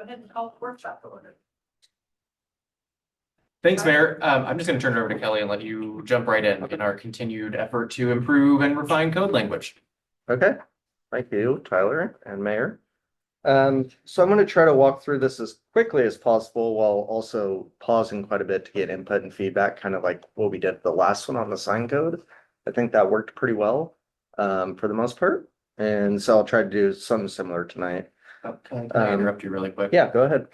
ahead and call the workshop to order. Thanks, Mayor. I'm just going to turn it over to Kelly and let you jump right in our continued effort to improve and refine code language. Okay, thank you, Tyler and Mayor. So I'm going to try to walk through this as quickly as possible while also pausing quite a bit to get input and feedback, kind of like what we did the last one on the sign code. I think that worked pretty well for the most part. And so I'll try to do something similar tonight. Can I interrupt you really quick? Yeah, go ahead.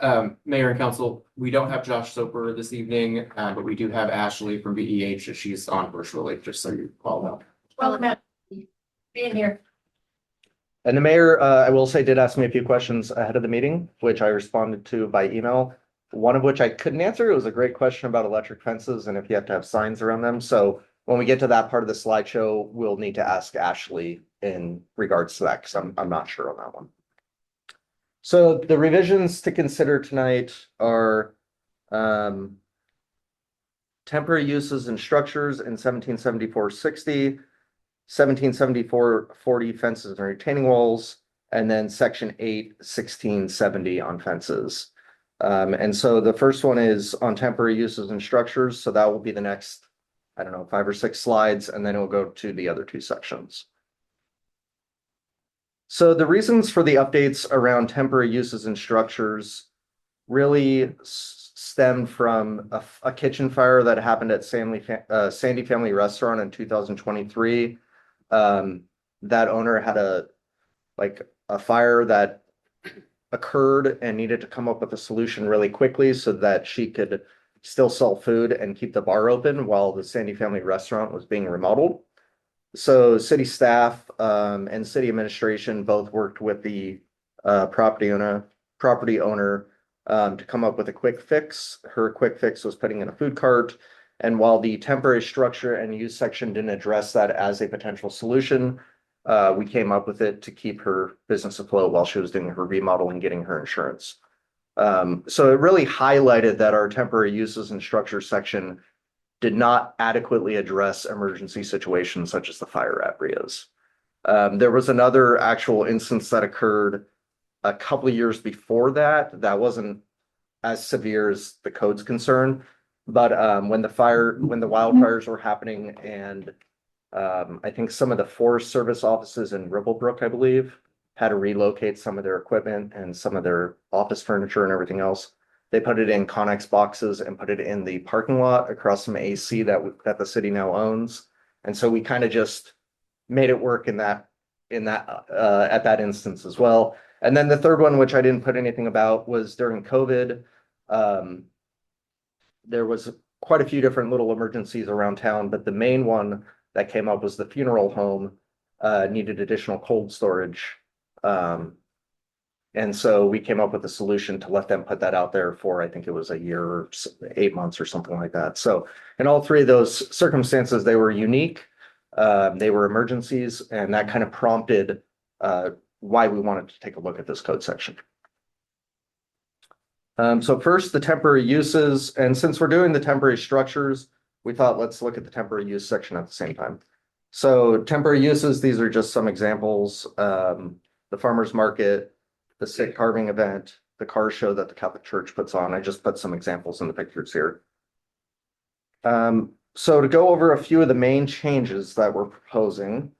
Mayor and Council, we don't have Josh Soper this evening, but we do have Ashley from VEH. She's on virtually, just so you all know. Well, Matt, being here. And the mayor, I will say, did ask me a few questions ahead of the meeting, which I responded to by email. One of which I couldn't answer. It was a great question about electric fences and if you have to have signs around them. So when we get to that part of the slideshow, we'll need to ask Ashley in regards to that because I'm not sure on that one. So the revisions to consider tonight are temporary uses and structures in 1774-60, 1774-40 fences and retaining walls, and then section 8, 1670 on fences. And so the first one is on temporary uses and structures. So that will be the next, I don't know, 5 or 6 slides, and then it will go to the other 2 sections. So the reasons for the updates around temporary uses and structures really stemmed from a kitchen fire that happened at Sandy Family Restaurant in 2023. That owner had a fire that occurred and needed to come up with a solution really quickly so that she could still sell food and keep the bar open while the Sandy Family Restaurant was being remodeled. So city staff and city administration both worked with the property owner to come up with a quick fix. Her quick fix was putting in a food cart. And while the temporary structure and use section didn't address that as a potential solution, we came up with it to keep her business afloat while she was doing her remodel and getting her insurance. So it really highlighted that our temporary uses and structure section did not adequately address emergency situations such as the fire at Ria's. There was another actual instance that occurred a couple of years before that. That wasn't as severe as the code's concerned, but when the wildfires were happening and I think some of the Forest Service offices in Ribblebrook, I believe, had to relocate some of their equipment and some of their office furniture and everything else. They put it in Connex boxes and put it in the parking lot across from AC that the city now owns. And so we kind of just made it work at that instance as well. And then the third one, which I didn't put anything about, was during COVID. There was quite a few different little emergencies around town, but the main one that came up was the funeral home needed additional cold storage. And so we came up with a solution to let them put that out there for, I think it was a year or 8 months or something like that. So in all 3 of those circumstances, they were unique. They were emergencies, and that kind of prompted why we wanted to take a look at this code section. So first, the temporary uses. And since we're doing the temporary structures, we thought let's look at the temporary use section at the same time. So temporary uses, these are just some examples. The farmer's market, the stick carving event, the car show that the Catholic Church puts on. I just put some examples in the pictures here. So to go over a few of the main changes that we're proposing.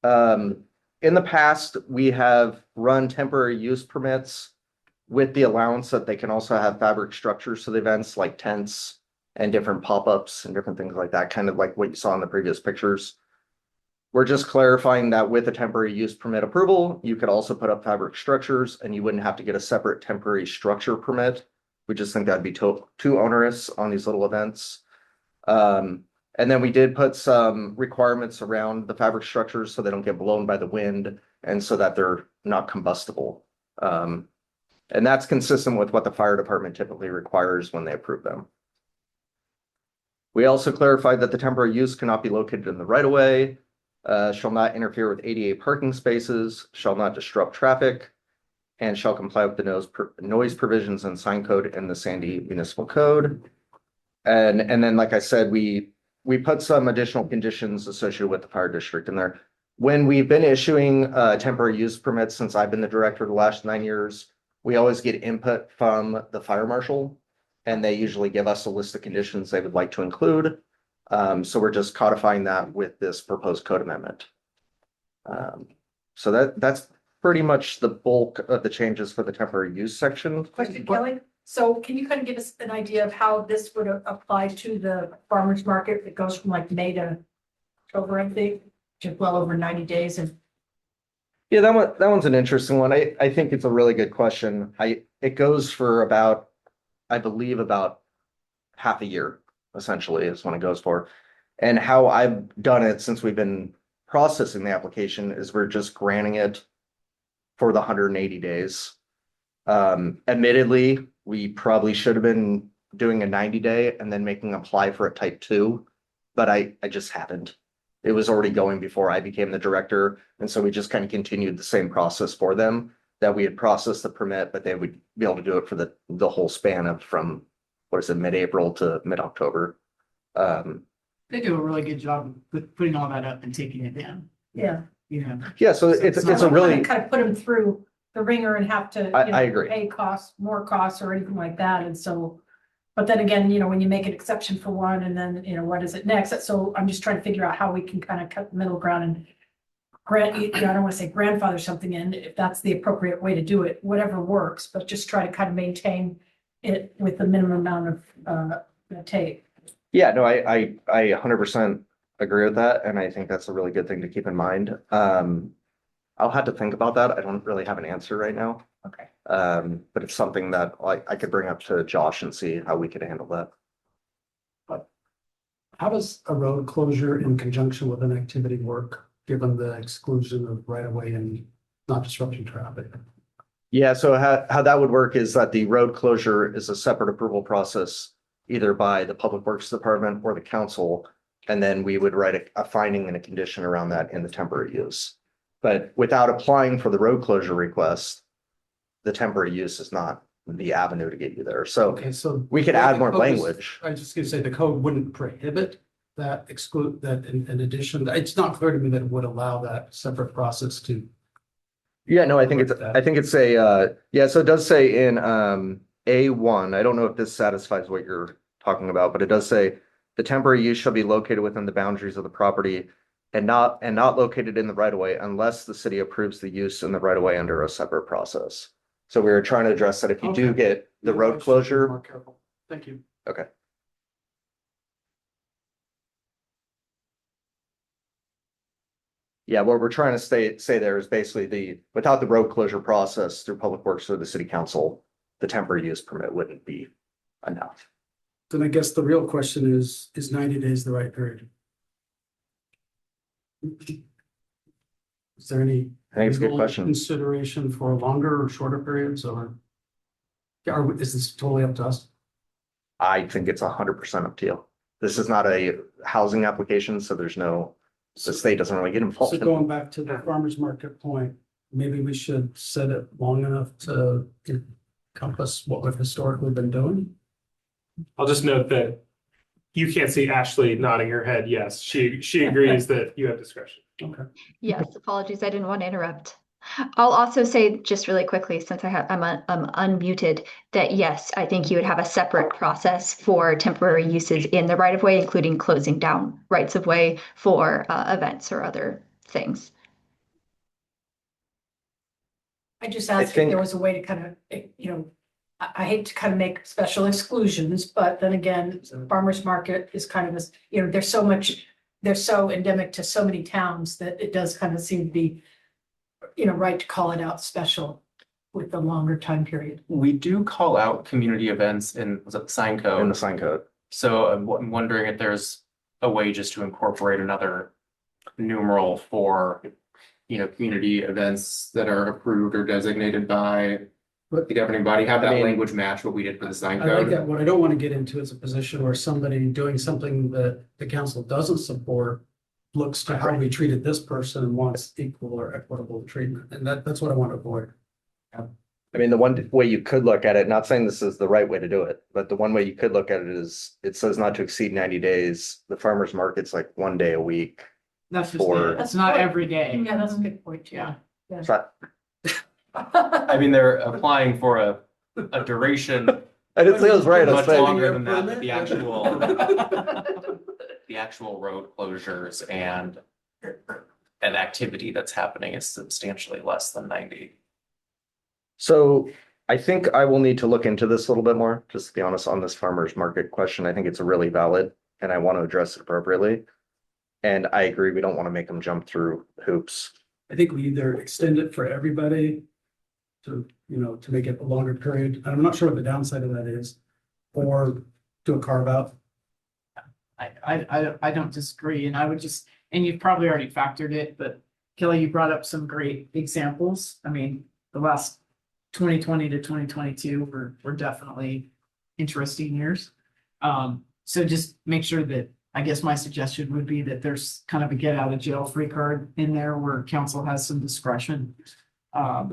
In the past, we have run temporary use permits with the allowance that they can also have fabric structures to the events like tents and different pop-ups and different things like that, kind of like what you saw in the previous pictures. We're just clarifying that with a temporary use permit approval, you could also put up fabric structures and you wouldn't have to get a separate temporary structure permit. We just think that'd be too onerous on these little events. And then we did put some requirements around the fabric structures so they don't get blown by the wind and so that they're not combustible. And that's consistent with what the fire department typically requires when they approve them. We also clarified that the temporary use cannot be located in the right of way, shall not interfere with ADA parking spaces, shall not disrupt traffic, and shall comply with the noise provisions and sign code in the Sandy Municipal Code. And then, like I said, we put some additional conditions associated with the fire district in there. When we've been issuing temporary use permits since I've been the director the last 9 years, we always get input from the fire marshal. And they usually give us a list of conditions they would like to include. So we're just codifying that with this proposed code amendment. So that's pretty much the bulk of the changes for the temporary use section. Question, Kelly. So can you kind of give us an idea of how this would apply to the farmer's market? It goes from like May to October, I think, to well over 90 days. And Yeah, that one's an interesting one. I think it's a really good question. It goes for about, I believe about half a year, essentially, is when it goes for. And how I've done it since we've been processing the application is we're just granting it for the 180 days. Admittedly, we probably should have been doing a 90-day and then making apply for a type 2, but I just haven't. It was already going before I became the director, and so we just kind of continued the same process for them, that we had processed the permit, but they would be able to do it for the whole span of from, what is it, mid-April to mid-October. They do a really good job of putting all that up and taking it down, yeah. you know. Yeah, so it's So a really, kind of put them through the ringer and have to, I agree. pay costs, more costs or anything like that. And so, but then again, when you make an exception for one and then, what is it next? So I'm just trying to figure out how we can kind of cut the middle ground and grant, I don't want to say grandfather something in, if that's the appropriate way to do it, whatever works, but just try to kind of maintain it with the minimum amount of take. yeah, no, I 100% agree with that, and I think that's a really good thing to keep in mind. I'll have to think about that. I don't really have an answer right now. Okay. But it's something that I could bring up to Josh and see how we could handle that. How does a road closure in conjunction with an activity work, given the exclusion of right of way and not disrupting traffic? Yeah, so how that would work is that the road closure is a separate approval process, either by the Public Works Department or the council. And then we would write a finding and a condition around that in the temporary use. But without applying for the road closure request, the temporary use is not the avenue to get you there. So Okay, so. we could add more The code is- language. I was just gonna say, the code wouldn't prohibit that in addition, it's not clear to me that it would allow that separate process to. Yeah, no, I think it's yeah, so it does say in A1, I don't know if this satisfies what you're talking about, but it does say the temporary use shall be located within the boundaries of the property and not located in the right of way unless the city approves the use in the right of way under a separate process. So we were trying to address that if you do Okay. get the I road should be closure. more careful. Thank you. Okay. Yeah, what we're trying to say there is basically without the road closure process through Public Works or the city council, the temporary use permit wouldn't be enough. Then I guess the real question is 90 days the right period? Is there any? I think it's a good legal question. Consideration for longer or shorter periods or? Yeah, is this totally up to us? I think it's 100% up to you. This is not a housing application, so the state doesn't really get involved. So in it. going back to the farmer's market point, maybe we should set it long enough to encompass what we've historically been doing? I'll just note that you can't see Ashley nodding her head. Yes, she agrees that you have discretion. Okay. Yes, apologies. I didn't want to interrupt. I'll also say just really quickly, since I'm unmuted, that yes, I think you would have a separate process for temporary uses in the right of way, including closing down rights of way for events or other things. I just asked if think- there was a way to kind of, I hate to kind of make special exclusions, but then again, farmer's market is kind of this, they're so endemic to so many towns that it does kind of seem to be, right to call it out special with the longer time period. We do call out community events in, was it the sign In the code? sign code. So I'm wondering if there's a way just to incorporate another numeral for, community events that are approved or designated by the governing body, have I that mean- language match what we did for the sign I like that. code. What I don't want to get into is a position where somebody doing something that the council doesn't support looks to how we treated this person and wants equal or equitable treatment. And that's what I want to avoid. I mean, the one way you could look at it, not saying this is the right way to do it, but the one way you could look at it is it says not to exceed 90 days. The farmer's market's like 1 day a week. That's just For- it. It's not every day. Yeah, that's a good point, too. Yeah. So I mean, they're applying for a duration I didn't say I was right. I was much saying, longer than that, but the actual road closures and an activity that's happening is substantially less than 90. so I think I will need to look into this a little bit more, just to be honest, on this farmer's market question. I think it's really valid and I want to address it appropriately. And I agree, we don't want to make them jump through hoops. I think we either extend it for everybody to, to make it a longer period. I'm not sure what the downside of that is, or do a carve out. I don't disagree, and I would just, and you've probably already factored it, but Kelly, you brought up some great examples. I mean, the last 2020 to 2022 were definitely interesting years. So just make sure that, I guess my suggestion would be that there's kind of a get out of jail free card in there where council has some discretion.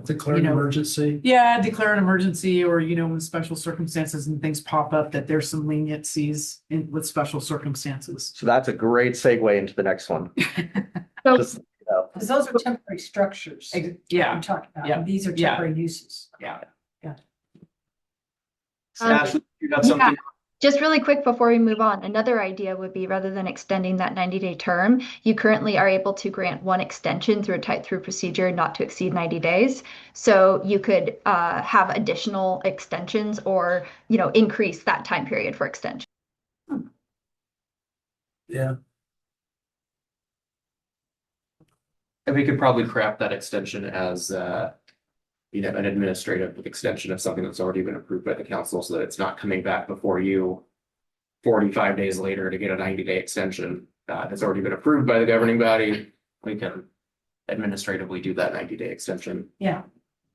Declare an emergency. Yeah, declare an emergency, or, when special circumstances and things pop up, that there's some leniencies with special circumstances. So that's a great segue into the next one. So- Just, Because those are temporary structures. Yeah, I'm talking about, Yeah. and these are Yeah. temporary uses. yeah. Ashley, you got something? Just really quick before we move on, another idea would be rather than extending that 90-day term, you currently are able to grant one extension through a type-through procedure not to exceed 90 days. So you could have additional extensions or, increase that time period for extension. Yeah, And we could probably craft that extension as, an administrative extension of something that's already been approved by the council so that it's not coming back before you 45 days later to get a 90-day extension. That's already been approved by the governing body. We can administratively do that 90-day extension. Yeah,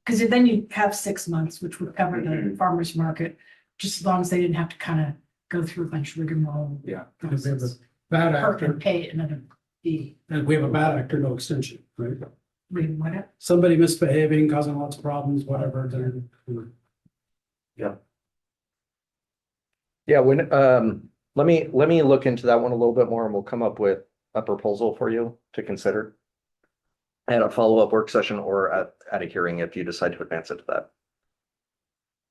because then you have 6 months, which would cover the Mhm. farmer's market, just as long as they didn't have to kind of go through a bunch of rigmarole. Yeah. because we have a bad Perk and actor, pay another fee. and we have a bad actor, no extension, right? Read what? Somebody misbehaving, causing lots of problems, whatever, then. yeah, when, let me look into that one a little bit more and we'll come up with a proposal for you to consider. At a follow-up work session or at a hearing if you decide to advance it to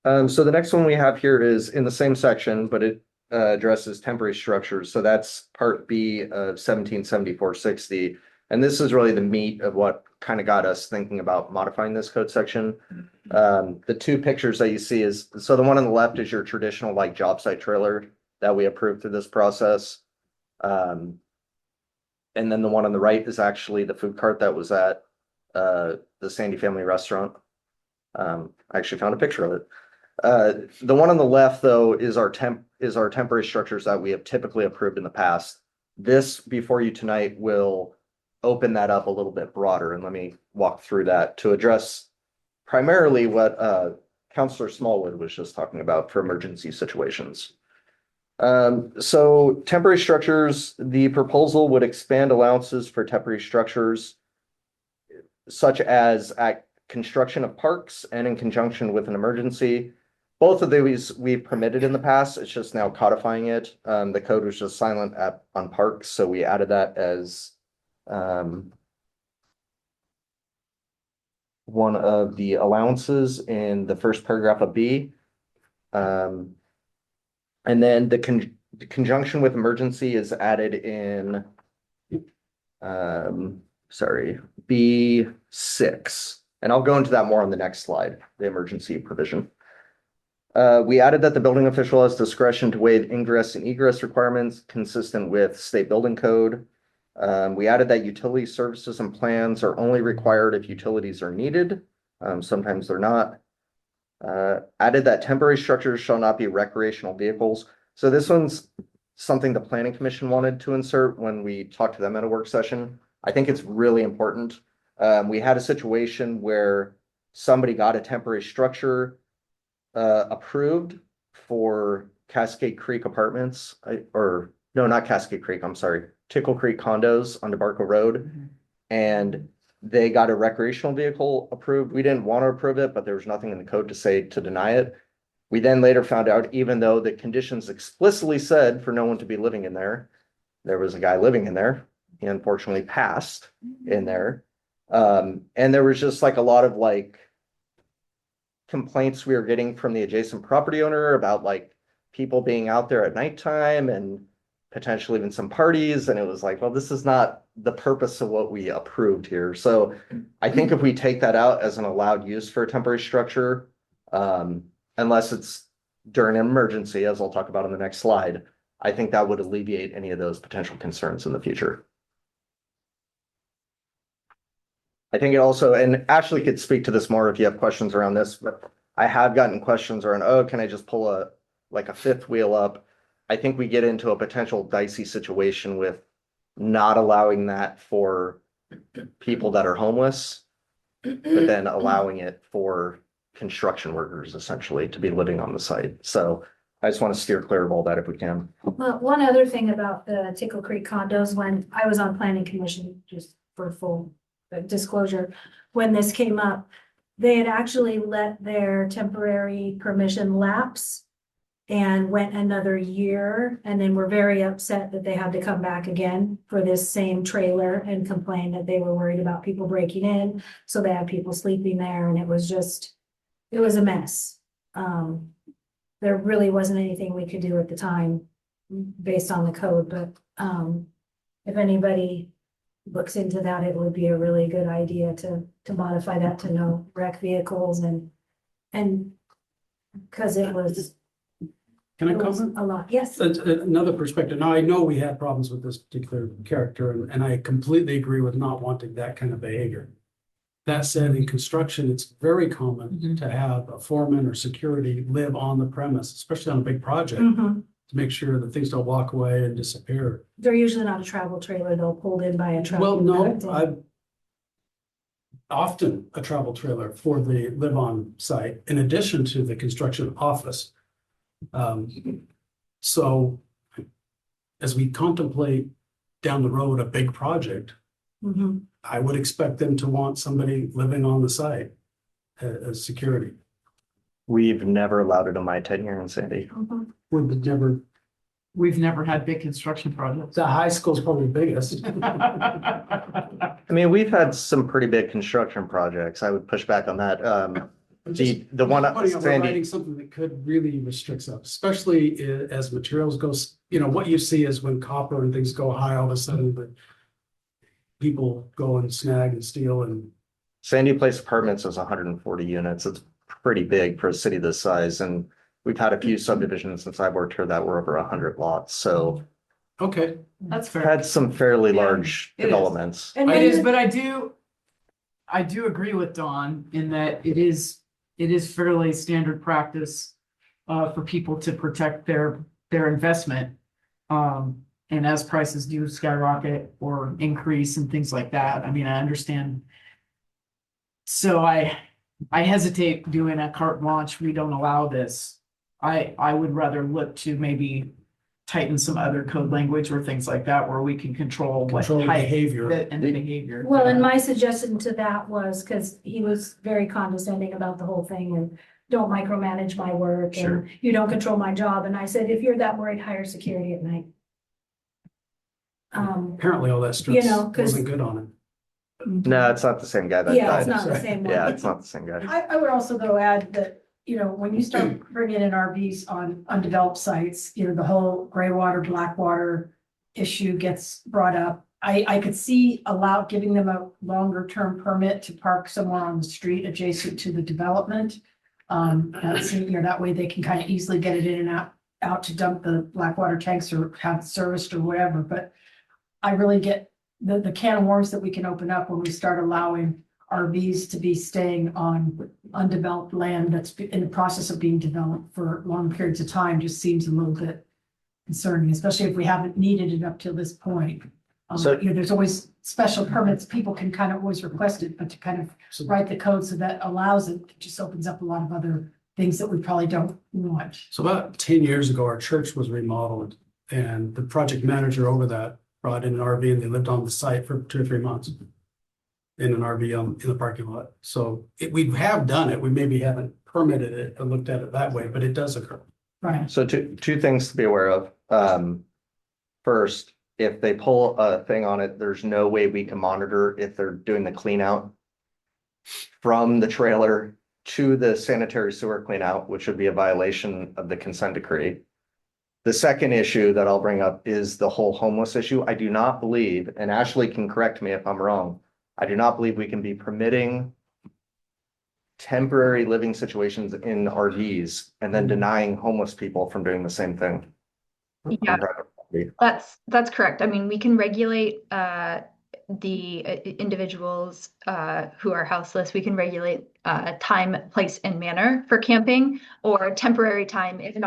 that. So the next one we have here is in the same section, but it addresses temporary structures. So that's part B of 1774-60. And this is really the meat of what kind of got us thinking about modifying this code section. The two pictures that you see is, so the one on the left is your traditional like job site trailer that we approved through this process. And then the one on the right is actually the food cart that was at the Sandy Family Restaurant. I actually found a picture of it. The one on the left, though, is our temporary structures that we have typically approved in the past. This before you tonight will open that up a little bit broader, and let me walk through that to address primarily what Councilor Smallwood was just talking about for emergency situations. So temporary structures, the proposal would expand allowances for temporary structures such as at construction of parks and in conjunction with an emergency. Both of these we've permitted in the past. It's just now codifying it. The code was just silent on parks, so we added that as one of the allowances in the first paragraph of B. And then the conjunction with emergency is added in, B6. And I'll go into that more on the next slide, the emergency provision. We added that the building official has discretion to waive ingress and egress requirements consistent with state building code. We added that utility services and plans are only required if utilities are needed. Sometimes they're not. Added that temporary structures shall not be recreational vehicles. So this one's something the planning commission wanted to insert when we talked to them at a work session. I think it's really important. We had a situation where somebody got a temporary structure approved for Cascade Creek Apartments, not Cascade Creek, I'm sorry, Tickle Creek condos on DeBarco Road. And they got a recreational vehicle approved. We didn't want to approve it, but there was nothing in the code to say to deny it. We then later found out, even though the conditions explicitly said for no one to be living in there, there was a guy living in there he unfortunately passed in there. And there was just like a lot of like complaints we were getting from the adjacent property owner about like people being out there at nighttime and potentially even some parties. And it was like, well, this is not the purpose of what we approved here. So I think if we take that out as an allowed use for a temporary structure, unless it's during an emergency, as I'll talk about on the next slide, I think that would alleviate any of those potential concerns in the future. I think it also, and Ashley could speak to this more if you have questions around this, but I have gotten questions around, oh, can I just pull a fifth wheel up? I think we get into a potential dicey situation with not allowing that for people that are homeless, but then allowing it for construction workers essentially to be living on the site. So I just want to steer clear of all that if we can. Well, one other thing about the Tickle Creek condos, when I was on planning commission, just for full disclosure, when this came up, they had actually let their temporary permission lapse and went another year, and then were very upset that they had to come back again for this same trailer and complain that they were worried about people breaking in. So they had people sleeping there, and it was a mess. There really wasn't anything we could do at the time based on the code, but if anybody looks into that, it would be a really good idea to modify that to no wreck vehicles and because it was Can I comment? a lot, yes. Another perspective. Now, I know we had problems with this particular character, and I completely agree with not wanting that kind of behavior. That said, in construction, it's very common to have a foreman or security live on the premise, especially on a big project, Mhm. to make sure that things don't walk away and disappear. They're usually not a travel trailer, they'll pulled in by a truck. Well, and no, packed in. I've often a travel trailer for the live-on site, in addition to the construction office. So as we contemplate down the road a big project, Mhm. I would expect them to want somebody living on the site as security. We've never allowed it in my tenure in Sandy. Mhm. Would never, We've never had big construction projects. the high school's probably biggest. I mean, we've had some pretty big construction projects. I would push back on that. The one at Putting up Sandy, writing something that could really restrict us, especially as materials goes, what you see is when copper and things go high, all of a sudden, but people go and snag and steal and Sandy Place Apartments is 140 units. It's pretty big for a city this size. And we've had a few subdivisions since I've worked here that were over 100 lots. So okay. That's fair. had some fairly Yeah, large it is. developments. And It then is, the- but I do agree with Dawn in that it is fairly standard practice for people to protect their investment. And as prices do skyrocket or increase and things like that, I mean, I understand. So I hesitate doing a carte blanche, we don't allow this. I would rather look to maybe tighten some other code language or things like that where we can control what Control type behavior. and the behavior. Well, and my suggestion to that was, because he was very condescending about the whole thing and don't micromanage my work Sure. and you don't control my job. And I said, if you're that worried, hire security at night. Apparently all that stress 'cause- wasn't good on it. No, it's not the same guy that Yeah, it's died. not the same one. Yeah, it's not the same guy. I would also though add that, when you start bringing in RVs on undeveloped sites, the whole gray water, black water issue gets brought up. I could see giving them a longer term permit to park somewhere on the street adjacent to the development. That way they can kind of easily get it in and out to dump the black water tanks or have it serviced or whatever, but I really get the can of worms that we can open up when we start allowing RVs to be staying on undeveloped land that's in the process of being developed for long periods of time just seems a little bit concerning, especially if we haven't needed it up till this point. So- There's always special permits, people can kind of always request it, but to kind of So write the code so that allows it, it just opens up a lot of other things that we probably don't want. So about 10 years ago, our church was remodeled and the project manager over that brought in an RV and they lived on the site for 2 or 3 months. In an RV in the parking lot. So we have done it. We maybe haven't permitted it or looked at it that way, but it does occur. Right. So two things to be aware of. First, if they pull a thing on it, there's no way we can monitor if they're doing the clean out from the trailer to the sanitary sewer clean out, which would be a violation of the consent decree. The second issue that I'll bring up is the whole homeless issue. I do not believe, and Ashley can correct me if I'm wrong, I do not believe we can be permitting temporary living situations in RVs and then denying homeless people from doing the same thing. Yeah, that's correct. I mean, we can regulate the individuals who are houseless. We can regulate time, place, and manner for camping or temporary time if an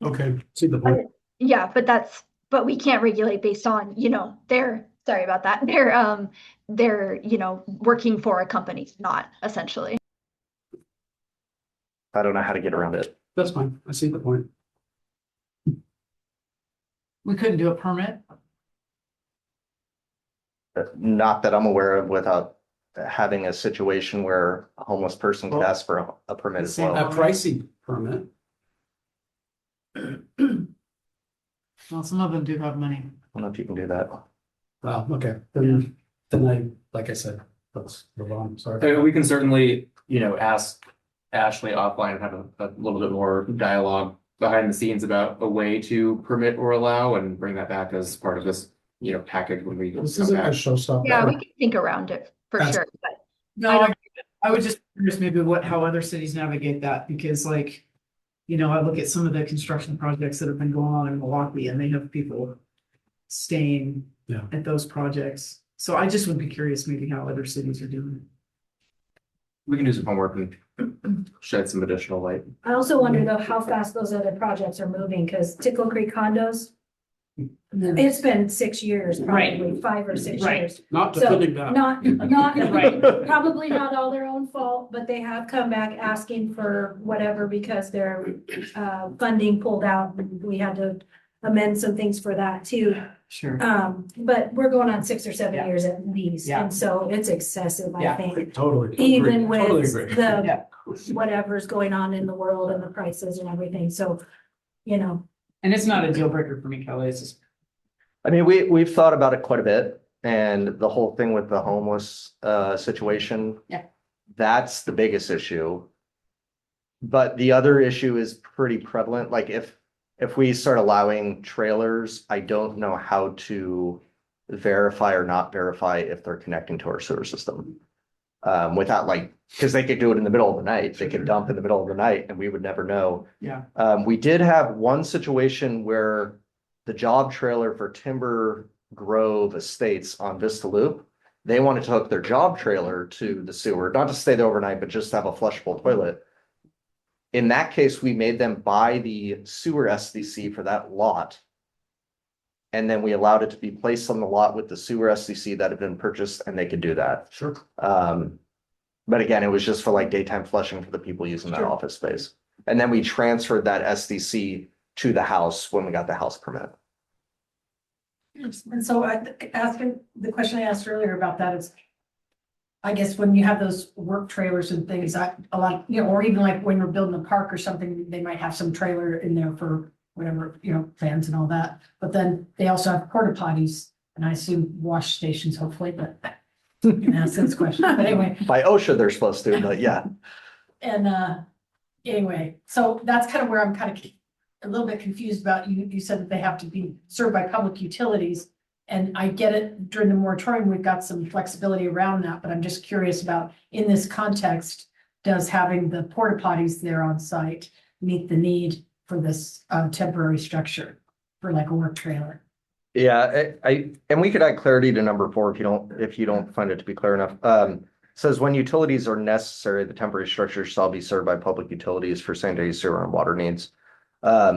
Okay, see the point. yeah, but we can't regulate based on, sorry about that. They're, working for a company, not essentially. I don't know how to get around it. That's fine. I see the point. We couldn't do a permit. Not that I'm aware of without having a situation where a homeless person could Well, ask for a permit as same- well. A pricey permit. Well, some of them do have money. I don't know if you can do that. Wow, okay, then like I said, let's move on, sorry. We can certainly, ask Ashley offline and have a little bit more dialogue behind the scenes about a way to permit or allow and bring that back as part of this, package when we This come isn't a back. showstopper. Yeah, we can think around it for That's- sure, but No, I don't- I would just curious maybe how other cities navigate that, because like, I look at some of the construction projects that have been going on in Milwaukee and they have people staying Yeah. at those projects. So I just would be curious maybe how other cities are doing it. We can do some homework and shed some additional light. I also wonder though how fast those other projects are moving, because Tickle Creek condos, it's been 6 years, Right. probably 5 or 6 Right. years. Not So, defending that. not, Right. probably not all their own fault, but they have come back asking for whatever because their funding pulled out. We had to amend some things for that too. Sure. But we're going on 6 or 7 Yeah. years at least, Yeah. and so it's excessive, I Yeah. think. Totally. Even Totally with agree. the whatever's going on in the world and the prices and everything, so, And it's not a deal breaker for me, Kelly. It's just, I mean, we've thought about it quite a bit and the whole thing with the homeless situation. Yeah. That's the biggest issue. But the other issue is pretty prevalent. Like if we start allowing trailers, I don't know how to verify or not verify if they're connecting to our sewer system. Without because they could do it in the middle of the night. They could dump in the middle of the night and we would never know. yeah. We did have one situation where the job trailer for Timber Grove Estates on Vista Loop, they wanted to hook their job trailer to the sewer, not to stay there overnight, but just to have a flushable toilet. In that case, we made them buy the sewer SDC for that lot. And then we allowed it to be placed on the lot with the sewer SDC that had been purchased and they could do that. Sure. But again, it was just for daytime flushing for the people using that Sure. office space. And then we transferred that SDC to the house when we got the house permit. And so asking the question I asked earlier about that is, I guess when you have those work trailers and things, a lot, or even like when we're building a park or something, they might have some trailer in there for whatever, fans and all that. But then they also have porta potties and I assume wash stations hopefully, but you can ask this question. But anyway, By OSHA, they're supposed to, but yeah. and anyway, so that's kind of where I'm kind of a little bit confused about you said that they have to be served by public utilities. And I get it, during the moratorium, we've got some flexibility around that, but I'm just curious about, in this context, does having the porta potties there on site meet the need for this temporary structure for a work trailer? Yeah, and we could add clarity to number 4 if you don't find it to be clear enough. Says when utilities are necessary, the temporary structure shall be served by public utilities for sanitary sewer and water needs. I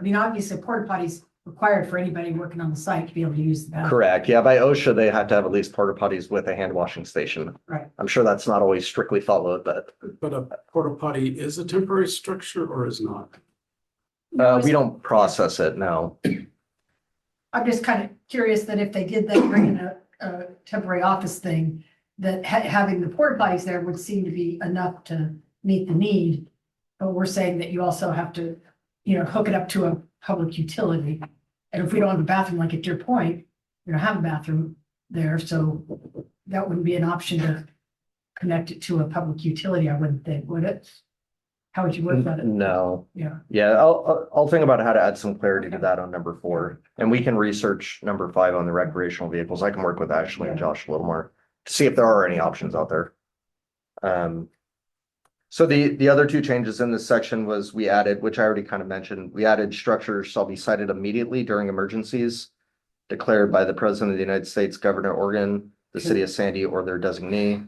mean, obviously, porta potties required for anybody working on the site to be able to use the bathroom. Correct. Yeah, by OSHA, they have to have at least porta potties with a hand washing station. Right. I'm sure that's not always strictly followed, but But a porta potty is a temporary structure or is not? we don't process it, no. I'm just kind of curious that if they did then bring in a temporary office thing, that having the porta potties there would seem to be enough to meet the need. But we're saying that you also have to, hook it up to a public utility. And if we don't have a bathroom, like at your point, we don't have a bathroom there, so that wouldn't be an option to connect it to a public utility, I wouldn't think, would it? How would you work that? No, Yeah, yeah, I'll think about how to add some clarity to Okay. that on number 4. And we can research number 5 on the recreational vehicles. I can work with Ashley and Josh a little more to see if there are any options out there. So the other 2 changes in this section was we added, which I already kind of mentioned, we added structures shall be cited immediately during emergencies declared by the President of the United States, Governor of Oregon, the City of Sandy, or their designee.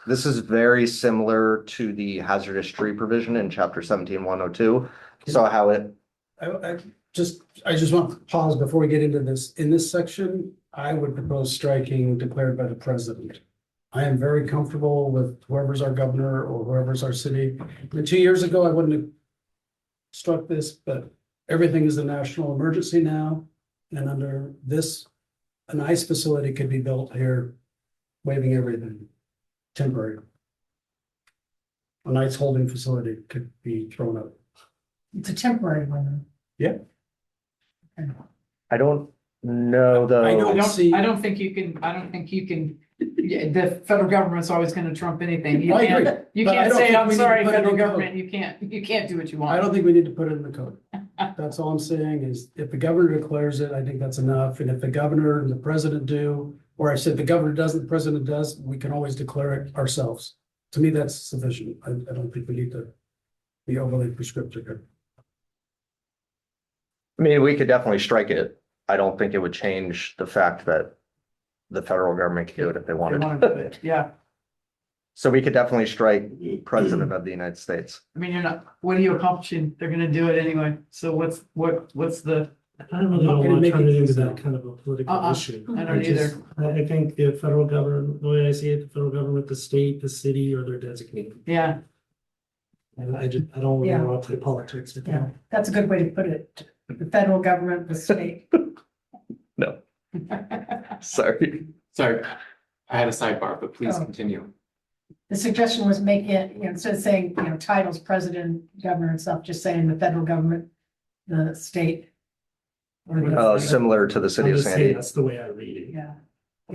This is very similar to the hazardous tree provision in chapter 17-102. So how it, I just want to pause before we get into this. In this section, I would propose striking declared by the president. I am very comfortable with whoever's our governor or whoever's our city. 2 years ago, I wouldn't have struck this, but everything is a national emergency now. And under this, an ice facility could be built here, waiving everything, temporary. An ice holding facility could be thrown up. it's a temporary one. Yeah. Okay. I don't know I though. don't- I don't think you can, yeah, the federal government's always gonna trump anything. You I agree, can't, you but I can't don't say, think I'm we need to sorry, put it in federal the code. government, you can't do what you want. I don't think we need to put it in the code. That's all I'm saying is if the governor declares it, I think that's enough. And if the governor and the president do, or I said the governor doesn't, the president does, we can always declare it ourselves. To me, that's sufficient. I don't think we need to be overly prescriptive here. I mean, we could definitely strike it. I don't think it would change the fact that the federal government could do it if they They wanted. wanna do it, yeah. So we could definitely strike President of the United States. I mean, you're not, what are you accomplishing? They're gonna do it anyway. So what's the, I don't really I'm not gonna want to make turn it it into easy. that kind of a political Uh-uh. issue. I don't just- I think the federal government, the way I see it, the federal government, the state, the city, or their designated. yeah, And I don't really Yeah. want to play politics with Yeah, that. that's a good way to put it. The federal government, the state. No, sorry. Sorry, I had a sidebar, but please Oh. continue. The suggestion was make it, instead of saying, titles, president, governor and stuff, just saying the federal government, the state. Or the- Similar to the city I'm of just saying Sandy. that's the way I read it. Yeah,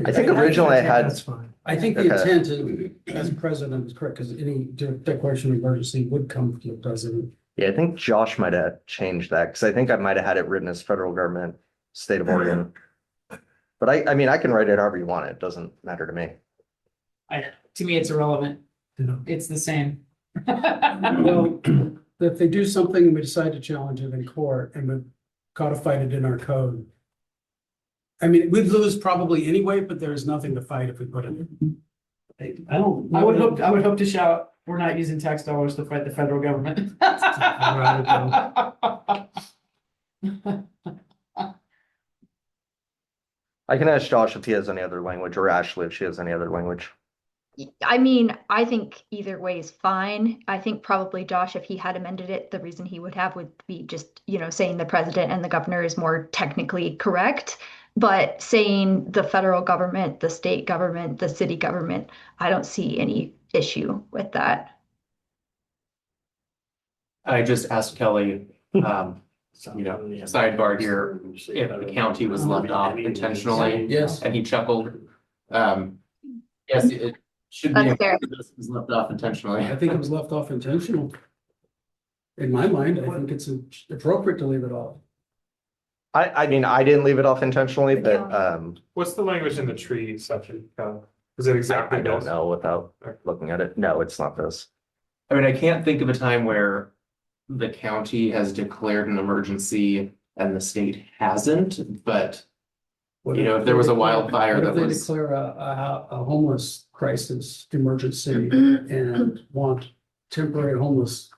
I think originally I had, That's fine. I think the Okay. intent is, as president is correct, because any declaration of emergency would come from the president. yeah, I think Josh might have changed that because I think I might have had it written as federal government, state of Oregon. But I mean, I can write it however you want. It doesn't matter to me. to me, it's irrelevant. You know, It's the same. Well, if they do something and we decide to challenge it in court and we've codified it in our code. I mean, we'd lose probably anyway, but there's nothing to fight if we put it in. I don't. I would hope to shout, we're not using tax dollars to fight the federal government. I can ask Josh if he has any other language or Ashley if she has any other language. I mean, I think either way is fine. I think probably Josh, if he had amended it, the reason he would have would be just, saying the president and the governor is more technically correct. But saying the federal government, the state government, the city government, I don't see any issue with that. I just asked Kelly, sidebar here, if the county was left off intentionally, Yes. and he chuckled. Yes, it should be, That's fair. this was left off intentionally. I think it was left off intentional. In my mind, I think it's appropriate to leave it off. I mean, I didn't leave it off intentionally, but What's the language in the tree section? Is it exactly? I don't this? know without looking at it. No, it's not this. I mean, I can't think of a time where the county has declared an emergency and the state hasn't, but What You know, if there was a wildfire what if that they was- declare a homeless crisis emergency and want temporary homeless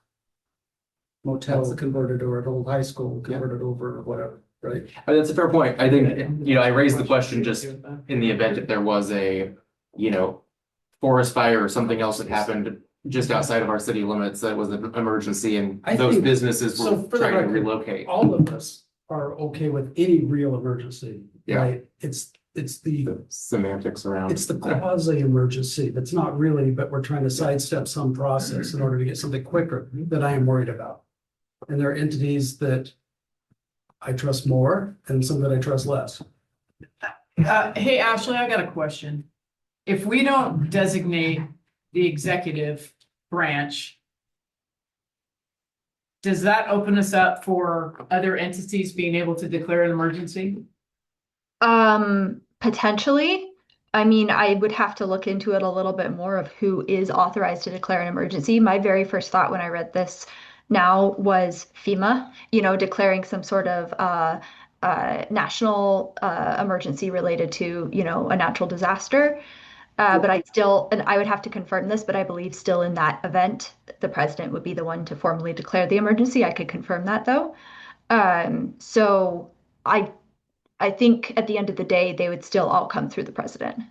motel converted or an old high school converted over or whatever, right? I mean, that's a fair point. I think, I raised the question just in the event if there was a, forest fire or something else that happened just outside of our city limits that was an emergency and I those think- businesses so were for the trying to record, relocate. All of us are okay with any real emergency, Yeah. right? It's the The semantics around. It's the quasi emergency. That's not really, but we're trying to sidestep some process in order to get something quicker that I am worried about. And there are entities that I trust more and some that I trust less. Hey, Ashley, I got a question. If we don't designate the executive branch, does that open us up for other entities being able to declare an emergency? Potentially. I mean, I would have to look into it a little bit more of who is authorized to declare an emergency. My very first thought when I read this now was FEMA, declaring some sort of national emergency related to, a natural disaster. But and I would have to confirm this, but I believe still in that event, the president would be the one to formally declare the emergency. I could confirm that though. So I think at the end of the day, they would still all come through the president.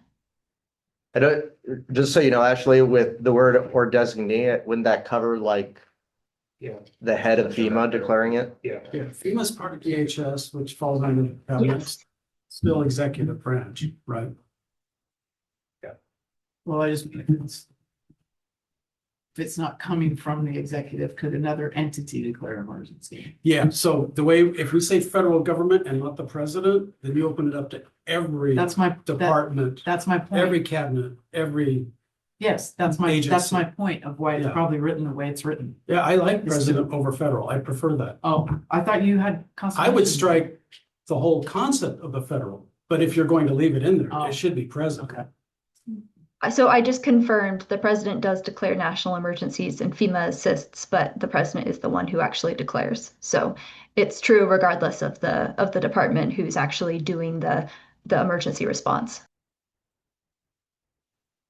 I don't, just so you know, Ashley, with the word or designate, wouldn't that cover like Yeah, the head of FEMA declaring it? yeah. Yeah, FEMA's part of DHS, which falls under the cabinet, still executive branch, right? Well, if it's not coming from the executive, could another entity declare emergency? Yeah, so the way, if we say federal government and not the president, then you open it up to every That's my, department, that's my every point. cabinet, every, Yes, that's my agency. point of why it's Yeah. probably written the way it's written. yeah, I like president over federal. I prefer that. Oh, I thought you had. I would constitution. strike the whole concept of the federal, but if you're going to leave it in there, Oh. it should be president. Okay. So I just confirmed the president does declare national emergencies and FEMA assists, but the president is the one who actually declares. So it's true regardless of the department who's actually doing the emergency response.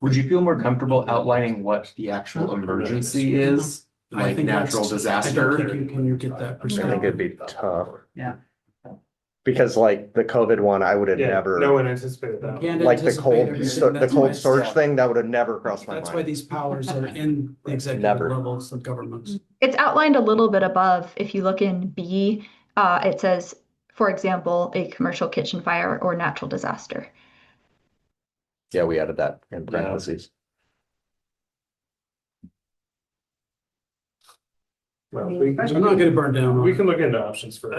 Would you feel more comfortable outlining what the actual emergency is? I Like think natural that's- I don't think disaster? you get that I think perspective. it'd be tough. Yeah. Because like the COVID one, I would have Yeah, never, no one anticipated that. Can't like the anticipate cold, everything. the That's cold why- storage thing, that would have never crossed my That's why mind. these powers are in the executive Never. levels of governments. It's outlined a little bit above. If you look in B, it says, for example, a commercial kitchen fire or natural disaster. Yeah, we added that in parentheses. Well, I'm not gonna burn down. on we it. can look into options for.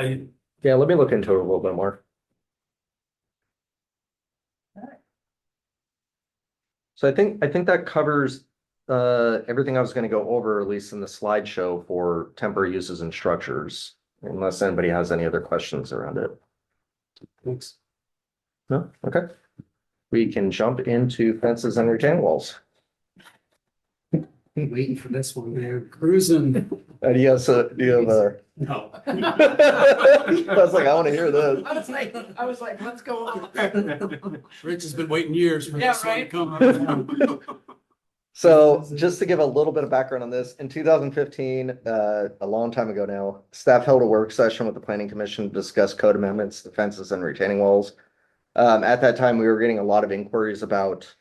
Yeah, let me look into it a little bit more. So I think that covers everything I was gonna go over, at least in the slideshow for temporary uses and structures, unless anybody has any other questions around it. Thanks. No? Okay. We can jump into fences and retaining walls. Waiting for this one, they're cruising. Do you have No. I was like, I want to hear this. I was like, let's go on. Rich has been waiting years for Yeah, this one to right. come up. So just to give a little bit of background on this, in 2015, a long time ago now, staff held a work session with the planning commission to discuss code amendments to fences and retaining walls. At that time, we were getting a lot of inquiries about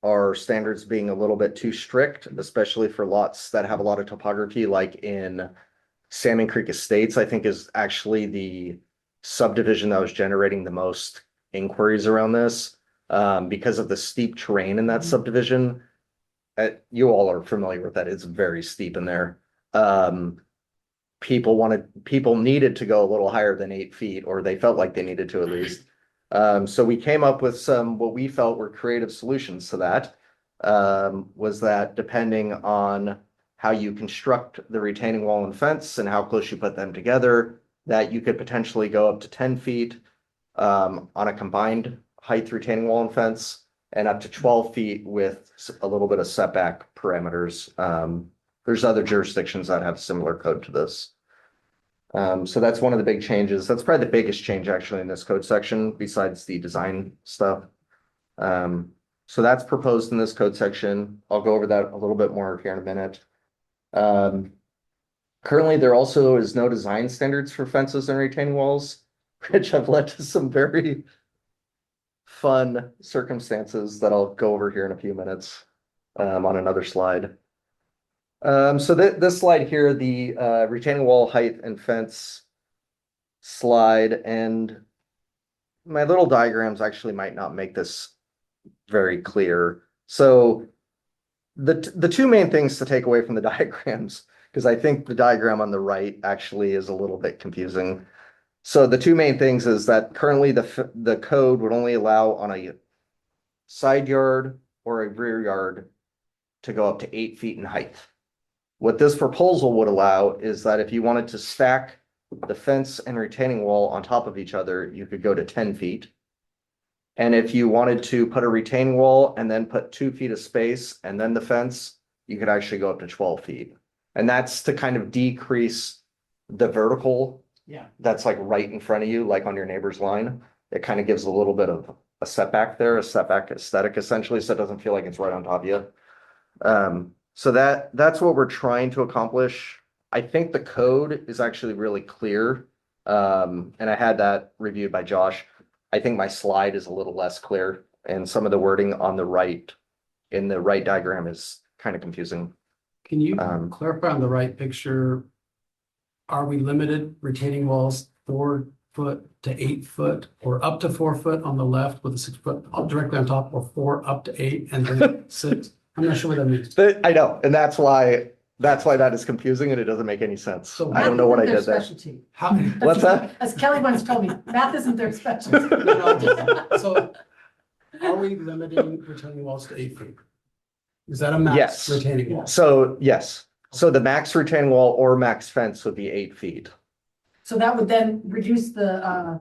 our standards being a little bit too strict, especially for lots that have a lot of topography, like in Salmon Creek Estates, I think is actually the subdivision that was generating the most inquiries around this, because of the steep terrain in that subdivision. You all are familiar with that. It's very steep in there. People needed to go a little higher than 8 feet, or they felt like they needed to at least. So we came up with some, what we felt were creative solutions to that. Was that depending on how you construct the retaining wall and fence and how close you put them together, that you could potentially go up to 10 feet on a combined height retaining wall and fence, and up to 12 feet with a little bit of setback parameters. There's other jurisdictions that have similar code to this. So that's one of the big changes. That's probably the biggest change actually in this code section besides the design stuff. So that's proposed in this code section. I'll go over that a little bit more here in a minute. Currently, there also is no design standards for fences and retaining walls, which have led to some very fun circumstances that I'll go over here in a few minutes on another slide. So this slide here, the retaining wall height and fence slide, and my little diagrams actually might not make this very clear. So the two main things to take away from the diagrams, because I think the diagram on the right actually is a little bit confusing. So the two main things is that currently the code would only allow on a side yard or a rear yard to go up to 8 feet in height. What this proposal would allow is that if you wanted to stack the fence and retaining wall on top of each other, you could go to 10 feet. And if you wanted to put a retaining wall and then put 2 feet of space and then the fence, you could actually go up to 12 feet. And that's to kind of decrease the vertical Yeah. that's like right in front of you, like on your neighbor's line. It kind of gives a little bit of a setback there, a setback aesthetic essentially, so it doesn't feel like it's right on top of you. So that's what we're trying to accomplish. I think the code is actually really clear. And I had that reviewed by Josh. I think my slide is a little less clear and some of the wording on the right in the right diagram is kind of confusing. Can you Um, clarify on the right picture? Are we limited retaining walls 4 foot to 8 foot or up to 4 foot on the left with a 6 foot directly on top, or 4 up to 8 and then 6? I'm not sure what that means. I know, and that's why that is confusing and it doesn't make any sense. So I don't know what I Math did isn't their there. specialty. How, What's that? As Kelly once told me, math isn't their specialty. so are we limiting retaining walls to 8 feet? Is that a max Yes. retaining wall? So, yes, so the max retaining wall or max fence would be 8 feet. So that would then reduce the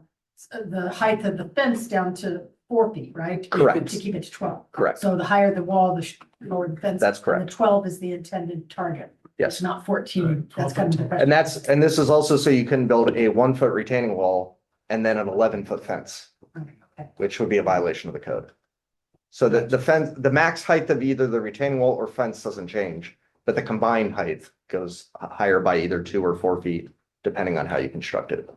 height of the fence down to 4 feet, right? Correct. To keep it to 12. Correct. So the higher the wall, the lower the fence. That's and correct. The 12 is the intended target. Yes. It's not 14. Right. That's kind of the question. And this is also so you can build a 1 foot retaining wall and then an 11-foot fence, Okay. which would be a violation of the code. So the fence, the max height of either the retaining wall or fence doesn't change, but the combined height goes higher by either 2 or 4 feet, depending on how you construct it.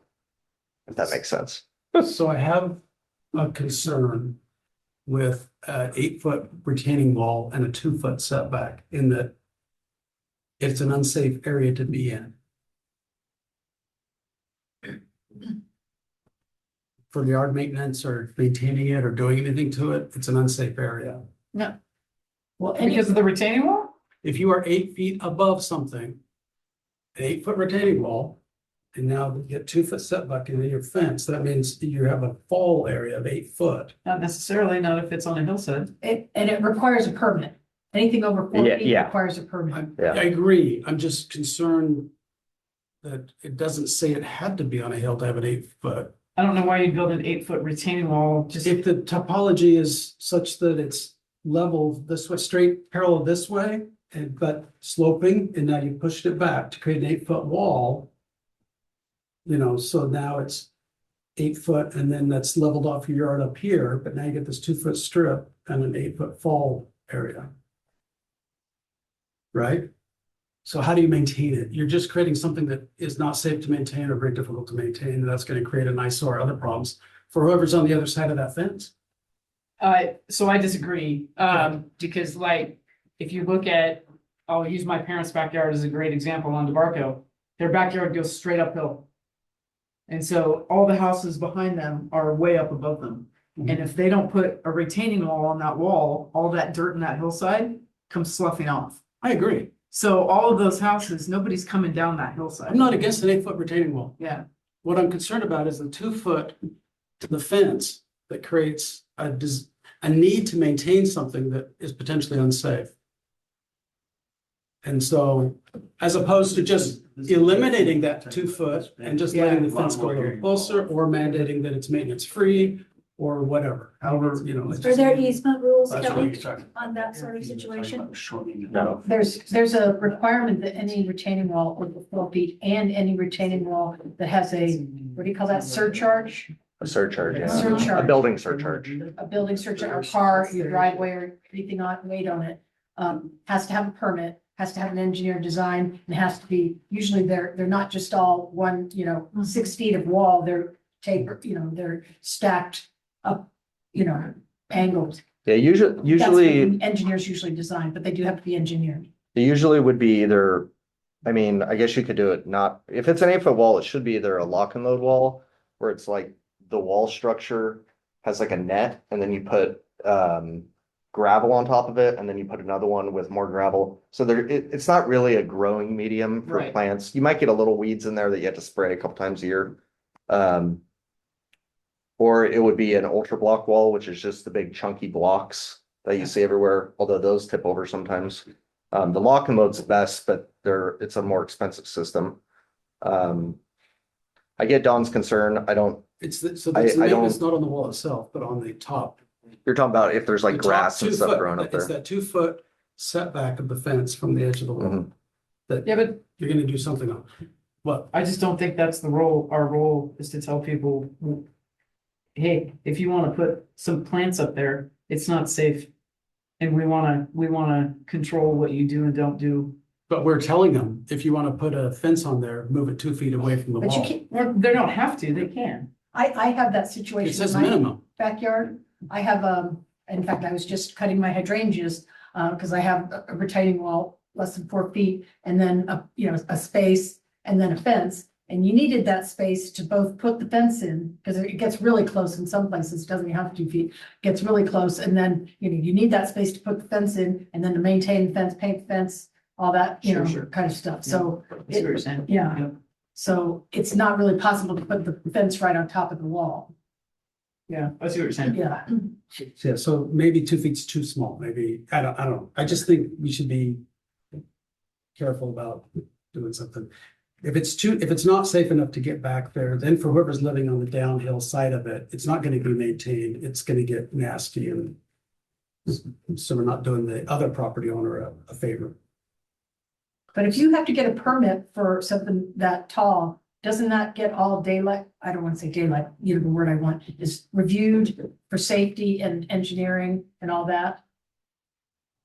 If that makes sense. So I have a concern with an 8 foot retaining wall and a 2 foot setback in that it's an unsafe area to be in. For yard maintenance or maintaining it or doing anything to it, it's an unsafe area. Well, any Because of the retaining wall? If you are 8 feet above something, an 8 foot retaining wall, and now you get 2 foot setback in your fence, that means you have a fall area of 8 foot. Not necessarily, not if it's on a hillside. and it requires a permit. Anything over 4 Yeah, feet yeah. requires a permit. Yeah. I agree. I'm just concerned that it doesn't say it had to be on a hill to have an 8 foot. I don't know why you'd build an 8 foot retaining wall, just, If the topology is such that it's level this way, straight parallel this way, and but sloping, and now you pushed it back to create an 8 foot wall. You know, so now it's 8 foot and then that's leveled off your yard up here, but now you get this 2 foot strip and an 8 foot fall area. Right? So how do you maintain it? You're just creating something that is not safe to maintain or very difficult to maintain. And that's going to create an eyesore or other problems for whoever's on the other side of that fence. so I disagree, because like, if you look at, I'll use my parents' backyard as a great example on DeBarco. Their backyard goes straight uphill. And so all the houses behind them are way up above them. And if they don't put a retaining wall on that wall, all that dirt in that hillside comes sloughing off. I agree. So all of those houses, nobody's coming down that hillside. I'm not against an 8 foot retaining wall. Yeah, What I'm concerned about is the 2 foot to the fence that creates a need to maintain something that is potentially unsafe. And so, as opposed to just eliminating that 2 foot and just letting the fence go a little closer, or mandating that it's maintenance free, or whatever, however, you know. it's Are there just- easement rules, That's what Kelly, you're talking on that sort of situation? No. There's a requirement that any retaining wall over 4 feet and any retaining wall that has a, what do you call that, surcharge? A surcharge, yeah. Surcharge. A building surcharge. A building surcharge, or car, your driveway or anything on, weight on it, has to have a permit, has to have an engineered design, and has to be, usually they're not just all one, 6 feet of wall, they're tapered, they're stacked up, angled. Yeah, That's what usually, engineers usually design, but they do have to be engineered. it usually would be either, I mean, I guess you could do it not, if it's an 8 foot wall, it should be either a lock and load wall, where it's like the wall structure has like a net, and then you put gravel on top of it, and then you put another one with more gravel. So it's not really a growing medium for Right. plants. You might get a little weeds in there that you have to spray a couple times a year. Or it would be an ultra block wall, which is just the big chunky blocks that you see everywhere, although those tip over sometimes. The lock and load's best, but it's a more expensive system. I get Don's concern. I don't, It's, so I- that's I don't- maintenance not on the wall itself, but on the top. you're talking about if there's like The top grass and 2 stuff foot, growing up It's there. that 2 foot setback of the fence from the edge of the wall. Mhm. That Yeah, but you're gonna do something on. What? I just don't think that's the role. Our role is to tell people, hey, if you want to put some plants up there, it's not safe. And we wanna control what you do and don't do. But we're telling them, if you wanna put a fence on there, move it 2 feet away from the But you wall. can't, Well, they don't have to, they can. I have that It situation says in my minimum. backyard. I have, in fact, I was just cutting my hydrangeas, because I have a retaining wall less than 4 feet and then a space and then a fence. And you needed that space to both put the fence in, because it gets really close in some places, it doesn't have 2 feet, gets really close. And then, you need that space to put the fence in and then to maintain the fence, paint the fence, all that, Sure. kind of stuff. So, I see what you're saying. yeah. Yep. so it's not really possible to put the fence right on top of the wall. Yeah, I see what you're saying. Yeah. Yeah, so maybe 2 feet's too small, maybe, I don't know. I just think we should be careful about doing something. If it's not safe enough to get back there, then for whoever's living on the downhill side of it, it's not gonna be maintained, it's gonna get nasty and so we're not doing the other property owner a favor. But if you have to get a permit for something that tall, doesn't that get all daylight? I don't want to say daylight, the word I want is reviewed for safety and engineering and all that?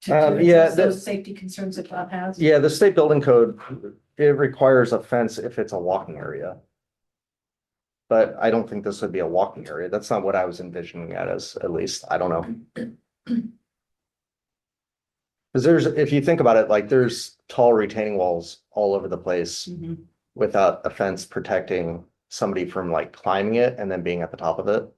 To Yeah, address those safety concerns that Bob has? Yeah, the state building code, it requires a fence if it's a walking area. But I don't think this would be a walking area. That's not what I was envisioning it as, at least. I don't know. Because if you think about it, like there's tall retaining walls all over the place Mhm. without a fence protecting somebody from like climbing it and then being at the top of it.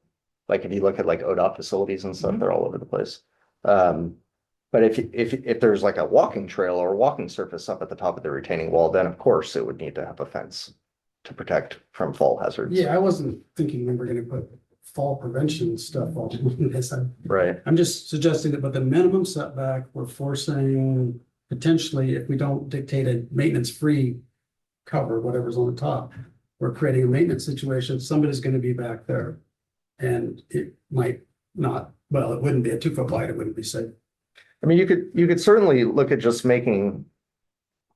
Like if you look at like ODOT facilities and stuff, they're all over the place. But if there's like a walking trail or a walking surface up at the top of the retaining wall, then of course it would need to have a fence to protect from fall hazards. Yeah, I wasn't thinking we were gonna put fall prevention stuff on this. Right. I'm just suggesting that with the minimum setback, we're forcing potentially, if we don't dictate a maintenance-free cover, whatever's on the top, we're creating a maintenance situation, somebody's gonna be back there. And it might not, well, it wouldn't be a 2 foot wide, it wouldn't be safe. I mean, you could certainly look at just making.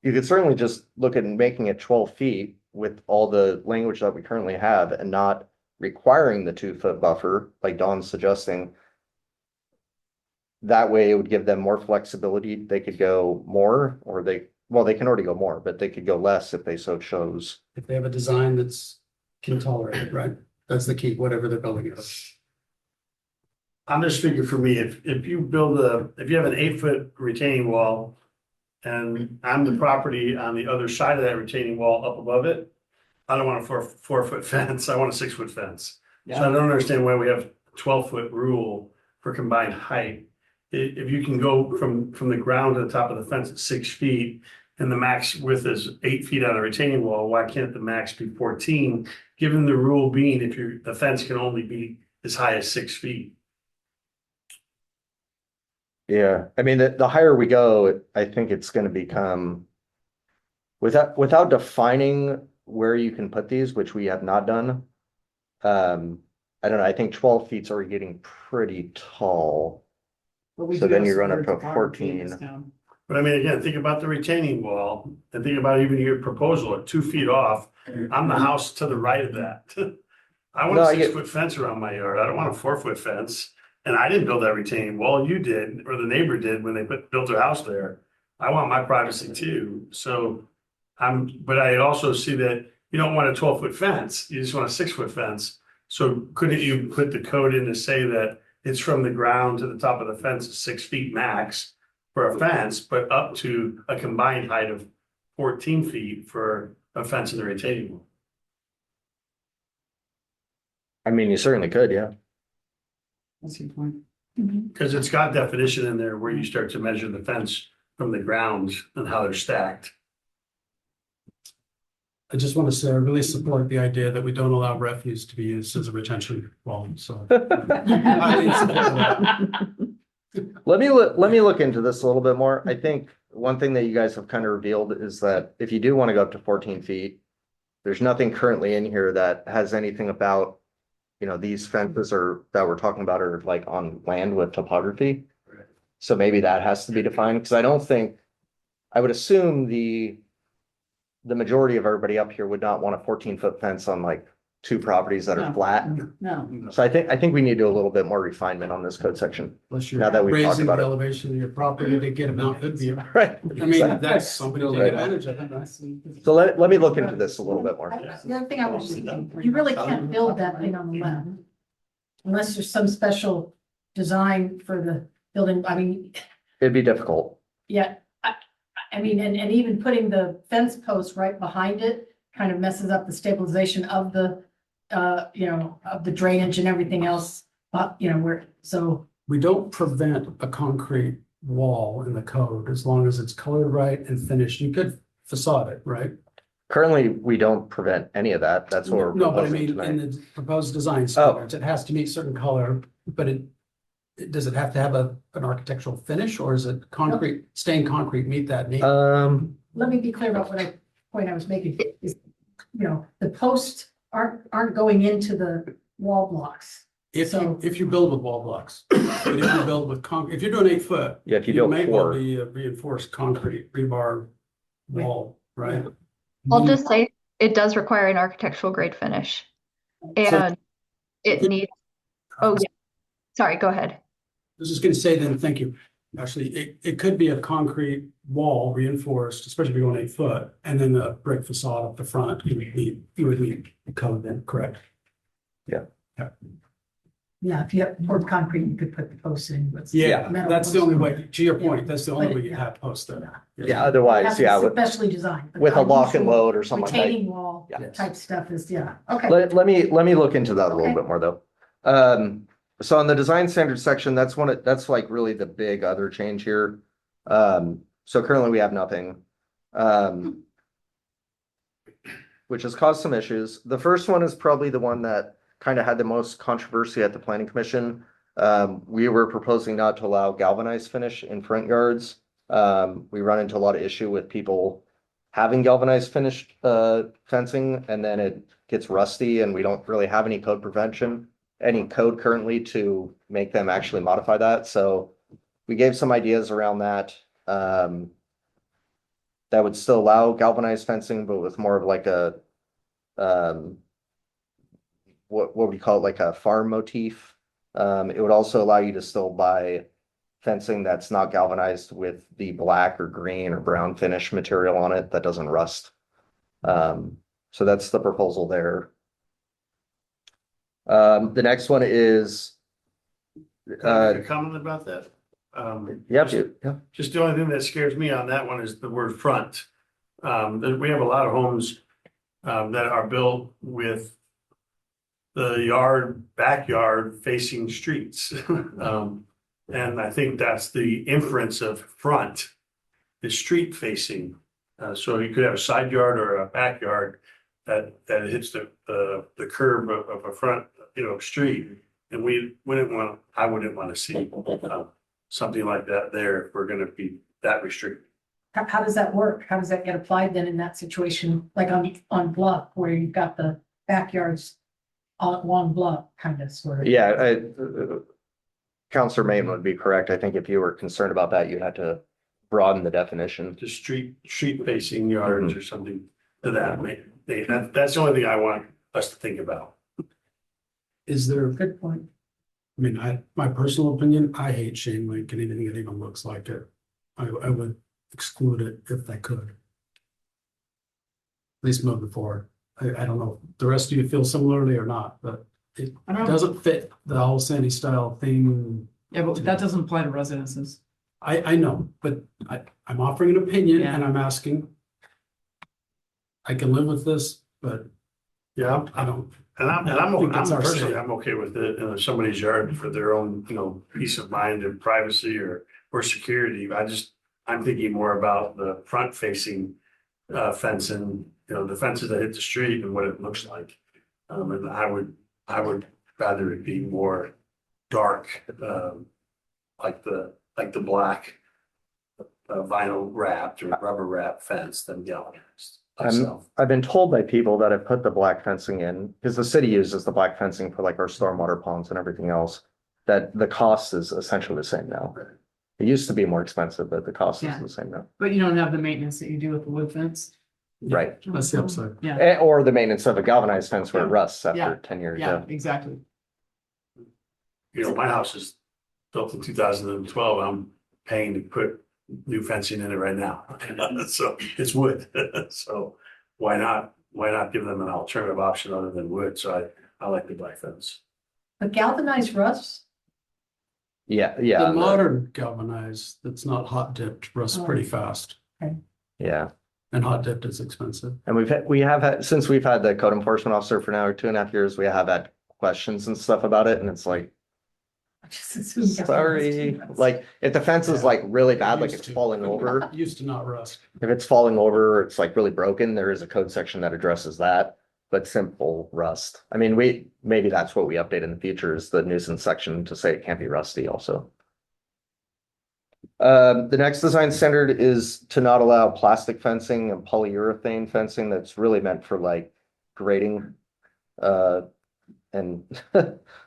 You could certainly just look at making it 12 feet with all the language that we currently have and not requiring the 2 foot buffer, like Don's suggesting. That way it would give them more flexibility. They could go more, or they can already go more, but they could go less if they so chose. If they have a design that's can tolerate it, right? That's the key, whatever they're building is. I'm just figuring for me, if you have an 8 foot retaining wall. And I'm the property on the other side of that retaining wall up above it. I don't want a 4 foot fence, I want a 6 foot fence. So I don't understand why we have 12 foot rule for combined height. If you can go from the ground to the top of the fence at 6 feet. And the max width is 8 feet on the retaining wall, why can't the max be 14? Given the rule being the fence can only be as high as 6 feet. Yeah, I mean, the higher we go, I think it's gonna become. Without defining where you can put these, which we have not done. I don't know, I think 12 feet's already getting pretty tall. But we So do then have you some run up good to topography in 14. this town. But I mean, again, think about the retaining wall and think about even your proposal at 2 feet off. I'm the house to the right of that. I want No, a I get- 6 foot fence around my yard. I don't want a 4 foot fence. And I didn't build that retaining wall. You did, or the neighbor did when they built their house there. I want my privacy too. So but I also see that you don't want a 12 foot fence. You just want a 6 foot fence. So couldn't you put the code in to say that it's from the ground to the top of the fence is 6 feet max for a fence, but up to a combined height of 14 feet for a fence in the retaining wall? I mean, you certainly could, yeah. That's your point. Because it's got definition in there where you start to measure the fence from the ground and how they're stacked. I just want to say I really support the idea that we don't allow refuse to be used as a retention wall, so. Highly support of that. Let me look into this a little bit more. I think one thing that you guys have kind of revealed is that if you do want to go up to 14 feet, there's nothing currently in here that has anything about, you know, these fences or that we're talking about are like on land with topography. Right. So maybe that has to be defined, because I don't think, I would assume the majority of everybody up here would not want a 14-foot fence on like two properties that are No. flat. No, So I think we need to do a little bit more refinement on this code section. Unless Now that you're we've talked raising the about it. elevation of your property to get a mountain view. Right. I mean, that's somebody to Right. take advantage of it. So let me look into this a little bit more. The other thing I was thinking, you really can't build that thing on the left. Unless there's some special design for the building, I mean, It'd be difficult. yeah, I mean, and even putting the fence post right behind it kind of messes up the stabilization of the, you know, of the drainage and everything else. You know, so, We don't prevent a concrete wall in the code as long as it's colored right and finished. You could facade it, right? Currently, we don't prevent any of that. That's what we're No, but I proposing mean, in tonight. the proposed design standards, it has to meet certain color, but does it have to have an architectural finish, or is it concrete, stained concrete meet that need? let me be clear about point I was making is, you know, the posts aren't going into the wall blocks. If so- you build with wall blocks, but if you build with if you're doing 8 foot. Yeah, if you It build may well four. be a reinforced concrete rebar wall, right? I'll just say it does require an architectural grade finish. And it needs, oh, yeah. Sorry, go ahead. I was just gonna say then, thank you. Actually, it could be a concrete wall reinforced, especially if you're going 8 foot, and then a brick facade up the front. You would need code then, correct? Yeah, if you have poured concrete, you could put the posts in. with Yeah, metal that's the posts. only way. To your point, that's the only But way you yeah. have posts there. Yeah, It otherwise, has to yeah, be with Specially designed. but a lock and unusual load or something like that. Retaining wall Yeah. type stuff is, yeah, okay. Let me look into that a little Okay. bit more though. So on the design standards section, that's like really the big other change here. So currently we have nothing. Which has caused some issues. The first one is probably the one that kind of had the most controversy at the planning commission. We were proposing not to allow galvanized finish in front yards. We run into a lot of issue with people having galvanized finished fencing, and then it gets rusty, and we don't really have any code currently to make them actually modify that. So we gave some ideas around that. That would still allow galvanized fencing, but with more of like a what would you call it, like a farm motif. It would also allow you to still buy fencing that's not galvanized with the black or green or brown finish material on it that doesn't rust. So that's the proposal there. The next one is A comment about that? yep, Just- yeah. Just the only thing that scares me on that one is the word front. We have a lot of homes that are built with the backyard facing streets. And I think that's the inference of front, is street facing. So you could have a side yard or a backyard that hits the curb of a front, street. And I wouldn't want to see something like that there if we're gonna be that restricted. How does that work? How does that get applied then in that situation, like on Bluff, where you've got the backyards along Bluff, kind of sort of? Yeah, Counselor Mayne would be correct. I think if you were concerned about that, you had to broaden the definition. To street facing yards or something to that. That's the only thing I want us to think about. Is there, Good point. I mean, my personal opinion, I hate chain link and anything that even looks like it. I would exclude it if I could. At least moving forward. I don't know, if the rest of you feel similarly or not, but it I don't, doesn't fit the whole Sandy style thing. yeah, but that doesn't apply to residences. I know, but I'm offering an opinion and I'm asking. I can live with this, but Yeah, I don't. and I'm I think that's our personally, say. I'm okay with it in somebody's yard for their own, peace of mind and privacy or security. I'm thinking more about the front facing fencing the fences that hit the street and what it looks like. And I would rather it be more dark, like the black vinyl wrapped or rubber wrap fence than galvanized. myself. I've been told by people that have put the black fencing in, because the city uses the black fencing for like our stormwater ponds and everything else, that the cost is essentially the same now. It used to be more expensive, but the cost is Yeah. the same now. But you don't have the maintenance that you do with the wood fence. Right. That's the upside. Yeah, Or the maintenance of a galvanized fence where it rusts Yeah. after 10 years. yeah, exactly. My house is built in 2012. I'm paying to put new fencing in it right now. So it's wood. So why not give them an alternative option other than wood? So I like the black fence. A galvanized rust? Yeah, The yeah, modern galvanized, that's not hot dipped, rusts pretty fast, yeah. and hot dipped is expensive. And we have had, since we've had the code enforcement officer for now 2.5 years, we have had questions and stuff about it, and it's like, I just assumed sorry, galvanized rust. like, if the fence is like really bad, like Used it's to. falling over, Used to not rust. if it's falling over, it's like really broken, there is a code section that addresses that. But simple rust, I mean, maybe that's what we update in the future is the nuisance section to say it can't be rusty also. The next design standard is to not allow plastic fencing and polyurethane fencing that's really meant for like grading. And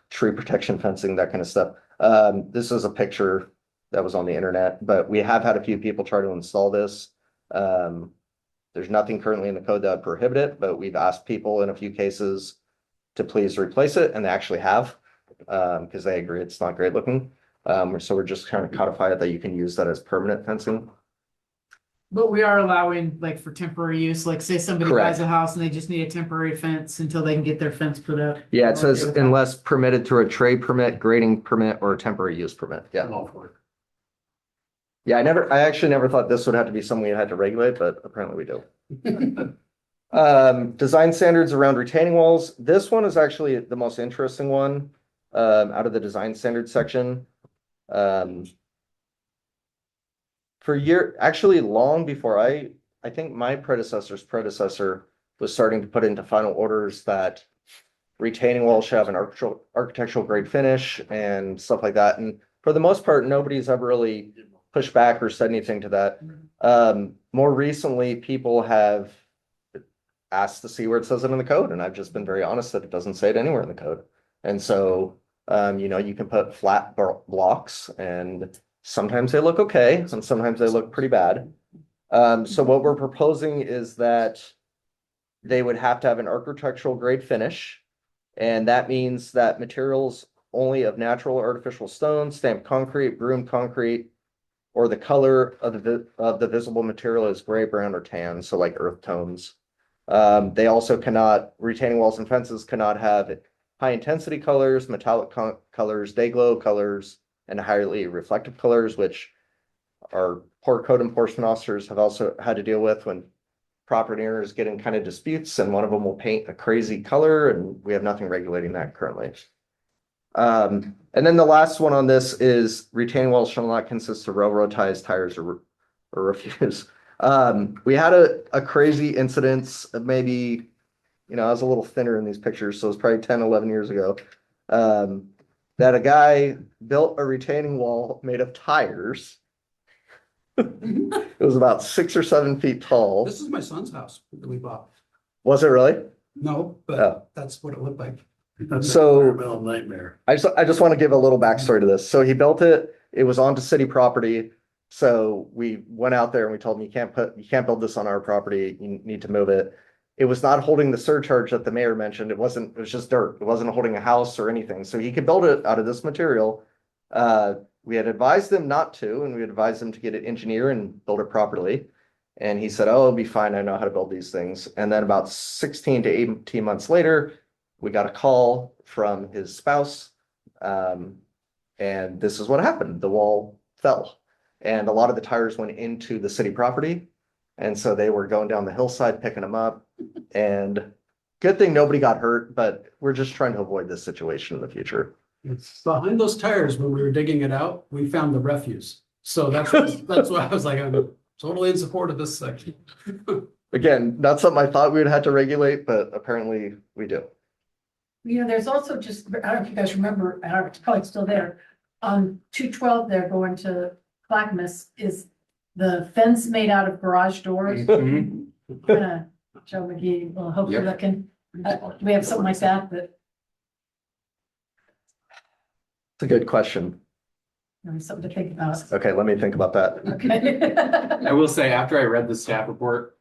tree protection fencing, that kind of stuff. This is a picture that was on the internet, but we have had a few people try to install this. There's nothing currently in the code that would prohibit it, but we've asked people in a few cases to please replace it, and they actually have, because they agree it's not great looking. So we're just trying to codify it that you can use that as permanent fencing. But we are allowing like for temporary use, like say somebody Correct. buys a house and they just need a temporary fence until they can get their fence put up. Yeah, it says Okay with that. unless permitted through a trade permit, grading permit, or a temporary use permit. Yeah. I'm all for it. Yeah, I actually never thought this would have to be something we had to regulate, but apparently we do. Design standards around retaining walls. This one is actually the most interesting one, out of the design standards section. Actually long before I think my predecessor's predecessor was starting to put into final orders that retaining walls should have an architectural grade finish and stuff like that. And for the most part, nobody's ever really pushed back or said anything to that. More recently, people have asked to see where it says it in the code, and I've just been very honest that it doesn't say it anywhere in the code. And so, you can put flat blocks, and sometimes they look okay, and sometimes they look pretty bad. So what we're proposing is that they would have to have an architectural grade finish, and that means that materials only of natural or artificial stone, stamped concrete, groomed concrete, or the color of the visible material is gray, brown, or tan, so like earth tones. They also retaining walls and fences cannot have high intensity colors, metallic colors, day glow colors, and highly reflective colors, which our poor code enforcement officers have also had to deal with when property owners get in kind of disputes, and one of them will paint a crazy color, and we have nothing regulating that currently. And then the last one on this is retaining walls shall not consist of railroad ties, tires, or refuse. We had a crazy incident, maybe, I was a little thinner in these pictures, so it was probably 10, 11 years ago. That a guy built a retaining wall made of tires. It was about 6 or 7 feet tall. This is my son's house that we bought. Was it really? No, Oh. but that's what it looked like. That's So- an environmental nightmare. I just want to give a little backstory to this. So he built it, it was onto city property. So we went out there and we told him, you can't build this on our property. You need to move it. It was not holding the surcharge that the mayor mentioned. It was just dirt. It wasn't holding a house or anything. So he could build it out of this material. We had advised him not to, and we advised him to get an engineer and build it properly. And he said, oh, it'll be fine. I know how to build these things. And then about 16 to 18 months later, we got a call from his spouse. And this is what happened. The wall fell. And a lot of the tires went into the city property. And so they were going down the hillside, picking them up. And good thing nobody got hurt, but we're just trying to avoid this situation in the future. It's behind those tires, when we were digging it out, we found the refuse. So that's why I was like, I'm totally in support of this section. Again, not something I thought we would have to regulate, but apparently we do. You know, there's also just, I don't know if you guys remember, and it's probably still there, on 212 there going to Clackamas is the fence made out of garage doors. Mhm. Joe McGee, well, hopefully Yep. that can, we have something like that, that, It's a good question. you know, something to think about. Okay, let me think about that. Okay. I will say, after I read the staff report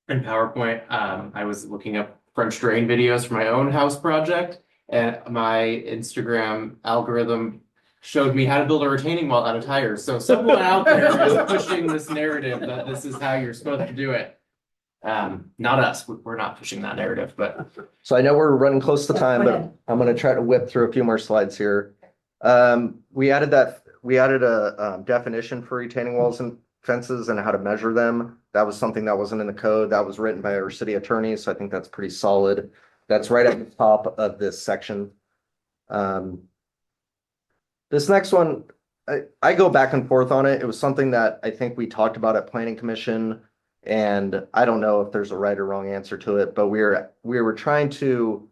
in PowerPoint, I was looking up French drain videos for my own house project, and my Instagram algorithm showed me how to build a retaining wall out of tires. So someone out there is pushing this narrative that this is how you're supposed to do it. Not us. We're not pushing that narrative, but So I know we're running close to Yeah, time, go but ahead. I'm gonna try to whip through a few more slides here. We added a definition for retaining walls and fences and how to measure them. That was something that wasn't in the code. That was written by our city attorney, so I think that's pretty solid. That's right at the top of this section. This next one, I go back and forth on it. It was something that I think we talked about at planning commission. And I don't know if there's a right or wrong answer to it, but we were trying to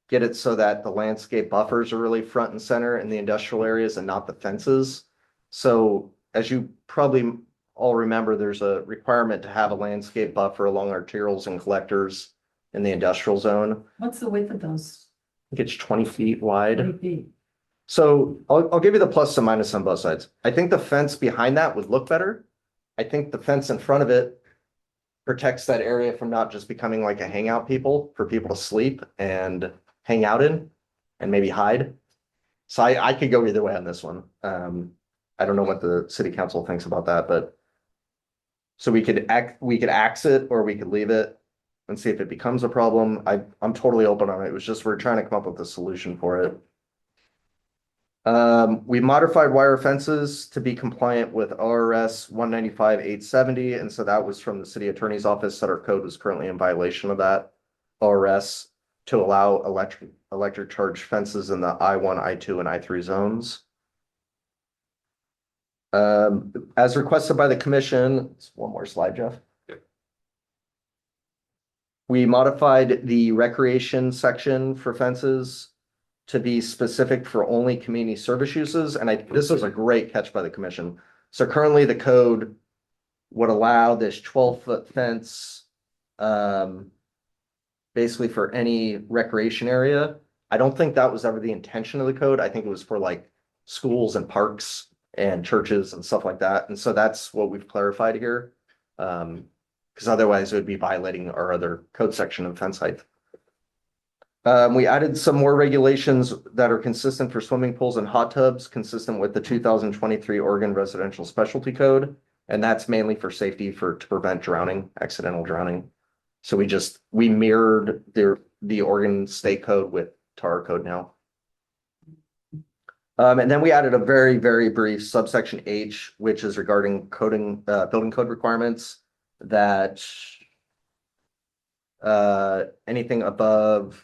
get it so that the landscape buffers are really front and center in the industrial areas and not the fences. So as you probably all remember, there's a requirement to have a landscape buffer along arterials and collectors in the industrial zone. What's the width of those? I think it's 20 feet wide. 20 feet? So I'll give you the plus and minus on both sides. I think the fence behind that would look better. I think the fence in front of it protects that area from not just becoming like a hangout for people to sleep and hang out in and maybe hide. So I could go either way on this one. I don't know what the city council thinks about that, but so we could axe it or we could leave it and see if it becomes a problem. I'm totally open on it. It was just, we're trying to come up with a solution for it. We modified wire fences to be compliant with ORS 195-870, and so that was from the city attorney's office that our code was currently in violation of that ORS to allow electric charge fences in the I1, I2, and I3 zones. As requested by the commission, one more slide, Jeff. We modified the recreation section for fences to be specific for only community service uses, and this was a great catch by the commission. So currently the code would allow this 12-foot fence basically for any recreation area. I don't think that was ever the intention of the code. I think it was for like schools and parks and churches and stuff like that. And so that's what we've clarified here. Because otherwise it would be violating our other code section of fence height. We added some more regulations that are consistent for swimming pools and hot tubs, consistent with the 2023 Oregon Residential Specialty Code. And that's mainly for safety to prevent drowning, accidental drowning. So we mirrored the Oregon State Code to our code now. And then we added a very, very brief subsection H, which is regarding building code requirements that anything above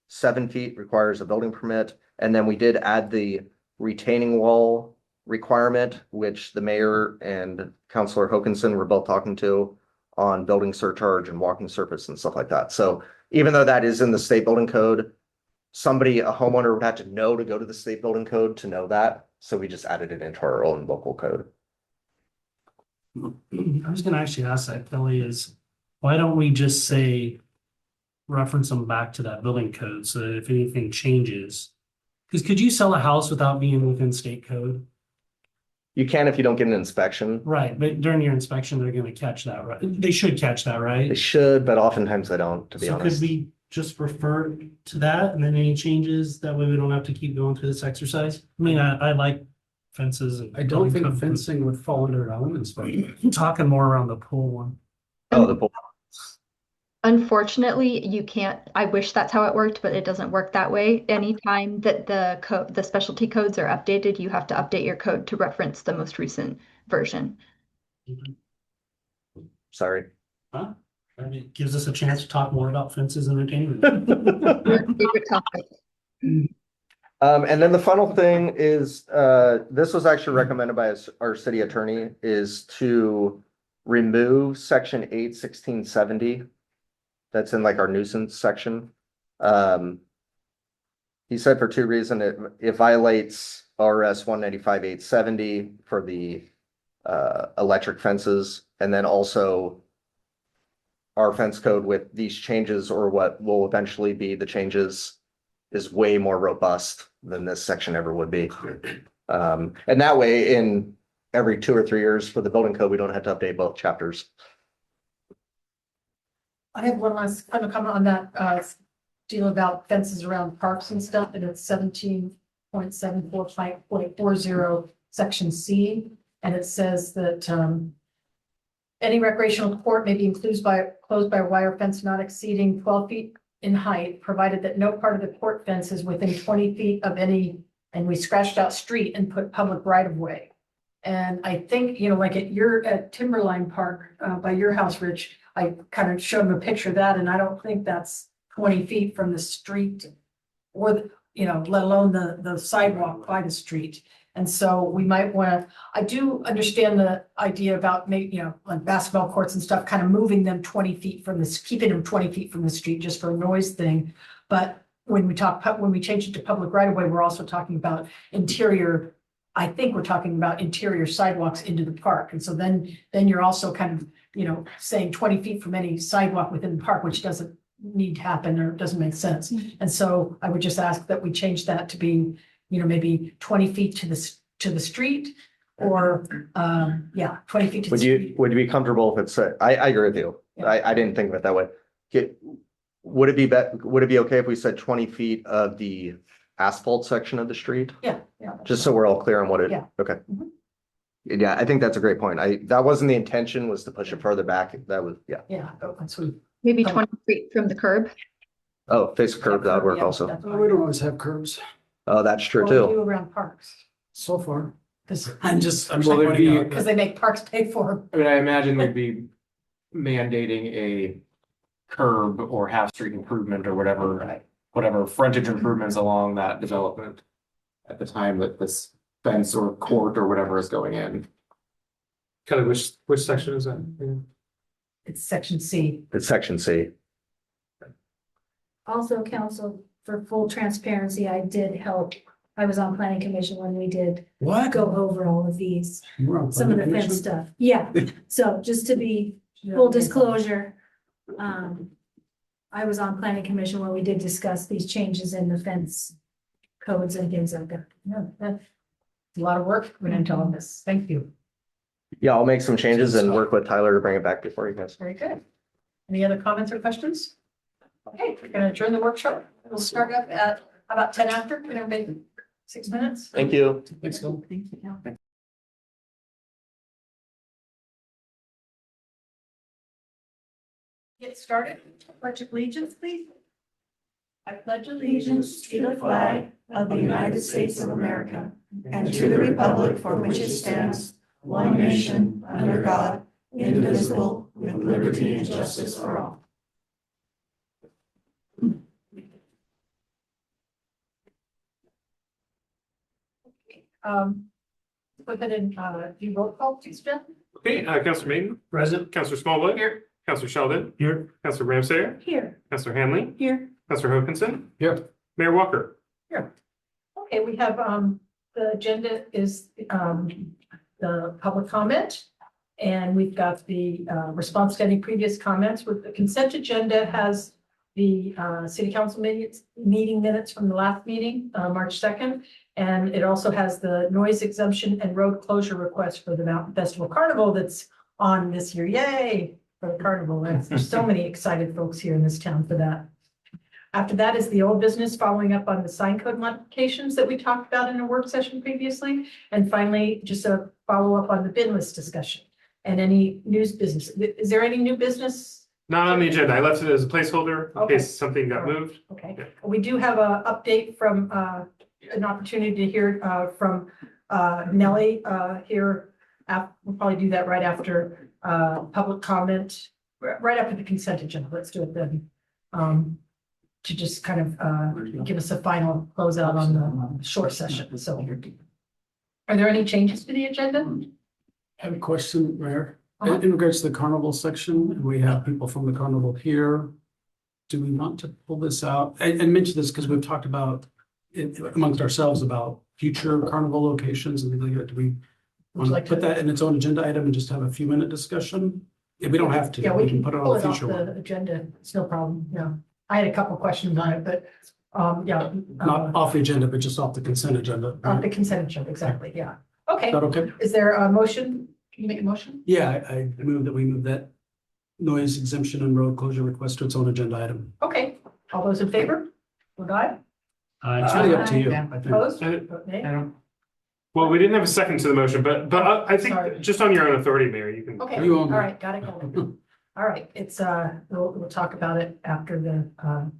7 feet requires a building permit. And then we did add the retaining wall requirement, which the mayor and Councilor Hokinson were both talking to on building surcharge and walking surface and stuff like that. So even though that is in the state building code, a homeowner would have to know to go to the state building code to know that. So we just added it into our own local code. I was gonna actually ask that, Kelly, is why don't we just say, reference them back to that building code so that if anything changes? Because could you sell a house without being within state code? You can if you don't get an inspection. Right, but during your inspection, they're gonna catch that, right? They should catch that, They right? should, but oftentimes they don't, to be So could honest. we just refer to that and then any changes? That way we don't have to keep going through this exercise. I mean, I like fences and. I don't think fencing would fall under our own inspection. I'm talking more around the pool one. Oh, the pool. Unfortunately, you can't, I wish that's how it worked, but it doesn't work that way. Anytime that the specialty codes are updated, you have to update your code to reference the most recent version. Sorry. Huh? I mean, it gives us a chance to talk more about fences and entertainment. Favorite topic. And then the final thing is, this was actually recommended by our city attorney, is to remove section 81670. That's in like our nuisance section. He said for two reasons, it violates RS 195-870 for the electric fences, and then also our fence code with these changes, or what will eventually be the changes, is way more robust than this section ever would be. And that way, in every 2 or 3 years for the building code, we don't have to update both chapters. I have one last kind of comment on that, deal about fences around parks and stuff, and it's 17.74.40, section C. And it says that, any recreational court may be closed by a wire fence not exceeding 12 feet in height, provided that no part of the court fence is within 20 feet of any, and we scratched out street and put public right of way. And I think, like at Timberline Park, by your house, Rich, I kind of showed him a picture of that, and I don't think that's 20 feet from the street or, let alone the sidewalk by the street. And so we might want to, I do understand the idea about like basketball courts and stuff, kind of moving them 20 feet from this, keeping them 20 feet from the street just for a noise thing. But when we change it to public right of way, we're also talking about interior. I think we're talking about interior sidewalks into the park. And so then you're also kind of, saying 20 feet from any sidewalk within the park, which doesn't need to happen or doesn't make sense. And so I would just ask that we change that to be, maybe 20 feet to the street, or 20 feet to the street. Would you be comfortable if it's, I agree with you. Yeah. I didn't think of it that way. Would it be okay if we said 20 feet of the asphalt section of the street? Yeah. Just so we're all clear on what it, Yeah. okay. Mhm. Yeah, I think that's a great point. That wasn't the intention, was to push it further back. That was, yeah. Yeah, that's what. Maybe 20 feet from the curb. Oh, face curve, that would work Yeah, also. that's We fine. don't always have curves Oh, that's true What do we too. do around parks? so far. Because I'm just Well, there'd pointing be- out that- they make parks pay for them. I mean, I imagine we'd be mandating a curb or half street improvement or whatever frontage improvements along that development at the time that this fence or court or whatever is going in. Kelly, which section is that? It's section C. It's section C. Also, council, for full transparency, I did help. I was on planning commission when we did What? go over all of these, You were on some of the planning fence commission? stuff. Yeah, so just to be full disclosure, I was on planning commission when we did discuss these changes in the fence codes and things like that. Yeah, that's a lot of work went into all this. Thank you. Yeah, I'll make some changes and work with Tyler to bring it back before you guys. Very good. Any other comments or questions? Okay, we're gonna adjourn the workshop. We'll start up at about 10 after, maybe 6 minutes. Thank you. Thanks, Phil. Thank you. Get started. Pledge of allegiance, please. I pledge allegiance to the flag of the United States of America and to the republic for which it stands, one nation, under God, indivisible, with liberty and justice for all. Go ahead and do roll call, please, Jen. Okay, Counselor Mayton, Present. Counselor Smallwood. Here. Counselor Sheldon, Here. Counselor Ramsayer, Here. Counselor Hanley, Here. Counselor Hokinson. Here. Mayor Walker. Okay, we have, the agenda is, the public comment. And we've got the, response to any previous comments. With the consent agenda has the, city council meeting minutes from the last meeting, March 2nd. And it also has the noise exemption and road closure request for the Mountain Festival Carnival that's on this year. Yay for the carnival. There's so many excited folks here in this town for that. After that is the old business, following up on the sign code modifications that we talked about in a work session previously. And finally, just a follow-up on the bin list discussion and any news business. Is there any new business? Not on the agenda. I left it as a placeholder in Okay. case something got moved. Okay, Yeah. we do have a update from, an opportunity to hear, from, Nellie, here. We'll probably do that right after, public comment, right after the consent agenda. Let's do it then. To just kind of, give us a final closeout on the short session, so. Are there any changes to the agenda? I have a question, Mayor. In regards to the carnival section, we have people from the carnival here. Do we want to pull this out and mention this because we've talked about it amongst ourselves about future carnival locations and things like that? Do we want to put that in its own agenda item and just have a few minute discussion? Yeah, we don't have to. Yeah, we can put it pull on it a off future one. the agenda. It's no problem. Yeah. I had a couple questions on it, but, yeah. Not off the agenda, but just off the consent agenda. Off the consent agenda, exactly, yeah. Okay, Is that okay? is there a motion? Can you make a motion? Yeah, I move that we move that noise exemption and road closure request to its own agenda item. Okay, all those in favor? Vote aye. It's really up to you. Yeah. I think. Opposed? I Vote nay. don't. Well, we didn't have a second to the motion, but I think Sorry. just on your own authority, Mayor, you can. Okay, You all own that. right, got it. All right, it's, we'll talk about it after the,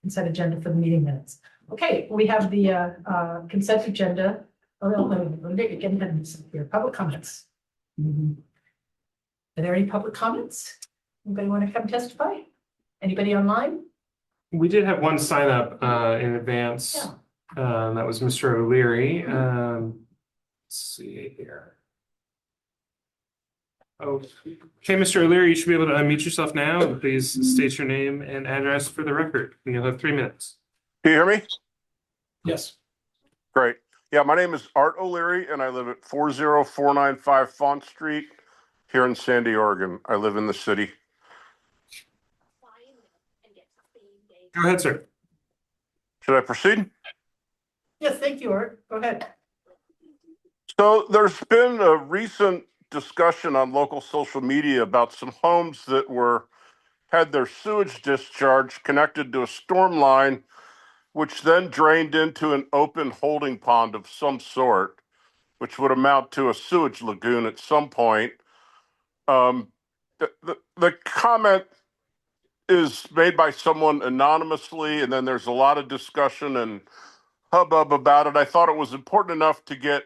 consent agenda for the meeting minutes. Okay, we have the, consent agenda. Oh, no, let me get ahead of here. Public comments. Are there any public comments? Anybody want to come testify? Anybody online? We did have one sign up in advance. That was Mr. O'Leary. Let's see here. Oh, okay, Mr. O'Leary, you should be able to unmute yourself now. And please state your name and address for the record. And you'll have 3 minutes. Can you hear me? Yes. Great. Yeah, my name is Art O'Leary and I live at 40495 Font Street here in Sandy, Oregon. I live in the city. Go ahead, sir. Should I proceed? Yes, thank you, Art. Go ahead. So there's been a recent discussion on local social media about some homes that had their sewage discharge connected to a storm line, which then drained into an open holding pond of some sort, which would amount to a sewage lagoon at some point. The comment is made by someone anonymously, and then there's a lot of discussion and hubbub about it. I thought it was important enough to get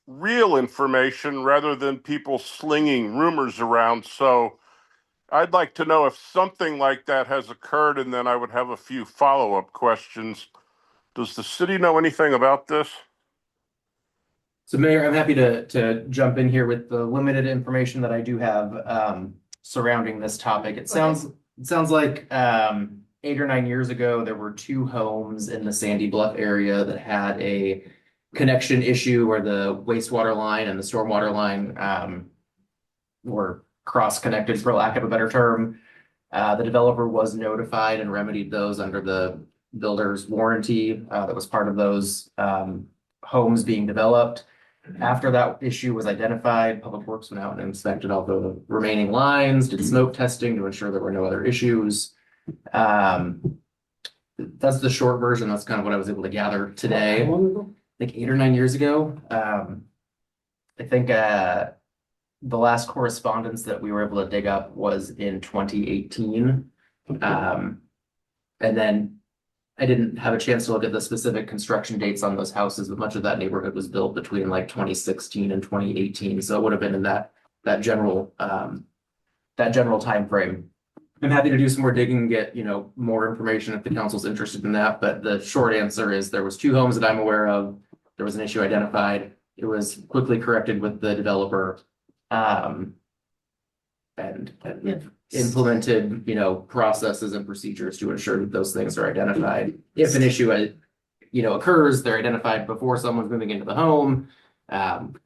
real information rather than people slinging rumors around. So I'd like to know if something like that has occurred, and then I would have a few follow-up questions. Does the city know anything about this? So Mayor, I'm happy to jump in here with the limited information that I do have surrounding this topic. It sounds like 8 or 9 years ago, there were 2 homes in the Sandy Bluff area that had a connection issue where the wastewater line and the stormwater line were cross-connected, for lack of a better term. The developer was notified and remedied those under the builder's warranty that was part of those homes being developed. After that issue was identified, Public Works went out and inspected all the remaining lines, did smoke testing to ensure there were no other issues. That's the short version. That's kind of what I was able to gather today. Like 8 or 9 years ago. I think the last correspondence that we were able to dig up was in 2018. And then I didn't have a chance to look at the specific construction dates on those houses, but much of that neighborhood was built between like 2016 and 2018. So it would have been in that general time frame. I'm happy to do some more digging and get, more information if the council's interested in that. But the short answer is there was 2 homes that I'm aware of. There was an issue identified. It was quickly corrected with the developer. And implemented, processes and procedures to ensure that those things are identified. If an issue, occurs, they're identified before someone's moving into the home.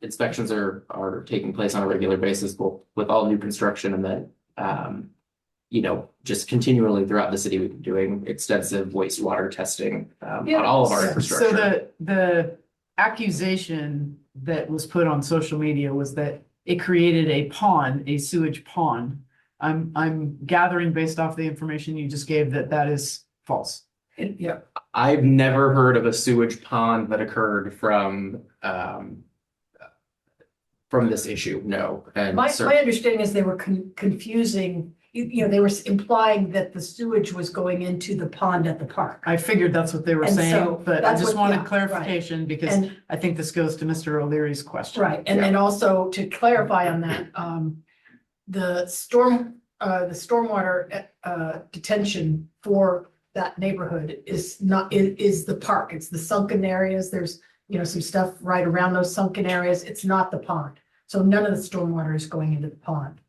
Inspections are taking place on a regular basis, both with all new construction and then, just continually throughout the city, we've been doing extensive wastewater testing on all of our infrastructure. So the accusation that was put on social media was that it created a sewage pond. I'm gathering based off the information you just gave that is false. Yeah. I've never heard of a sewage pond that occurred from this issue. No. And My understanding is they were confusing, they were implying that the sewage was going into the pond at the park. I figured that's what they were And so saying, but I that's just what- yeah, wanted clarification because And I think this goes to Mr. O'Leary's question. right, and then also to clarify on that, the stormwater detention for that neighborhood is the park. It's the sunken areas. There's, some stuff right around those sunken areas. It's not the pond. So none of the stormwater is going into the pond.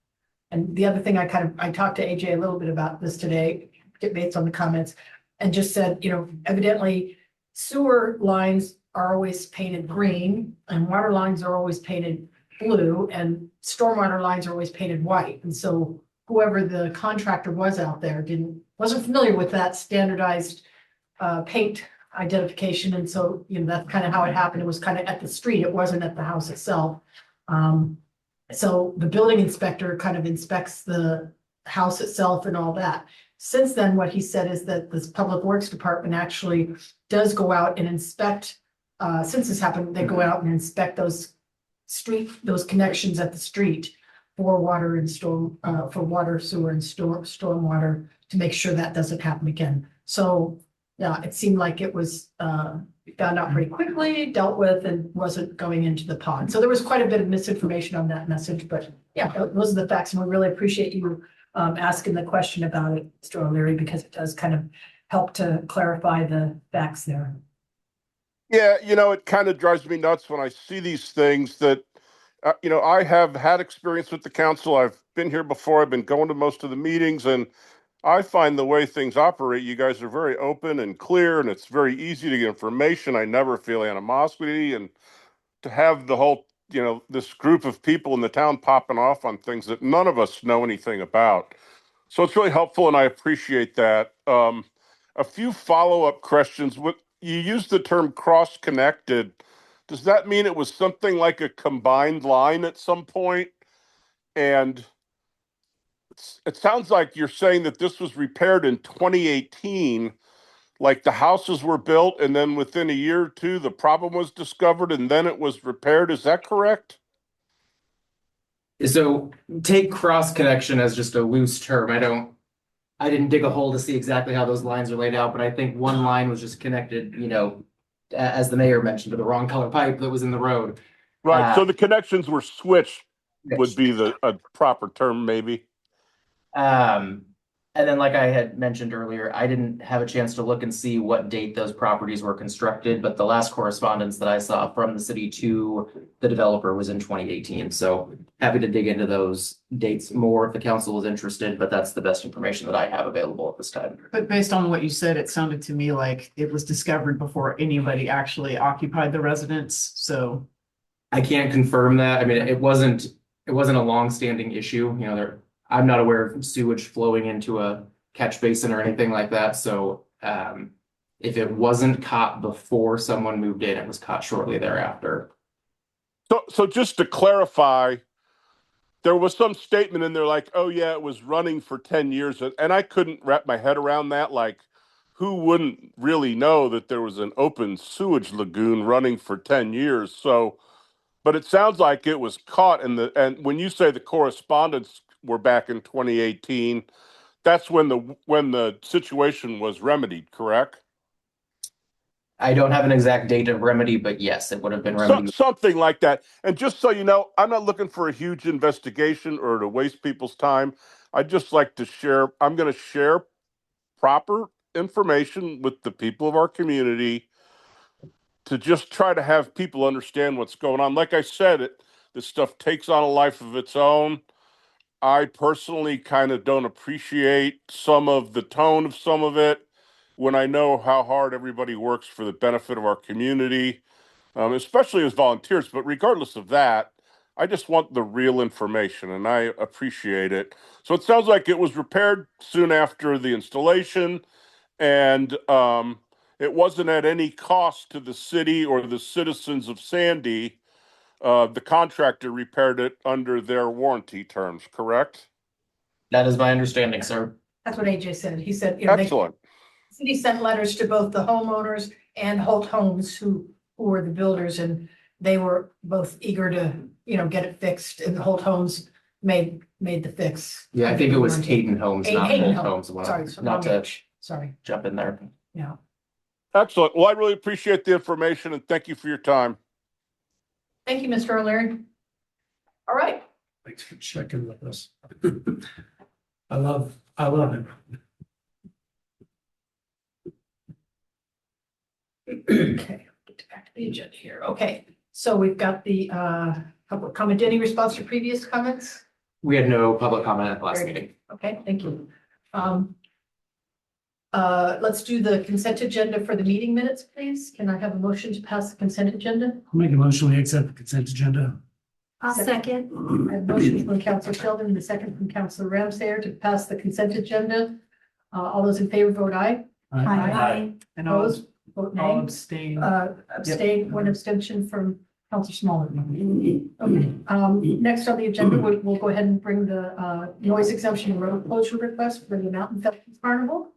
And the other thing I talked to AJ a little bit about this today, based on the comments, and just said, evidently sewer lines are always painted green and water lines are always painted blue and stormwater lines are always painted white. And so whoever the contractor was out there wasn't familiar with that standardized paint identification. And so, that's kind of how it happened. It was kind of at the street. It wasn't at the house itself. So the building inspector kind of inspects the house itself and all that. Since then, what he said is that this Public Works Department actually does go out and inspect, since this happened, they go out and inspect those connections at the street for water and storm, for water, sewer and stormwater to make sure that doesn't happen again. So, yeah, it seemed like it was, found out pretty quickly, dealt with, and wasn't going into the pond. So there was quite a bit of misinformation on that message, but yeah, those are the facts, and we really appreciate you asking the question about it, Mr. O'Leary, because it does kind of help to clarify the facts there. Yeah, it kind of drives me nuts when I see these things that, I have had experience with the council. I've been here before. I've been going to most of the meetings, and I find the way things operate, you guys are very open and clear, and it's very easy to get information. I never feel animosity, and to have the whole, this group of people in the town popping off on things that none of us know anything about. So it's really helpful, and I appreciate that. A few follow-up questions. You used the term cross-connected. Does that mean it was something like a combined line at some point? And it sounds like you're saying that this was repaired in 2018, like the houses were built and then within a year or two, the problem was discovered and then it was repaired. Is that correct? So take cross connection as just a loose term. I didn't dig a hole to see exactly how those lines are laid out, but I think one line was just connected, as the mayor mentioned, to the wrong color pipe that was in the road. Right. So the connections were switched would be a proper term, maybe. And then like I had mentioned earlier, I didn't have a chance to look and see what date those properties were constructed, but the last correspondence that I saw from the city to the developer was in 2018. So happy to dig into those dates more if the council is interested, but that's the best information that I have available at this time. But based on what you said, it sounded to me like it was discovered before anybody actually occupied the residence, so. I can't confirm that. I mean, it wasn't a long-standing issue, I'm not aware of sewage flowing into a catch basin or anything like that. So if it wasn't caught before someone moved in, it was caught shortly thereafter. So just to clarify, there was some statement in there like, oh yeah, it was running for 10 years. And I couldn't wrap my head around that. Like, who wouldn't really know that there was an open sewage lagoon running for 10 years? So, but it sounds like it was caught and when you say the correspondence were back in 2018, that's when the situation was remedied, correct? I don't have an exact date of remedy, but yes, it would have been remedied. Something like that. And just so you know, I'm not looking for a huge investigation or to waste people's time. I'd just like to share, I'm going to share proper information with the people of our community to just try to have people understand what's going on. Like I said, this stuff takes on a life of its own. I personally kind of don't appreciate some of the tone of some of it when I know how hard everybody works for the benefit of our community, especially as volunteers. But regardless of that, I just want the real information and I appreciate it. So it sounds like it was repaired soon after the installation and it wasn't at any cost to the city or the citizens of Sandy. The contractor repaired it under their warranty terms, correct? That is my understanding, sir. That's what AJ said. He said, Excellent. The city sent letters to both the homeowners and Holt Homes, who were the builders, and they were both eager to, get it fixed, and the Holt Homes made the fix. Yeah, I think it was Hayden Homes, not Hayden Holt Homes. Sorry, Not to sorry. jump in there. Yeah. Excellent. Well, I really appreciate the information and thank you for your time. Thank you, Mr. O'Leary. All right. Thanks for checking with us. I love it. Okay, get back to the agenda here. Okay, so we've got the public comment. Any response to previous comments? We had no public comment at the last Very meeting. Okay, thank you. Let's do the consent agenda for the meeting minutes, please. Can I have a motion to pass the consent agenda? I'll make a motion, we accept the consent agenda. I'll second. I have a motion from Councilor Sheldon and a second from Councilor Ramsayer to pass the consent agenda. All those in favor vote aye. Aye. And I'll Opposed, vote I'll nay. abstain. Abstain, one abstention from Councilor Smalley. Okay, next on the agenda, we'll go ahead and bring the noise exemption and road closure request for the Mountain Festival Carnival.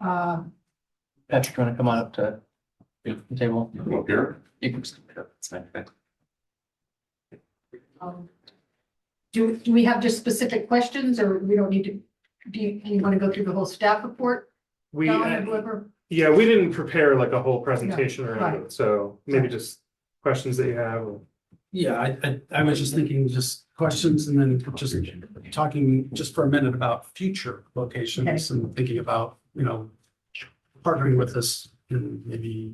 Patrick, you want to come on up to the table? Up here? You can just, it's fine. Do we have just specific questions or we don't need to, do you want to go through the whole staff report? We, Don, or whoever? yeah, we didn't prepare like a whole presentation around right. it, so maybe just questions that you have. Yeah, I was just thinking just questions and then just talking just for a minute about future locations and thinking about, partnering with us and maybe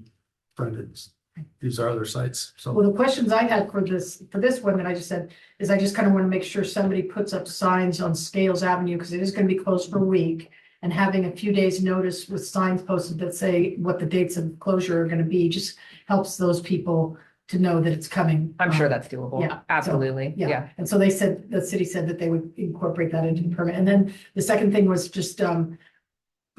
friends. These are other sites, so. Well, the questions I had for this one that I just said is I just kind of want to make sure somebody puts up signs on Scales Avenue because it is going to be closed for a week. And having a few days notice with signs posted that say what the dates of closure are going to be just helps those people to know that it's coming. I'm sure that's doable. yeah, so- Absolutely. Yeah. And so they said, the city said that they would incorporate that into the permit. And then the second thing was just,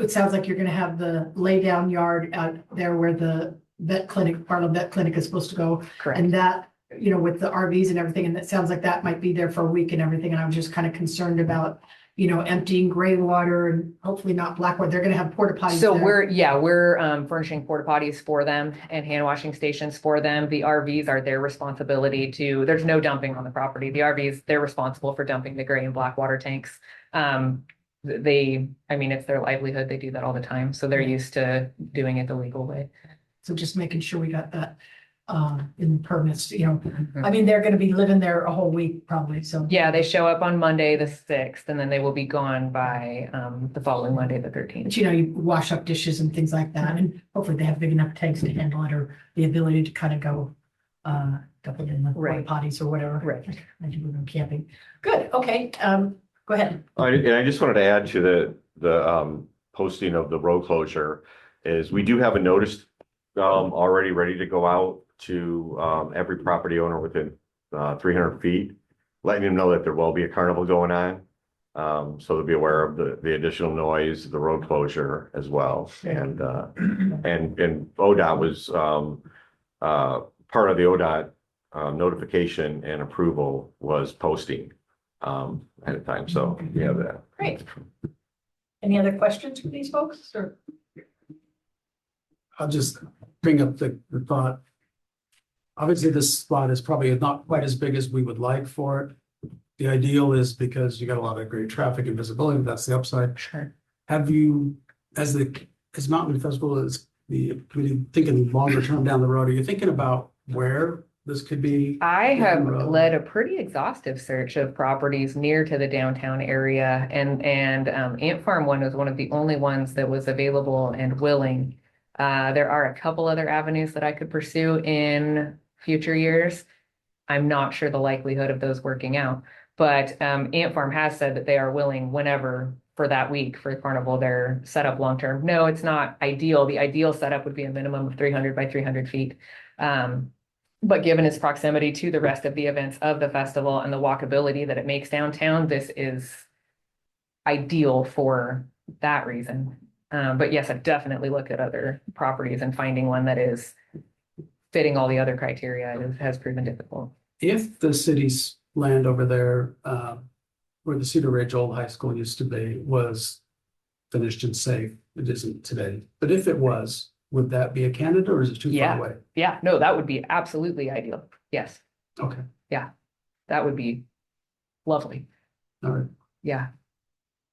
it sounds like you're gonna have the lay down yard out there where the vet clinic, Barlow Vet Clinic is supposed to go. Correct. And that, with the RVs and everything, and it sounds like that might be there for a week and everything. And I'm just kind of concerned about, emptying gray water and hopefully not black water. They're gonna have porta potties So there. we're furnishing porta potties for them and hand washing stations for them. The RVs are their responsibility there's no dumping on the property. The RVs, they're responsible for dumping the gray and black water tanks. It's their livelihood. They do that all the time. So they're used to doing it the legal way. So just making sure we got that in permits, they're gonna be living there a whole week probably, so. Yeah, they show up on Monday, the 6th, and then they will be gone by the following Monday, the 13th. But you wash up dishes and things like that, and hopefully they have big enough tanks to handle it, or the ability to kind of go dump it in the porta Right. potties or whatever. Right. I do go camping. Good, okay, go ahead. And I just wanted to add to the posting of the road closure is we do have a notice already ready to go out to every property owner within 300 feet, letting them know that there will be a carnival going on. So they'll be aware of the additional noise, the road closure as well. And ODOT was part of the ODOT notification and approval was posting ahead of time. So we have that. Great. Any other questions for these folks, or? I'll just bring up the thought. Obviously, this spot is probably not quite as big as we would like for it. The ideal is because you got a lot of great traffic and visibility, that's the upside. Sure. Have you, as Mountain Festival is the committee thinking longer term down the road, are you thinking about where this could be? I have Road. led a pretty exhaustive search of properties near to the downtown area, and Ant Farm one was one of the only ones that was available and willing. There are a couple other avenues that I could pursue in future years. I'm not sure the likelihood of those working out, but Ant Farm has said that they are willing whenever for that week for the carnival. They're set up long term. No, it's not ideal. The ideal setup would be a minimum of 300 by 300 feet. But given its proximity to the rest of the events of the festival and the walkability that it makes downtown, this is ideal for that reason. But yes, I've definitely looked at other properties, and finding one that is fitting all the other criteria has proven difficult. If the city's land over there, where the Cedar Ridge Old High School used to be, was finished and safe, it isn't today. But if it was, would that be a candidate or is it too Yeah. far away? Yeah, no, that would be absolutely ideal. Yes, Okay, that would be lovely. all right. Yeah.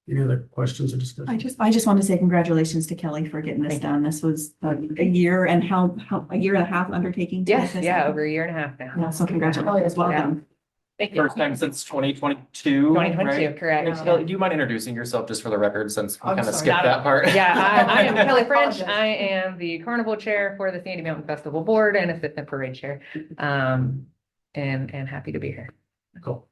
Any other questions or discussion? I just want to say congratulations to Kelly for getting this Thank you. done. This was a year and a year and a half undertaking. to Yes, get this yeah, done. over a year and a half now. Yeah, so congratulations. Well Yeah. done. Thank you. First time since 2022. 2022, right? correct. Kelly, do you mind introducing yourself just for the record, since we I'm kind of sorry. skipped that part? Yeah, I am Kelly French. Apologize. I am the carnival chair for the Sandy Mountain Festival Board and assistant parade chair. And happy to be here. Cool.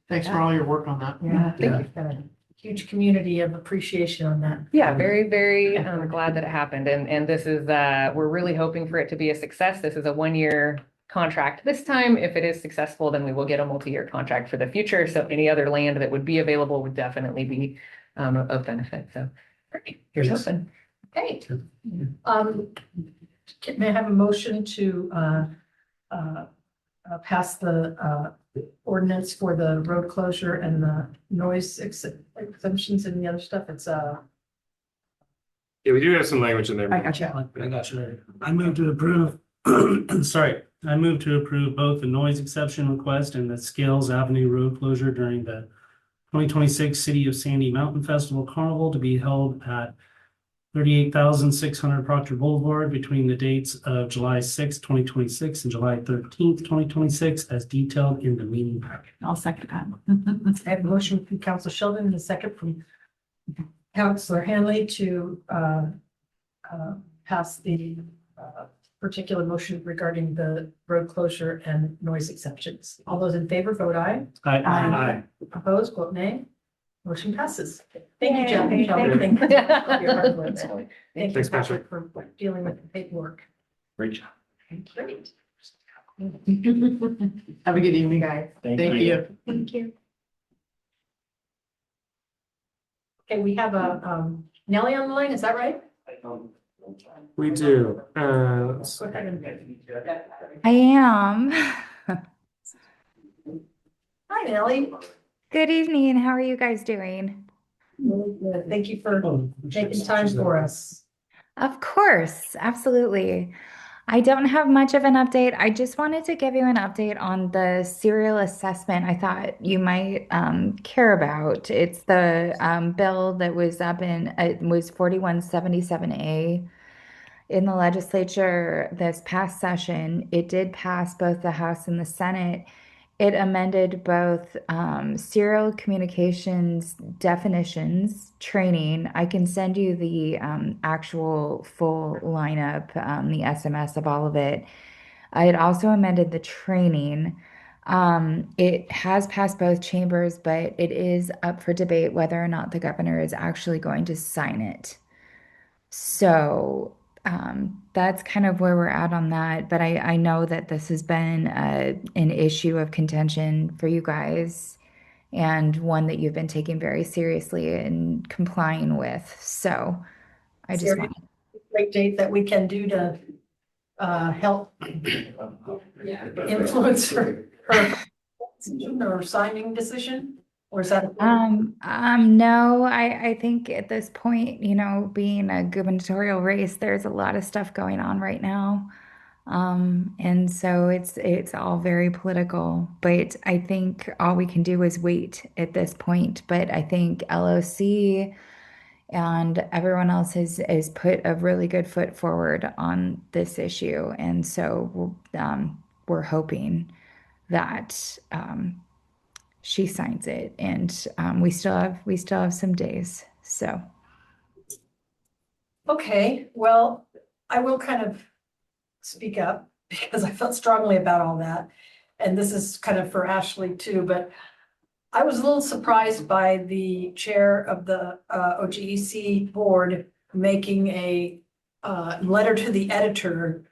Thanks for all your work on that. Yeah, thank you. Got a huge community of appreciation on that. Yeah, very, very glad that it happened. And this is, we're really hoping for it to be a success. This is a 1-year contract this time. If it is successful, then we will get a multi-year contract for the future. So any other land that would be available would definitely be of benefit. So here's hoping. Okay. May I have a motion to pass the ordinance for the road closure and the noise exemptions and the other stuff? It's Yeah, we do have some language in there. I got you. I got you. I move to approve, sorry, I move to approve both the noise exception request and the Scales Avenue road closure during the 2026 City of Sandy Mountain Festival Carnival to be held at 38,600 Proctor Boulevard between the dates of July 6, 2026 and July 13th, 2026, as detailed in the meeting packet. I'll second that. I have a motion from Council Sheldon and a second from Councilor Hanley to pass the particular motion regarding the road closure and noise exceptions. All those in favor, vote aye. Aye. Opposed, vote nay. Motion passes. Thank you, Yay. Jeff. Thank Sheldon. you. Thank you for your hard work. Thank you, Thanks, Patrick. Patrick, for dealing with the paperwork. Great job. Great. Have a good evening, guys. Thank you. Thank you. Okay, we have a Nellie on the line, is that right? We do. Let's Go ahead and- I am. Hi, Nellie. Good evening. How are you guys doing? Really good. Thank you for taking time for us. Of course, absolutely. I don't have much of an update. I just wanted to give you an update on the serial assessment I thought you might care about. It's the bill that was up it was 4177A in the legislature this past session. It did pass both the House and the Senate. It amended both serial communications definitions, training. I can send you the actual full lineup, the SMS of all of it. It also amended the training. It has passed both chambers, but it is up for debate whether or not the governor is actually going to sign it. So that's kind of where we're at on that. But I know that this has been an issue of contention for you guys and one that you've been taking very seriously and complying with. So I just want Great date that we can do to help influence her or signing decision, or is that? no, I think at this point, being a gubernatorial race, there's a lot of stuff going on right now. And so it's all very political, but I think all we can do is wait at this point. But I think LOC and everyone else has put a really good foot forward on this issue. And so we're hoping that she signs it, and we still have some days. So Okay, well, I will kind of speak up because I felt strongly about all that. And this is kind of for Ashley too, but I was a little surprised by the chair of the OGEC board making a letter to the editor,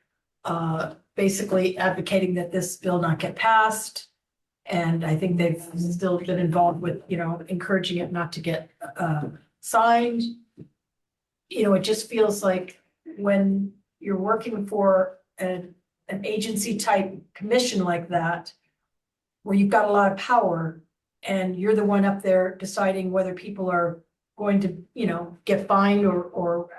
basically advocating that this bill not get passed. And I think they've still been involved with, encouraging it not to get signed. It just feels like when you're working for an agency type commission like that, where you've got a lot of power and you're the one up there deciding whether people are going to, get fined or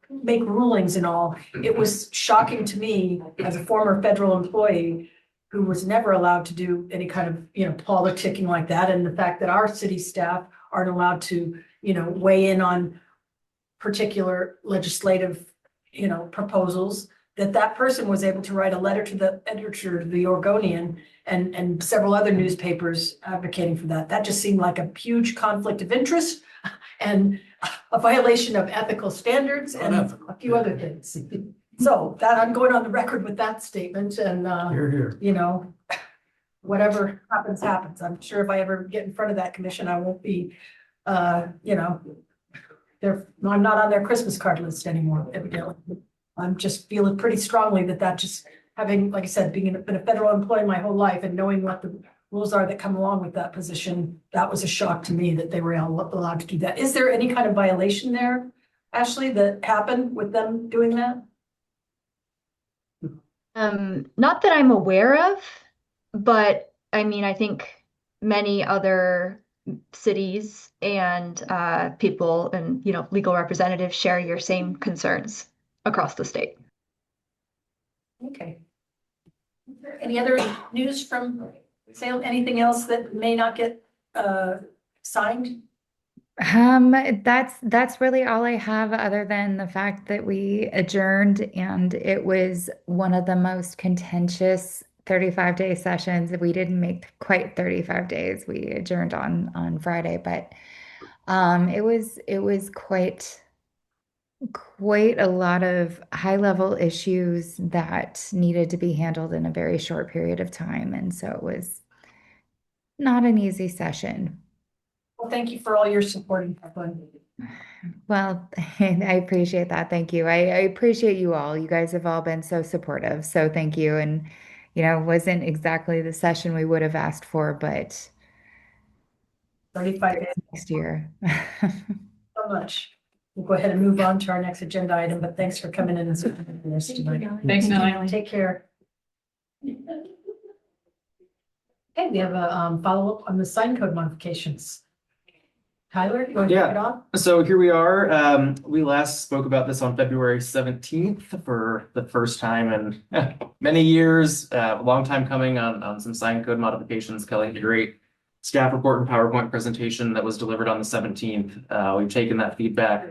make rulings and all. It was shocking to me as a former federal employee who was never allowed to do any kind of, politicking like that. And the fact that our city staff aren't allowed to, weigh in on particular legislative, proposals, that person was able to write a letter to the editor of the Oregonian and several other newspapers advocating for that. That just seemed like a huge conflict of interest and a violation of ethical standards and a few other things. So that I'm going on the record with that statement and, Here, here. whatever happens, happens. I'm sure if I ever get in front of that commission, I won't be, you know, I'm not on their Christmas card list anymore, evidently. I'm just feeling pretty strongly that just having, like I said, been a federal employee my whole life and knowing what the rules are that come along with that position, that was a shock to me that they were allowed to do that. Is there any kind of violation there, Ashley, that happened with them doing that? Not that I'm aware of, but I mean, I think many other cities and people and, you know, legal representatives share your same concerns across the state. Okay. Any other news from Salem? Anything else that may not get signed? That's really all I have other than the fact that we adjourned and it was one of the most contentious 35-day sessions. We didn't make quite 35 days. We adjourned on Friday, but it was quite a lot of high level issues that needed to be handled in a very short period of time. And so it was not an easy session. Well, thank you for all your support and help. Well, I appreciate that. Thank you. I appreciate you all. You guys have all been so supportive. So thank you. And, you know, it wasn't exactly the session we would have asked for, but 35 days. next year. So much. We'll go ahead and move on to our next agenda item, but thanks for coming in and supporting us tonight. Thanks, Nellie. Take care. Okay, we have a follow-up on the sign code modifications. Tyler, you want to take it on? So here we are. We last spoke about this on February 17th for the first time in many years. A long time coming on some sign code modifications. Kelly had a great staff report and PowerPoint presentation that was delivered on the 17th. We've taken that feedback,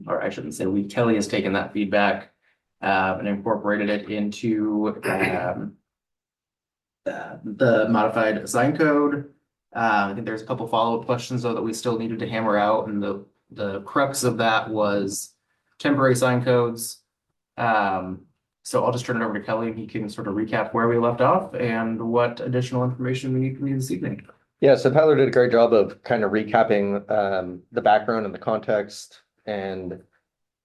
or I shouldn't say we, Kelly has taken that feedback and incorporated it into the modified sign code. I think there's a couple follow-up questions though that we still needed to hammer out, and the crux of that was temporary sign codes. So I'll just turn it over to Kelly and he can sort of recap where we left off and what additional information we need from you this evening. Yeah, so Tyler did a great job of kind of recapping the background and the context. And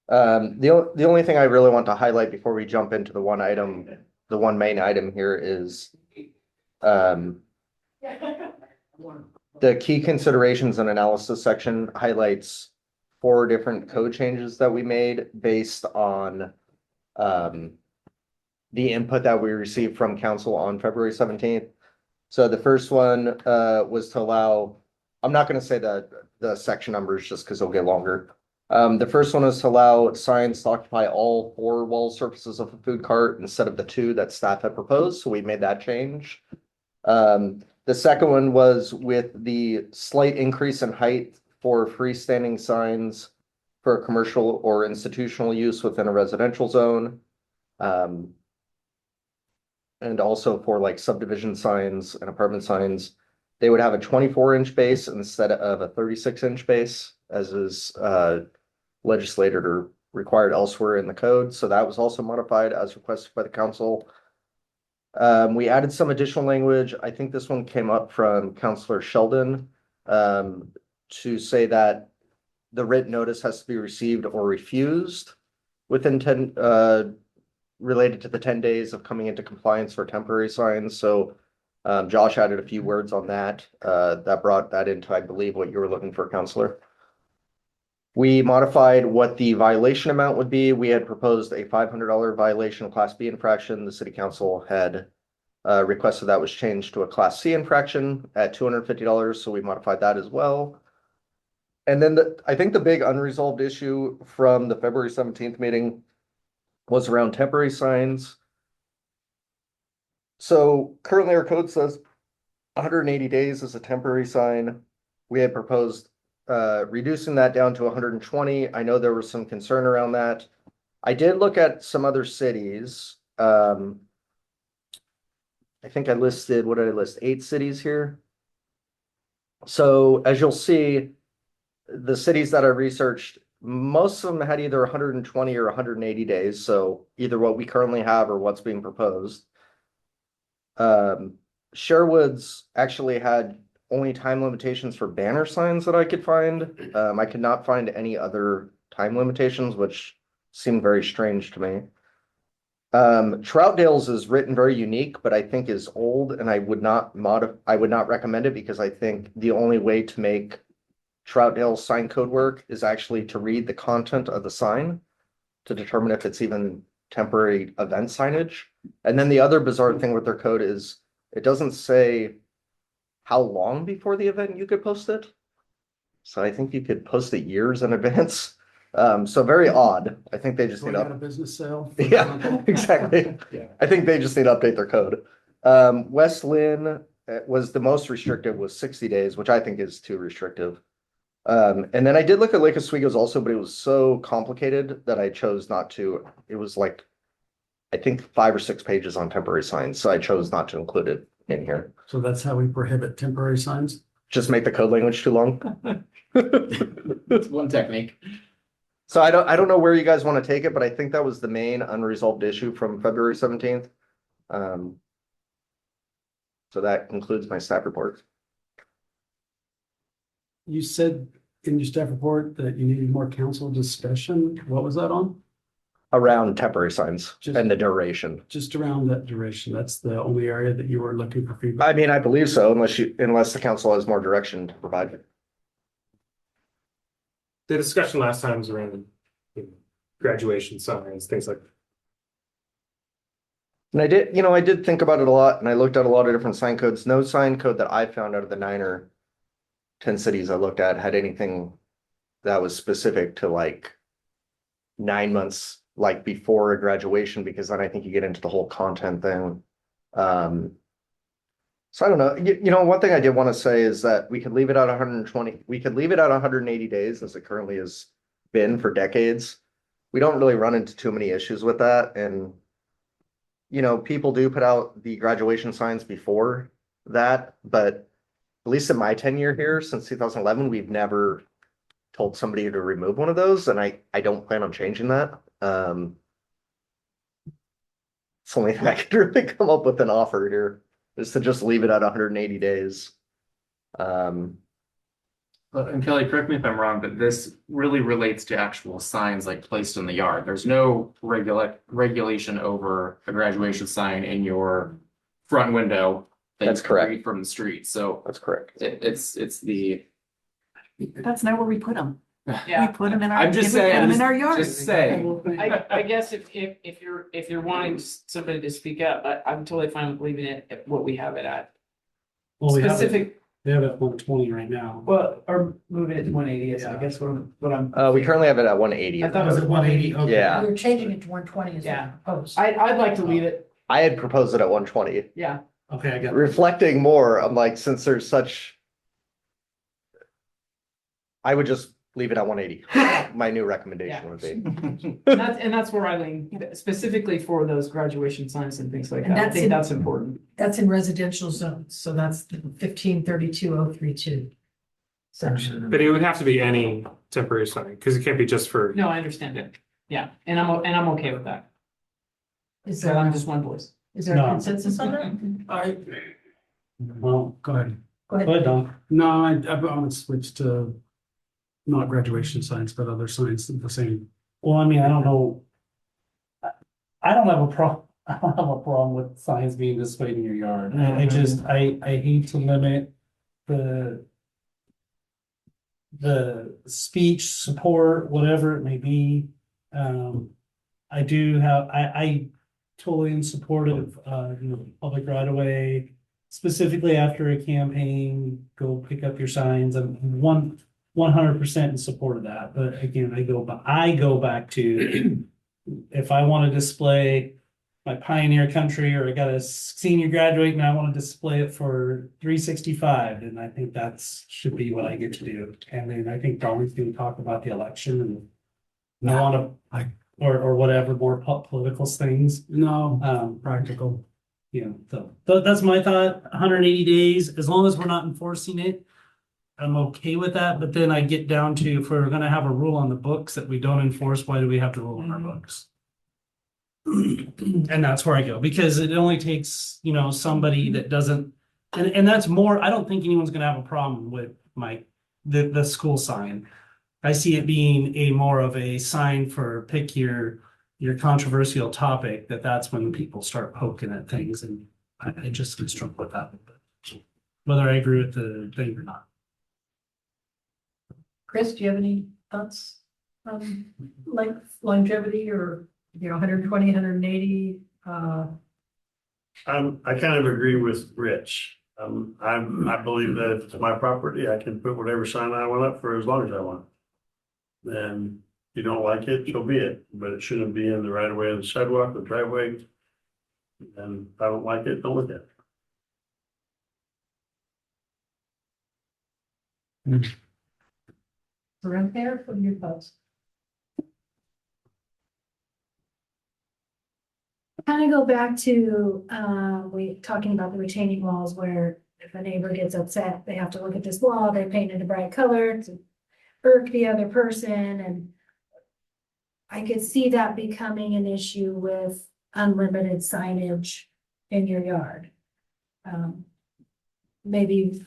the only thing I really want to highlight before we jump into the one main item here is the key considerations and analysis section highlights 4 different code changes that we made based on the input that we received from council on February 17th. So the first one was to allow, I'm not going to say the section numbers just because they'll get longer. The first one is to allow signs to occupy all 4 wall surfaces of a food cart instead of the 2 that staff had proposed. So we made that change. The second one was with the slight increase in height for freestanding signs for commercial or institutional use within a residential zone. And also for like subdivision signs and apartment signs, they would have a 24-inch base instead of a 36-inch base, as is legislated or required elsewhere in the code. So that was also modified as requested by the council. We added some additional language. I think this one came up from Councilor Sheldon to say that the written notice has to be received or refused within 10 related to the 10 days of coming into compliance for temporary signs. So Josh added a few words on that. That brought that into, I believe, what you were looking for, Councilor. We modified what the violation amount would be. We had proposed a $500 violation Class B infraction. The City Council had requested that was changed to a Class C infraction at $250. So we modified that as well. And then I think the big unresolved issue from the February 17th meeting was around temporary signs. So currently our code says 180 days is a temporary sign. We had proposed reducing that down to 120. I know there was some concern around that. I did look at some other cities. I think I listed, what did I list? 8 cities here. So as you'll see, the cities that I researched, most of them had either 120 or 180 days. So either what we currently have or what's being proposed. Sherwood's actually had only time limitations for banner signs that I could find. I could not find any other time limitations, which seemed very strange to me. Troutdale's is written very unique, but I think is old, and I would not recommend it because I think the only way to make Troutdale's sign code work is actually to read the content of the sign to determine if it's even temporary event signage. And then the other bizarre thing with their code is it doesn't say how long before the event you could post it. So I think you could post it years in advance. So very odd. I think they just need Going out to. of business sale. Yeah, exactly. Yeah. I think they just need to update their code. West Lynn was the most restrictive, was 60 days, which I think is too restrictive. And then I did look at Lake Oswego's also, but it was so complicated that I chose not to. It was like, I think 5 or 6 pages on temporary signs, so I chose not to include it in here. So that's how we prohibit temporary signs. Just make the code language too long. It's one technique. So I don't know where you guys want to take it, but I think that was the main unresolved issue from February 17th. So that concludes my staff report. You said in your staff report that you needed more council discussion. What was that on? Around temporary signs Just- and the duration. Just around that duration. That's the only area that you were looking for feedback. I mean, I believe so, unless the council has more direction to provide. The discussion last time was around graduation signs, things like that. And I did think about it a lot, and I looked at a lot of different sign codes. No sign code that I found out of the 9 or 10 cities I looked at had anything that was specific to like 9 months, like before a graduation, because then I think you get into the whole content thing. So I don't know. One thing I did want to say is that we could leave it at 120. We could leave it at 180 days as it currently has been for decades. We don't really run into too many issues with that. And, people do put out the graduation signs before that, but at least in my tenure here since 2011, we've never told somebody to remove one of those. And I don't plan on changing that. It's the only thing I could really come up with an offer here. Is to just leave it at 180 days. And Kelly, correct me if I'm wrong, but this really relates to actual signs like placed in the yard. There's no regulation over a graduation sign in your front window. that That's you can correct. read from the street. So That's correct. it's the. That's not where we put them. We Yeah, put them in our. I'm just we put 'em saying, in our yard. just saying. I guess if you're wanting somebody to speak up, I'm totally fine with leaving it at what we have it at. Well, we have it, Specific, we have it at 120 right now. well, or moving it to 180 is, I guess, what I'm. We currently have it at 180. I thought it Was was it 180? Okay. Yeah. We're changing it to 120 is Yeah. what proposed. I'd like to leave it, I had proposed it at 120. yeah. Okay, I got it. Reflecting more, I'm like, since there's such. I would just leave it at 180. My new recommendation would be. And that's where I lean, specifically for those graduation signs and things like And that. I that's think in- that's important. That's in residential zones, so that's the 1532032 section. But it would have to be any temporary sign, because it can't be just for. No, I understand it. Yeah, and I'm okay with that. Is So there, I'm just one voice. is there No. a consensus on that? Well, go ahead. Go ahead. Go ahead, Don. No, I want to switch to not graduation signs, but other signs the same. Well, I mean, I don't know. I don't have a problem. I don't have a problem with signs being displayed in your yard. I just, I hate to limit the speech, support, whatever it may be. I do have, I totally in support of, public right of way. Specifically after a campaign, go pick up your signs. I'm 100% in support of that. But again, I go back to if I want to display my Pioneer Country, or I got a senior graduate and I want to display it for 365, then I think that's should be what I get to do. And then I think Darwin's going to talk about the election and I want to, or whatever, more political things. No, practical. So that's my thought. 180 days, as long as we're not enforcing it, I'm okay with that. But then I get down to, if we're gonna have a rule on the books that we don't enforce, why do we have to rule on our books? And that's where I go, because it only takes, somebody that doesn't And that's more, I don't think anyone's gonna have a problem with the school sign. I see it being a more of a sign for pick your controversial topic, that's when people start poking at things, and I just get struck with that. Whether I agree with the thing or not. Chris, do you have any thoughts on like longevity or, 120, 180? I kind of agree with Rich. I believe that if it's my property, I can put whatever sign I want up for as long as I want. And if you don't like it, so be it, but it shouldn't be in the right of way of the sidewalk, the driveway. And if I don't like it, don't look at it. Around there, what are your thoughts? Kind of go back to, we talking about the retaining walls where if a neighbor gets upset, they have to look at this wall, they painted a bright color to irk the other person, and I could see that becoming an issue with unlimited signage in your yard. Maybe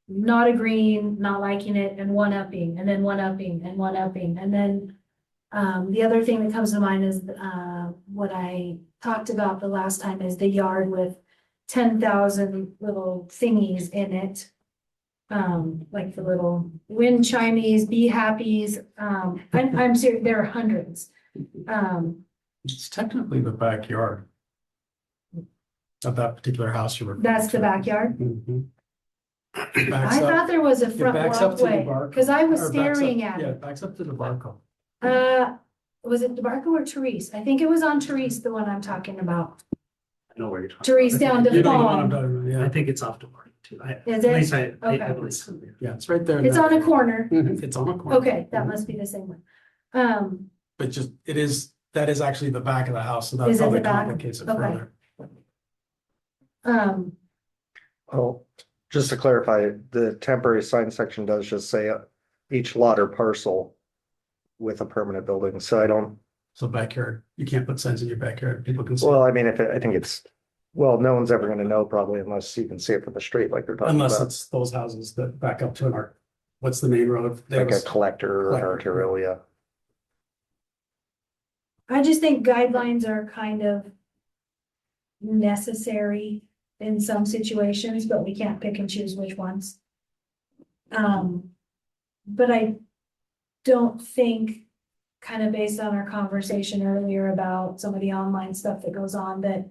not agreeing, not liking it, and one-upping, and then one-upping, and one-upping, and then the other thing that comes to mind is what I talked about the last time is the yard with 10,000 little thingies in it. Like the little wind chimies, bee happies. I'm serious, there are hundreds. It's technically the backyard of that particular house you were. That's the backyard. Mhm. I thought there was a front backs up to the walkway, bar- because I was or backs up- staring at Yeah, it. it backs up to the Barco. Was it DeBarco or Therese? I think it was on Therese, the one I'm talking about. I know where you're talking. Therese down to You know the one I'm Fawn. talking about, I yeah. think it's off to Marty too. Is At least it? I Okay. believe so. Yeah, it's right there. in It's that- on a corner. Mhm, It's on a corner. Okay, that must be the same one. But just, that is actually the back of the house, so that Is it probably the back? complicates it Okay. further. Oh, just to clarify, the temporary sign section does just say each lot or parcel with a permanent building, so I don't, So backyard, you can't put signs in your backyard, people can see. well, I mean, I think it's, well, no one's ever gonna know probably unless you can see it from the street like they're talking Unless about. it's those houses that back up to our, what's the main road? There Like a was- collector or an Collector. arterial, yeah. I just think guidelines are kind of necessary in some situations, but we can't pick and choose which ones. But I don't think, kind of based on our conversation earlier about some of the online stuff that goes on, that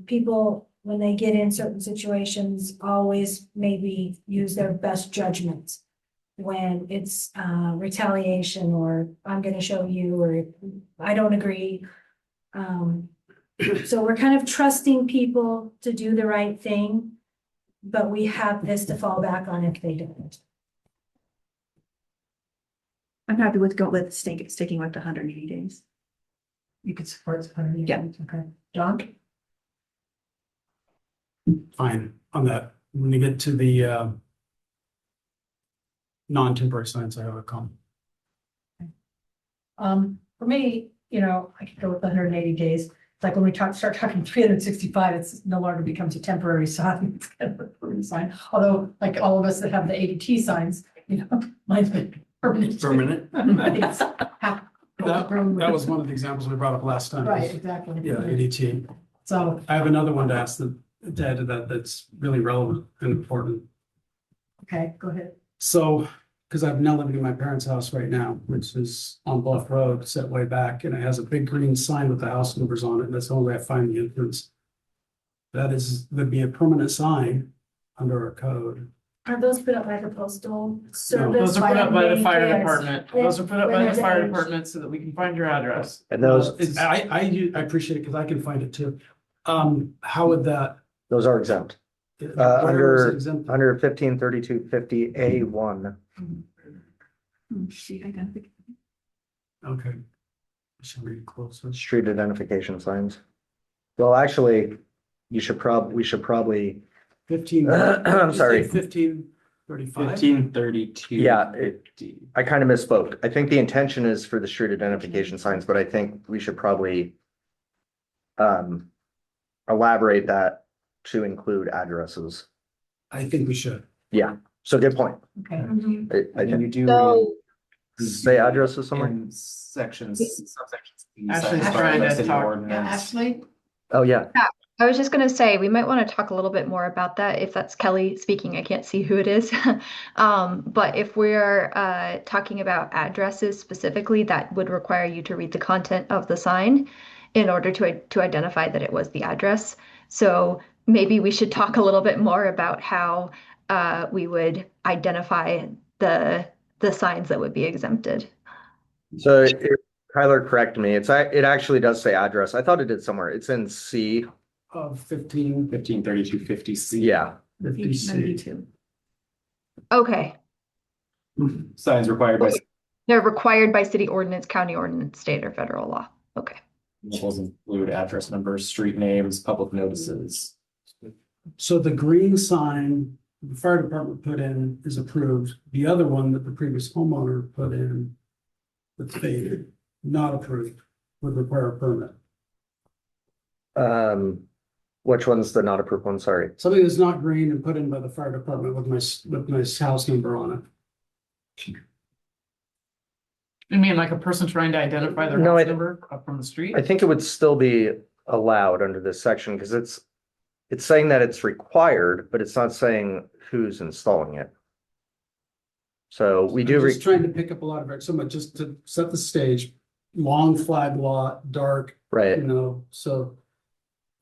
people, when they get in certain situations, always maybe use their best judgments when it's retaliation, or I'm gonna show you, or I don't agree. So we're kind of trusting people to do the right thing, but we have this to fall back on if they don't. I'm happy with sticking with the 180 days. You could support somebody. Yeah. Okay, John? Fine on that. When you get to the non-temporary signs, I have a comment. For me, I could go with 180 days. It's like when we start talking 365, it's no longer becomes a temporary sign. It's kind of a permanent sign. Although, like all of us that have the ADT signs, mine's been permanent. Permanent. It's half- That was one of the examples we brought up last time. Right, exactly. Yeah, ADT. So, I have another one to ask to add to that's really relevant and important. okay, go ahead. So, because I'm now living in my parents' house right now, which is on Bluff Road, set way back, and it has a big green sign with the house numbers on it, and that's the only way I find the entrance. Would be a permanent sign under our code. Are those put up by the postal service? Those are put up by the fire Yes. department. Those are put up When by the there's an fire age. department so that we can find your address. And those, I appreciate it because I can find it too. How would that? those are exempt. where is Under- it exempt? Under 153250A1. See, identification. Okay. I should read it closer. Street identification signs. Well, actually, we should probably, 15. I'm sorry. 1535. 1532. Yeah, I kind of misspoke. I think the intention is for the street identification signs, but I think we should probably elaborate that to include addresses. I think we should. Yeah, so good point. Okay. I And then you think do. So- say addresses somewhere. In sections, subsections. Ashley's cited trying by to city talk. ordinance. Ashley? Oh, yeah. I was just gonna say, we might want to talk a little bit more about that. If that's Kelly speaking, I can't see who it is. But if we're talking about addresses specifically, that would require you to read the content of the sign in order to identify that it was the address. So maybe we should talk a little bit more about how we would identify the signs that would be exempted. So Tyler, correct me. It actually does say address. I thought it did somewhere. It's in C. Of 15. 153250C. Yeah. 50C. Okay, Signs required by. they're required by city ordinance, county ordinance, state or federal law. Okay. Those include address numbers, street names, public notices. So the green sign the fire department put in is approved. The other one that the previous homeowner put in that's faded, not approved, would require a permit. Which one's the not approved one? Sorry. Something that's not green and put in by the fire department with my house number on it. You mean like a person trying to identify their No, house number up from the street? I think it would still be allowed under this section because it's saying that it's required, but it's not saying who's installing it. So we do. I'm just trying to pick up a lot of it. So much just to set the stage, long flag lot, dark, Right. you know, so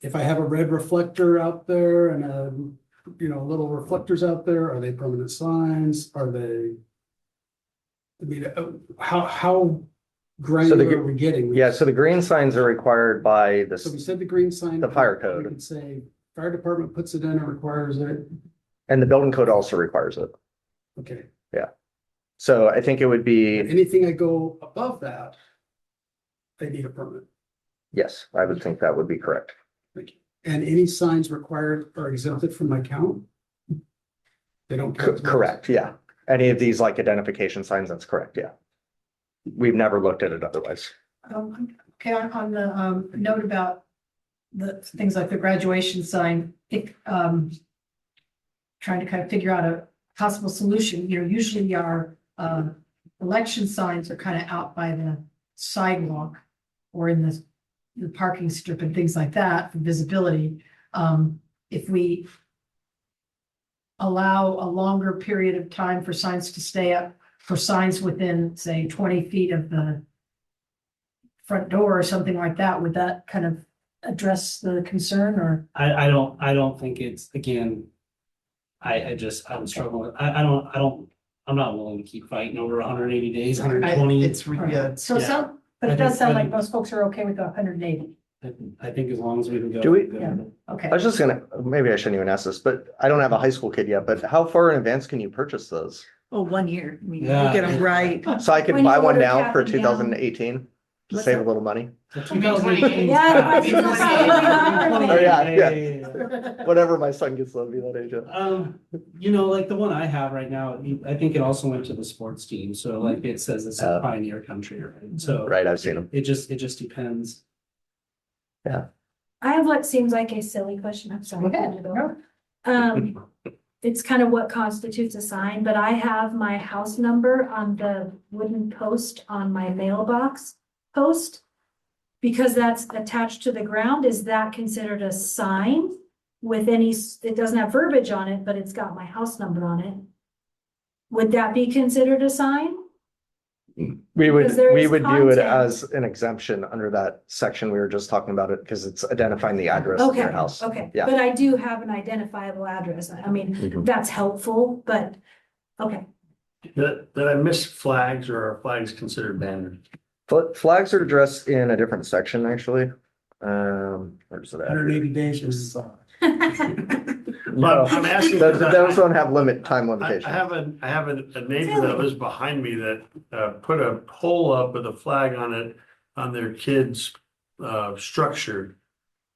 if I have a red reflector out there and little reflectors out there, are they permanent signs? Are they? I mean, how granular are we getting? Yeah, so the green signs are required by So we this, said the green sign. the fire We code, could say fire department puts it in and requires it. and the building code also requires it. Okay, So I think it would be, anything I go above that, they need a permit. yes, I would think that would be correct. And any signs required or exempted from my count? They don't. count. Correct, yeah. Any of these like identification signs, that's correct, yeah. We've never looked at it otherwise. Okay, on the note about the things like the graduation sign, trying to kind of figure out a possible solution, usually our election signs are kind of out by the sidewalk or in the parking strip and things like that for visibility. If we allow a longer period of time for signs to stay up, for signs within, say, 20 feet of the front door or something like that, would that kind of address the concern or? I don't think it's, again, I'm struggling. I'm not willing to keep fighting over 180 days, 120. Yeah. So Yeah. some, but it does sound like most folks are okay with the 180. I think as long as we can go. Do we- Yeah. Okay. I was just gonna, maybe I shouldn't even ask this, but I don't have a high school kid yet, but how far in advance can you purchase those? Oh, 1 year. I mean, you Yeah. get them right. So I could When you buy one order now cap for and down. 2018 to What's save a that? little money, You mean 28? Yeah, I was gonna say. Oh, yeah. whatever my son gets to be that age. Like the one I have right now, I think it also went to the sports team. So like it says it's a pioneer country, right? So Right, I've seen them. it just depends. I have what seems like a silly question. I'm sorry. Go ahead. No. It's kind of what constitutes a sign, but I have my house number on the wooden post on my mailbox post. Because that's attached to the ground, is that considered a sign with any, it doesn't have verbiage on it, but it's got my house number on it? Would that be considered a sign? We would, Because there we is would do it content. as an exemption under that section. We were just talking about it because it's identifying the address of Okay, your house. okay, Yeah. but I do have an identifiable address. I mean, Mhm. that's helpful, but, okay. Did I miss flags or are flags considered banners? Flags are addressed in a different section, actually. Where's it at? 180 days is. No, I'm asking. those don't have time I limitations. have a neighbor that lives behind me that put a pole up with a flag on it on their kids' structure.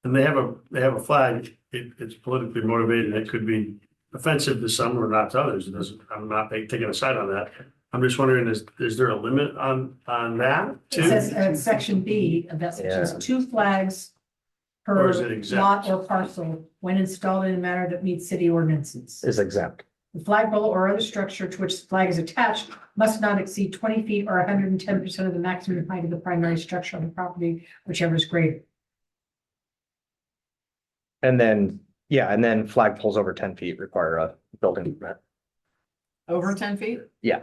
And they have a flag. It's politically motivated. It could be offensive to some or not to others. It doesn't, I'm not taking a side on that. I'm just wondering, is there a limit on that It too? says section B of that section, Yeah. 2 flags Or is it per exempt? lot or parcel when installed in a manner that meets city ordinances. Is exempt. The flagpole or other structure to which the flag is attached must not exceed 20 feet or 110% of the maximum height of the primary structure on the property, whichever is greater. And then, yeah, and then flagpoles over 10 feet require a building permit. Over 10 feet? Yeah.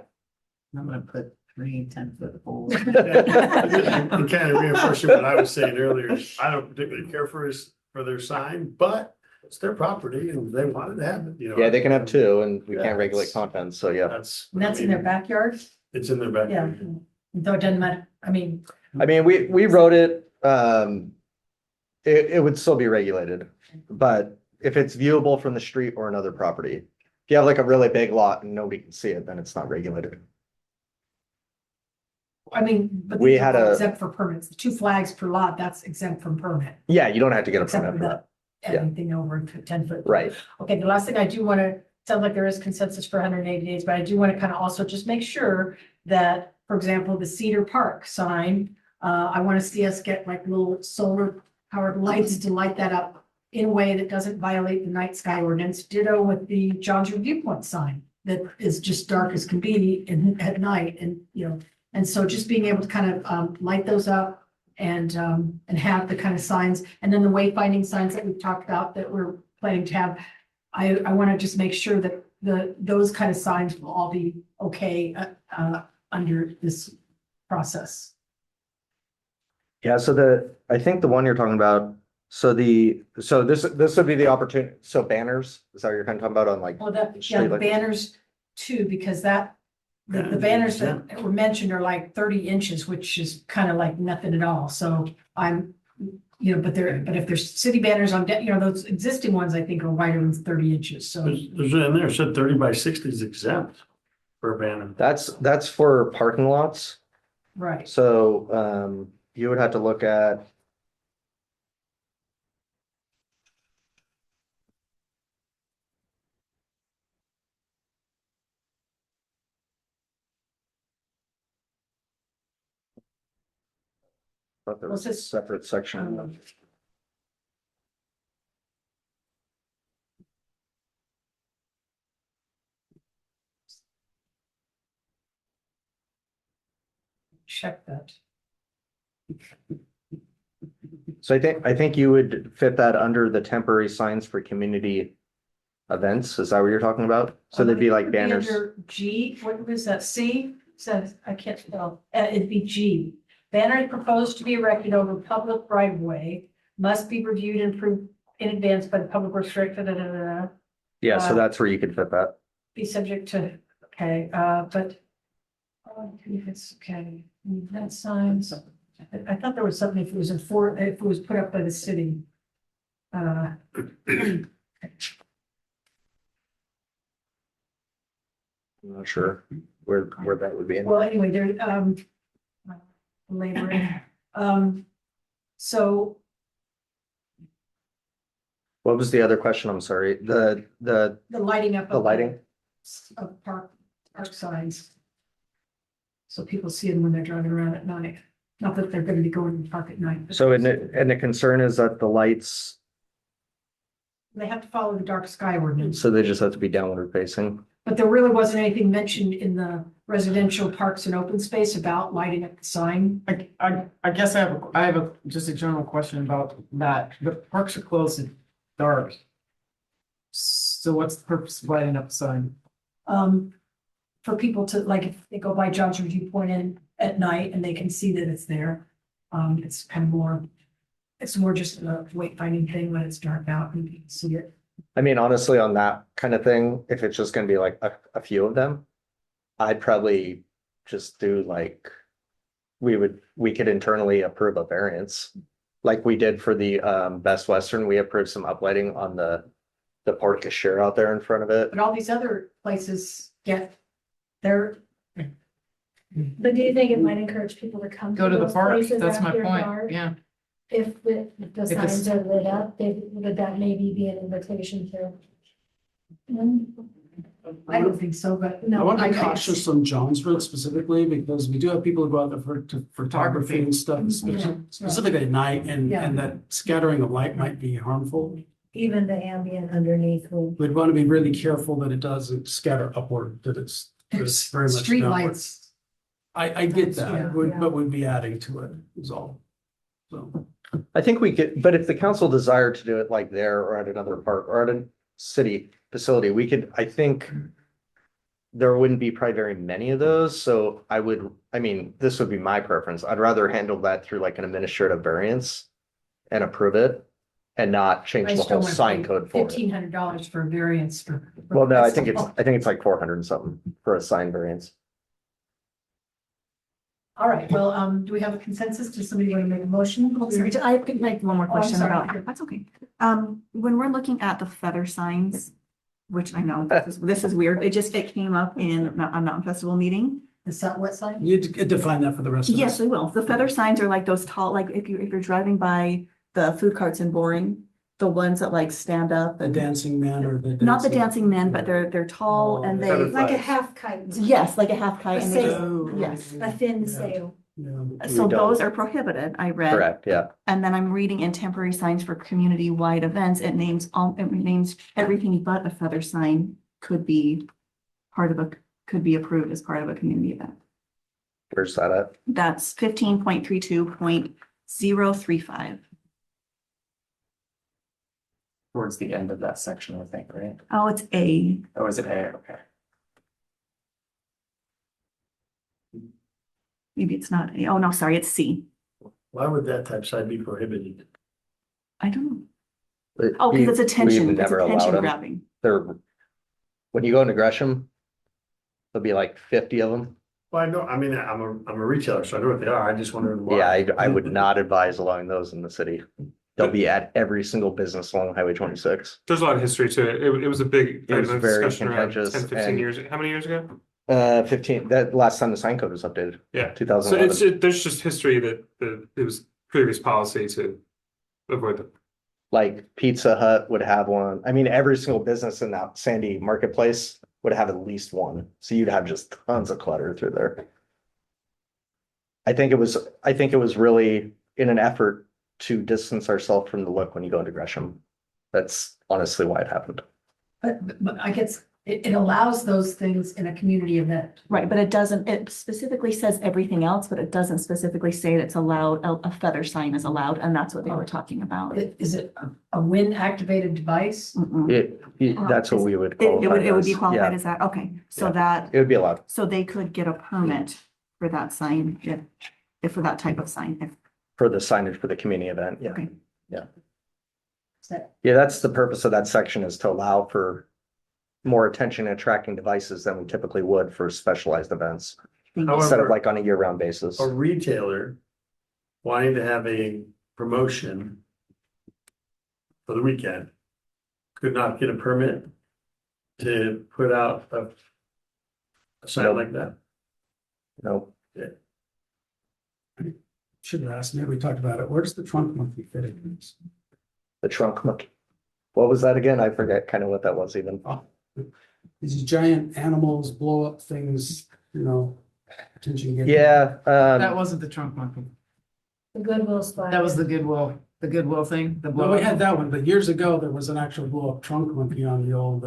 I'm gonna put 3 10-foot poles. And kind of reinforcing what I was saying earlier, I don't particularly care for their sign, but it's their property and they wanted to have it, you know. Yeah, they can have two and we Yeah, can't regulate it's- content, so yeah. And that's in their backyard? It's in their Yeah. backyard. Though it doesn't matter. I mean, We wrote it, it would still be regulated, but if it's viewable from the street or another property. If you have like a really big lot and nobody can see it, then it's not regulated. but We these had are all a- exempt for permits. The 2 flags per lot, that's exempt from permit. Yeah, you don't have to get a Except permit for for that. that, Yeah. anything over 10 foot. Right. Okay, the last thing I do want to, sounds like there is consensus for 180 days, but I do want to kind of also just make sure that, for example, the Cedar Park sign, I want to see us get like little solar powered lights to light that up in a way that doesn't violate the night sky ordinance. Ditto with the John's Viewpoint sign that is just dark as can be at night and, and so just being able to kind of light those up and have the kind of signs, and then the wayfinding signs that we've talked about that we're planning to have. I want to just make sure that those kind of signs will all be okay, under this process. Yeah, so I think the one you're talking about, so this would be the opportunity, so banners, is that what you're kind of talking about on like? Well, the street lights? banners too, because the banners that were mentioned are like 30 inches, which is kind of like nothing at all. So I'm, but if there's city banners on, those existing ones, I think are wider than 30 inches. So There's in there, it said 30 by 60 is exempt for a banner. That's for parking lots. right. So you would have to look at. Thought there was a What's this? separate section. Check that. So I think you would fit that under the temporary signs for community events. Is that what you're talking about? So there'd be like banners. Under G, what was that? C says, I can't spell, it'd be G. Banners proposed to be erected over public right of way must be reviewed and approved in advance by the public works director, Yeah, so that's where you could fit that. be subject to, okay, but. If it's, okay, that signs, I thought there was something if it was if it was put up by the city. I'm not sure where that would be in. Well, anyway, there, later, so What was the other question? I'm sorry. The the lighting up. the lighting? Of park signs. So people see them when they're driving around at night. Not that they're gonna be going to the park at night. but So and the concern is that the lights, They have to follow the dark sky ordinance, so they just have to be downward facing. but there really wasn't anything mentioned in the residential parks and open space about lighting up the sign. I guess I have just a general question about that. The parks are closed at dark. So what's the purpose of lighting up the sign? For people to, like, if they go by John's Viewpoint in at night and they can see that it's there. It's kind of more, it's more just a wayfinding thing when it's dark out and you can see it. I mean, honestly, on that kind of thing, if it's just gonna be like a few of them, I'd probably just do like, we could internally approve a variance. Like we did for the Best Western, we approved some uplighting on the Port Cachere out there in front of it. But all these other places get their, But do you think it might encourage people to come Go to the those park, places that's my after point, dark? yeah. If the it's- signs are lit up, would that maybe be an invitation to? I don't think so, but I no. want to be I- cautious on Johnsford specifically because we do have people who go out there to photography and stuff, Yeah. specifically at night, and that scattering of light might be harmful. Even the ambient underneath will. We'd want to be really careful that it doesn't scatter upward, that it's very much Street downward. lights. I get Yeah. that, but we'd be adding to it is all. So, I think we could, but if the council desired to do it like there or at another park or at a city facility, we could, I think. There wouldn't be probably very many of those, so this would be my preference. I'd rather handle that through like an administrative variance. And approve it and not change I the just whole don't want sign code for it. $1,500 for a variance for. Well, no, I think it's like 400 and something for a sign variance. All right, well, do we have a consensus? Does somebody want to make a motion? Sorry, I could make one more Oh, I'm question sorry. about, that's okay. When we're looking at the feather signs, which I know this is weird, it came up in a Mountain Festival meeting. Is that what sign? you define that for the rest of us. Yes, I will. The feather signs are like those tall, like if you're driving by the food carts in Boring, the ones that like stand up The and dancing man or the. not the dancing men, but they're tall and they, Like a half kite. yes, like a half kite. A And they sail. just, yes. A thin sail. Yeah. So We don't. those are prohibited, I read. Correct, yeah. And then I'm reading in temporary signs for community-wide events, it names everything but a feather sign could be could be approved as part of a community event. Where's that at? That's 15.32.035. Towards the end of that section, I think, right? Oh, it's A. Oh, is it A? Okay. Maybe it's not A. Oh, no, sorry, it's C. Why would that type sign be prohibited? I don't know. Oh, because it's attention, We've it's never allowed attention them. grabbing. When you go into Gresham, there'll be like 50 of them. Well, I know, I mean, I'm a retailer, so I know what they are. I just wondered why. Yeah, I would not advise allowing those in the city. They'll be at every single business along Highway 26. There's a lot of history to it. It was a big It was item of very discussion around 10, contentious 15 and- years. How many years ago? 15, that last time the sign code was updated, Yeah. So 2011. there's just history that it was previous policy to avoid them. Like Pizza Hut would have one. I mean, every single business in that Sandy marketplace would have at least one. So you'd have just tons of clutter through there. I think it was really in an effort to distance ourselves from the look when you go into Gresham. That's honestly why it happened. But I guess it allows those things in a community event. Right, but it specifically says everything else, but it doesn't specifically say that it's allowed, a feather sign is allowed, and that's what they were talking about. Is it a wind activated device? Mm-mm. That's what we would It qualify would be as. qualified Yeah, as that, okay, so Yeah. that, it would be allowed so they could get a permit for that sign, if for that type of sign, if, for the signage for the community event. Yeah. okay. Yeah, that's the purpose of that section, is to allow for more attention attracting devices than we typically would for specialized events, instead of However, like on a year-round basis. a retailer wanting to have a promotion for the weekend could not get a permit to put out a sign Nope. like that. No, Should have asked, maybe we talked about it. Where does the trunk monkey fit in? the trunk monkey. What was that again? I forget kind of what that was even. Oh, these giant animals blow up things, attention. getting- Yeah, That wasn't the trunk monkey. The Goodwill spot. That was the Goodwill thing, the Well, blow we had that one, but years ago, there was an actual blow up trunk monkey on the old,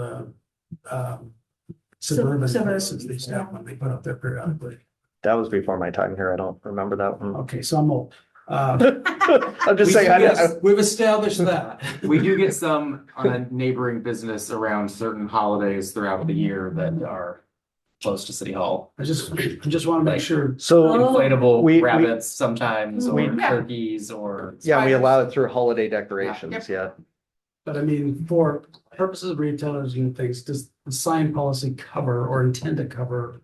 suburban places. They used to have one they put up there periodically. that was before my time here. I don't remember that one. Okay, so I'm old. I'm just saying, We've established that. We do get some on a neighboring business around certain holidays throughout the year that are close to City Hall. I just want to make sure. So, Inflatable we- rabbits sometimes, or we- turkeys, or. yeah, we allow it through holiday decorations, yeah. But I mean, for purposes of retailers and things, does the sign policy cover or intend to cover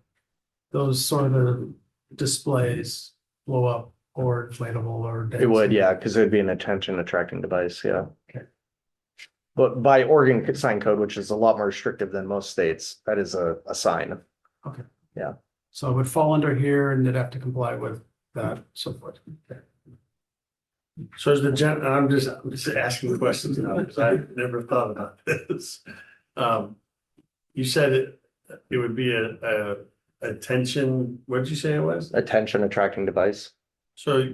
those sort of displays, blow up or inflatable or? It would, yeah, because it would be an attention attracting device, yeah. Okay. But by Oregon sign code, which is a lot more restrictive than most states, that is a sign. Okay. Yeah. So it would fall under here and they'd have to comply with that, so forth. Okay. So is I'm just asking questions now, because I never thought about this. you said it would be a attention, what did you say it was? Attention attracting device. So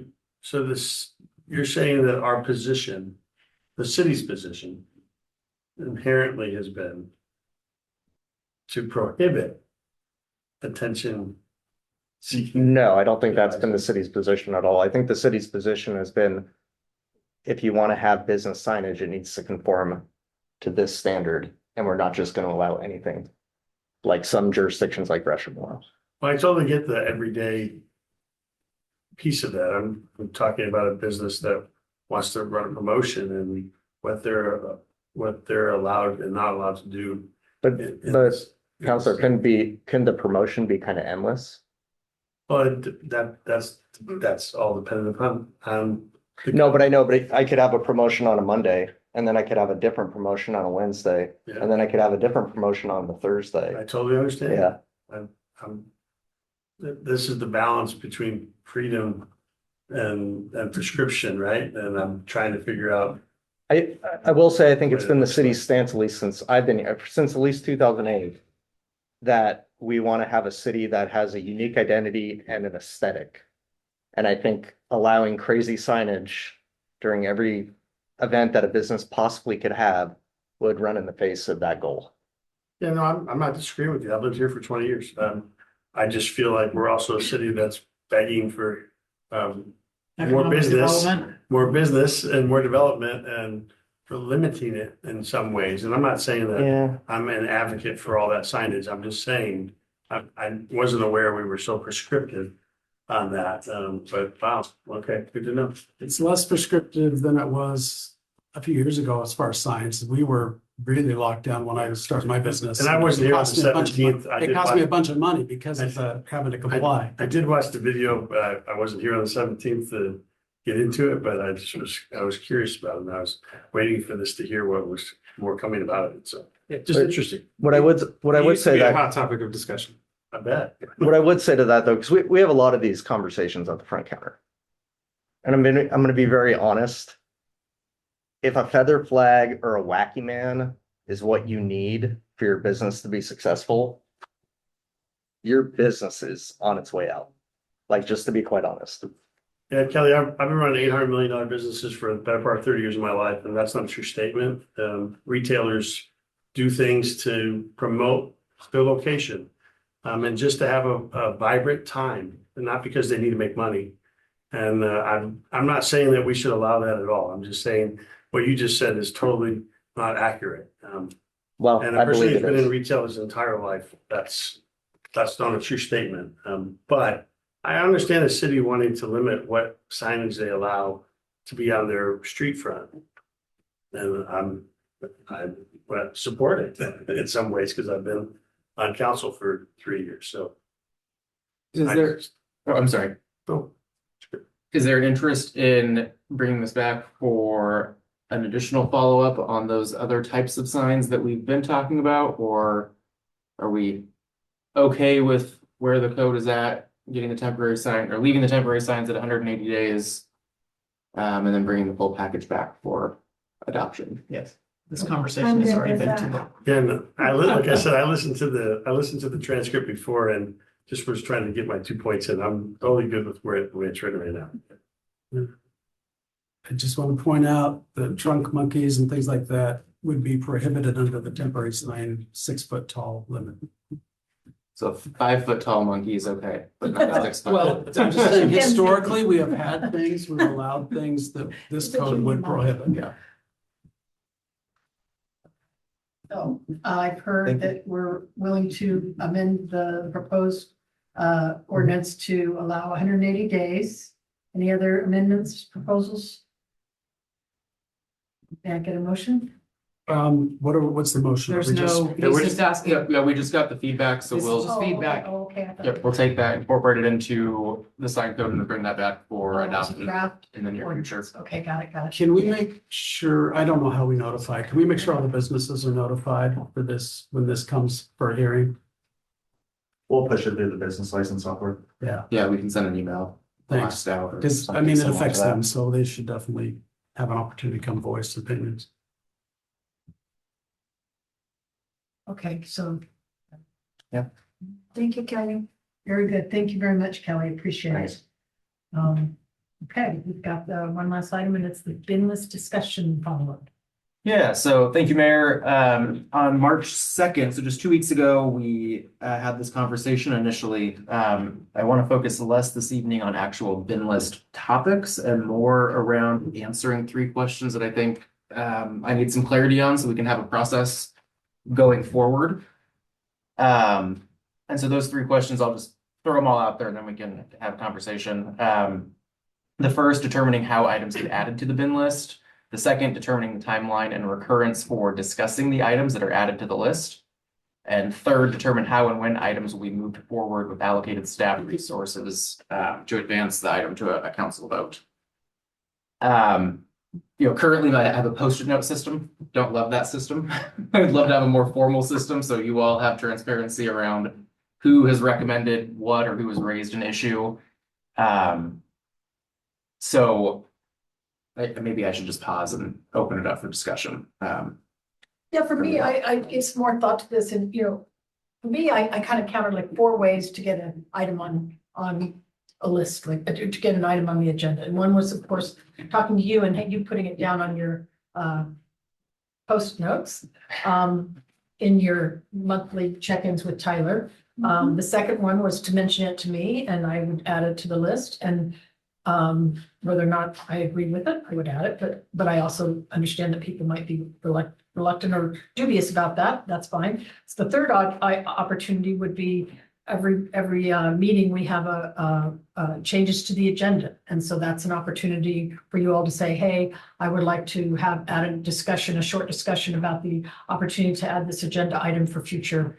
this, you're saying that our position, the city's position inherently has been to prohibit attention seeking. No, I don't think that's been the city's position at all. I think the city's position has been, if you want to have business signage, it needs to conform to this standard, and we're not just going to allow anything like some jurisdictions like Gresham will. Well, I totally get the everyday piece of that. I'm talking about a business that wants to run a promotion and what they're allowed and not allowed to do. But Counselor, can the promotion be kind of endless? But that's all dependent upon. No, but I know, but I could have a promotion on a Monday, and then I could have a different promotion on a Wednesday, Yeah. and then I could have a different promotion on the Thursday. I totally understand. Yeah. This is the balance between freedom and prescription, right? And I'm trying to figure out. I will say, I think it's been the city's stance, at least since I've been here, since at least 2008, that we want to have a city that has a unique identity and an aesthetic. And I think allowing crazy signage during every event that a business possibly could have would run in the face of that goal. Yeah, no, I'm not disagreeing with you. I've lived here for 20 years. I just feel like we're also a city that's begging for more Economic business, development. more business and more development, and for limiting it in some ways. And I'm not saying that Yeah. I'm an advocate for all that signage. I'm just saying I wasn't aware we were so prescriptive on that. But wow, okay, good to know. It's less prescriptive than it was a few years ago as far as signs. We were really locked down when I started my business. And I wasn't here on the It cost me a bunch of 17th. money. It cost me a bunch of money because of having to comply. I did watch the video, but I wasn't here on the 17th to get into it, but I was curious about it. And I was waiting for this to hear what was more coming about it. So just interesting. What I would It used to say be a that, hot topic of discussion. I bet. what I would say to that though, because we have a lot of these conversations at the front counter. And I'm gonna be very honest. If a feather flag or a wacky man is what you need for your business to be successful, your business is on its way out. Like, just to be quite honest. Yeah, Kelly, I've been running $800 million businesses for the better part of 30 years of my life, and that's not a true statement. Retailers do things to promote their location, and just to have a vibrant time, and not because they need to make money. And I'm not saying that we should allow that at all. I'm just saying what you just said is totally not accurate. Well, And I a person believe who's it been in is. retail his entire life, that's not a true statement. But I understand a city wanting to limit what signage they allow to be on their street front. And I support it in some ways because I've been on council for 3 years, so. Is there, oh, I'm sorry. Oh, Is there an interest in bringing this back for an additional follow-up on those other types of signs that we've been talking about? Or are we okay with where the code is at, getting the temporary sign or leaving the temporary signs at 180 days? And then bringing the full package back for adoption? Yes, this conversation has already been too long. Again, like I said, I listened to the transcript before and just was trying to get my 2 points in. I'm totally good with the way it's written right now. I just want to point out that drunk monkeys and things like that would be prohibited under the temporary sign 6 foot tall limit. So 5 foot tall monkey is okay, but not 6 foot. Well, I'm just saying historically, we have had things, we've allowed things that this code would prohibit. Yeah. So I've heard that we're willing to amend the proposed ordinance to allow 180 days. Any other amendments, proposals? May I get a motion? What's the motion? There's We just- no, Yeah, we're he's just asking. Yeah, we just got the feedback, so This is we'll, just feedback. Oh, okay. I thought- yep, we'll take that, incorporate it into the sign code and bring that back for adoption Draft in the near future. ordinance. Okay, got it. Can we make sure, I don't know how we notify, can we make sure all the businesses are notified for this, when this comes for a hearing? We'll push it through the business license software. Yeah, we can send an email. Thanks. blast out or Because, I something mean, it similar to affects that. them, so they should definitely have an opportunity to come voice opinions. Okay, so Thank you, Kelly. Very good. Thank you very much, Kelly. Appreciate it. Okay, we've got the one last item and it's the bin list discussion follow-up. Yeah, so thank you, Mayor. On March 2nd, so just 2 weeks ago, we had this conversation initially. I want to focus less this evening on actual bin list topics and more around answering 3 questions that I think I need some clarity on so we can have a process going forward. And so those 3 questions, I'll just throw them all out there and then we can have a conversation. The first, determining how items get added to the bin list. The second, determining the timeline and recurrence for discussing the items that are added to the list. And third, determine how and when items will be moved forward with allocated staff resources to advance the item to a council vote. Currently I have a post-it note system. Don't love that system. I would love to have a more formal system so you all have transparency around who has recommended what or who has raised an issue. So maybe I should just pause and open it up for discussion. Yeah, for me, I gave some more thought to this and, for me, I kind of counted like 4 ways to get an item on a list, like to get an item on the agenda. And one was, of course, talking to you and you putting it down on your post notes in your monthly check-ins with Tyler. The second one was to mention it to me and I would add it to the list. And whether or not I agree with it, I would add it, but I also understand that people might be reluctant or dubious about that. That's fine. So the third opportunity would be every meeting we have a changes to the agenda. And so that's an opportunity for you all to say, hey, I would like to have added discussion, a short discussion about the opportunity to add this agenda item for future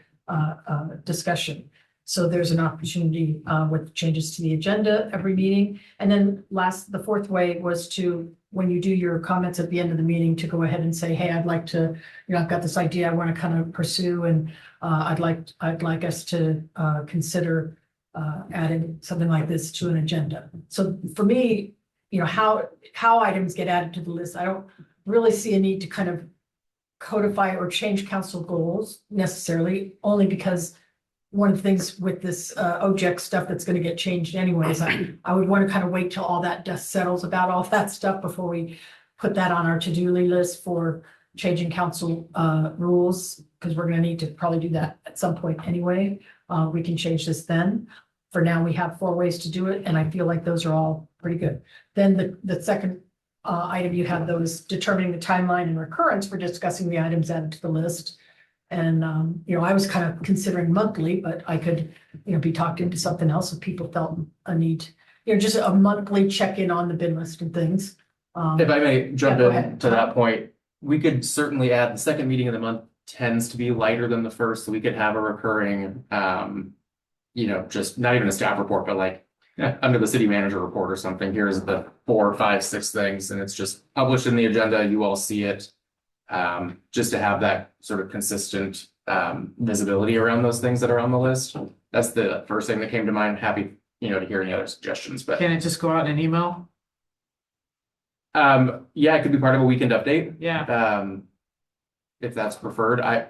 discussion. So there's an opportunity with changes to the agenda every meeting. And then the 4th way was to, when you do your comments at the end of the meeting, to go ahead and say, hey, I'd like to, I've got this idea I want to kind of pursue and I'd like us to consider adding something like this to an agenda. So for me, how items get added to the list, I don't really see a need to kind of codify or change council goals necessarily, only because one of the things with this OJEC stuff that's going to get changed anyways, I would want to kind of wait till all that dust settles about all that stuff before we put that on our to-do list for changing council rules, because we're going to need to probably do that at some point anyway. We can change this then. For now, we have 4 ways to do it, and I feel like those are all pretty good. Then the second item you have those determining the timeline and recurrence for discussing the items added to the list. And, I was kind of considering monthly, but I could, be talked into something else if people felt a need, just a monthly check-in on the bin list and things. If I may jump go in ahead. to that point, we could certainly add the second meeting of the month tends to be lighter than the first, so we could have a recurring, just not even a staff report, but like under the city manager report or something. Here's the 4, 5, 6 things, and it's just published in the agenda. You all see it. Just to have that sort of consistent visibility around those things that are on the list. That's the first thing that came to mind. Happy, to hear any other suggestions, but Can it just go out in an email? yeah, it could be part of a weekend update. Yeah. If that's preferred. I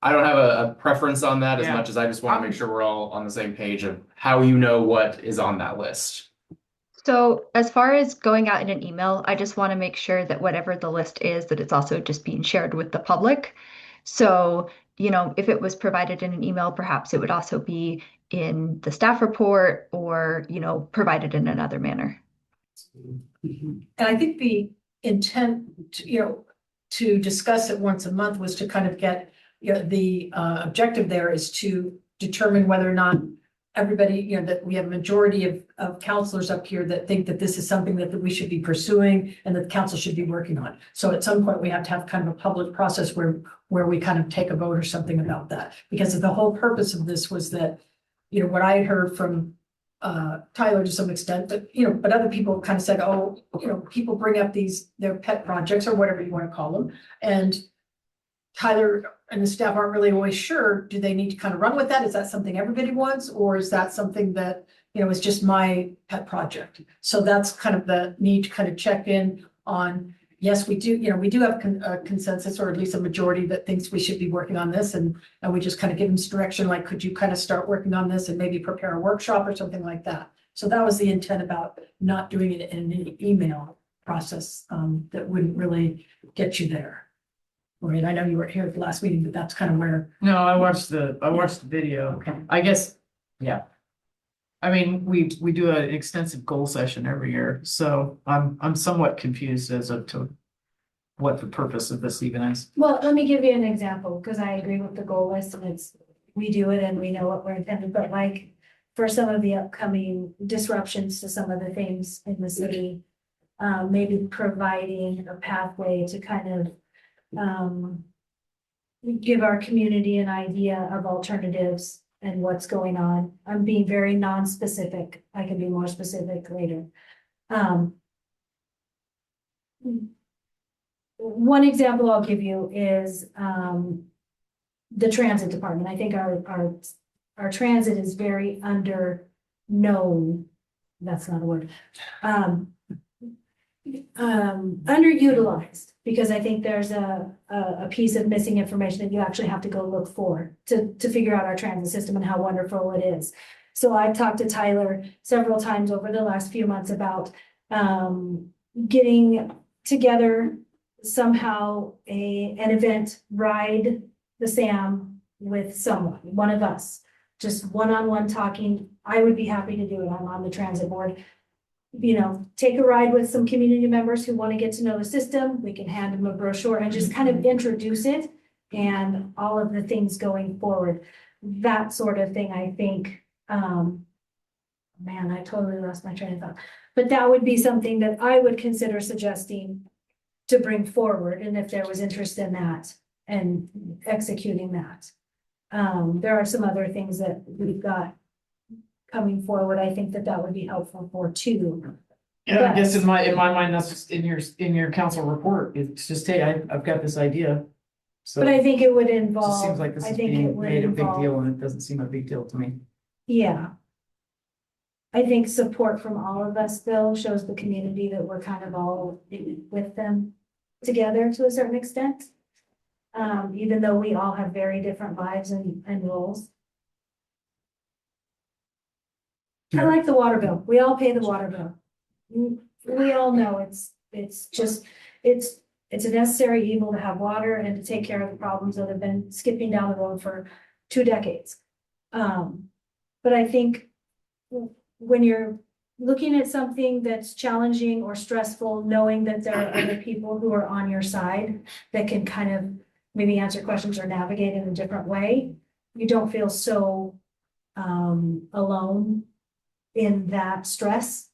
don't have a preference on that as Yeah. much as I just want to make sure we're all on the same page of how what is on that list. So as far as going out in an email, I just want to make sure that whatever the list is, that it's also just being shared with the public. So, if it was provided in an email, perhaps it would also be in the staff report or, provided in another manner. And I think the intent, to discuss it once a month was to kind of get, the objective there is to determine whether or not everybody, that we have a majority of counselors up here that think that this is something that we should be pursuing and that the council should be working on. So at some point, we have to have kind of a public process where we kind of take a vote or something about that. Because the whole purpose of this was that, what I had heard from Tyler to some extent, but other people kind of said, oh, people bring up their pet projects or whatever you want to call them. And Tyler and the staff aren't really always sure, do they need to kind of run with that? Is that something everybody wants? Or is that something that, is just my pet project? So that's kind of the need to kind of check in on, yes, we do, we do have a consensus, or at least a majority that thinks we should be working on this, and we just kind of give them some direction, like, could you kind of start working on this and maybe prepare a workshop or something like that? So that was the intent about not doing it in an email process, that wouldn't really get you there. Right, I know you were here at the last meeting, but that's kind of where. No, I watched the video. Okay. I guess, yeah. I mean, we do an extensive goal session every year, so I'm somewhat confused as to what the purpose of this even is. Well, let me give you an example, because I agree with the goal list and we do it and we know what we're intended, but like for some of the upcoming disruptions to some of the things in the city, maybe providing a pathway to kind of give our community an idea of alternatives and what's going on. I'm being very non-specific. I can be more specific later. One example I'll give you is the transit department. I think our transit is very underknown. That's not a word. Underutilized, because I think there's a piece of missing information that you actually have to go look for to figure out our transit system and how wonderful it is. So I've talked to Tyler several times over the last few months about getting together somehow an event, ride the SAM with someone, one of us, just one-on-one talking. I would be happy to do it. I'm on the transit board. Take a ride with some community members who want to get to know the system. We can hand them a brochure and just kind of introduce it and all of the things going forward. That sort of thing, I think, man, I totally lost my train of thought. But that would be something that I would consider suggesting to bring forward, and if there was interest in that and executing that. There are some other things that we've got coming forward. I think that would be helpful for too. Yeah, I guess in my mind, that's just in your council report. It's just, hey, I've got this idea. So But I think it would it just involve, seems like this I is think it being would made a big deal, involve, and it doesn't seem a big deal to me. yeah. I think support from all of us, Bill, shows the community that we're kind of all with them together to a certain extent. Even though we all have very different lives and roles. I like the water bill. We all pay the water bill. We all know it's a necessary evil to have water and to take care of the problems that have been skipping down the road for 2 decades. But I think when you're looking at something that's challenging or stressful, knowing that there are other people who are on your side that can kind of maybe answer questions or navigate in a different way, you don't feel so alone in that stress.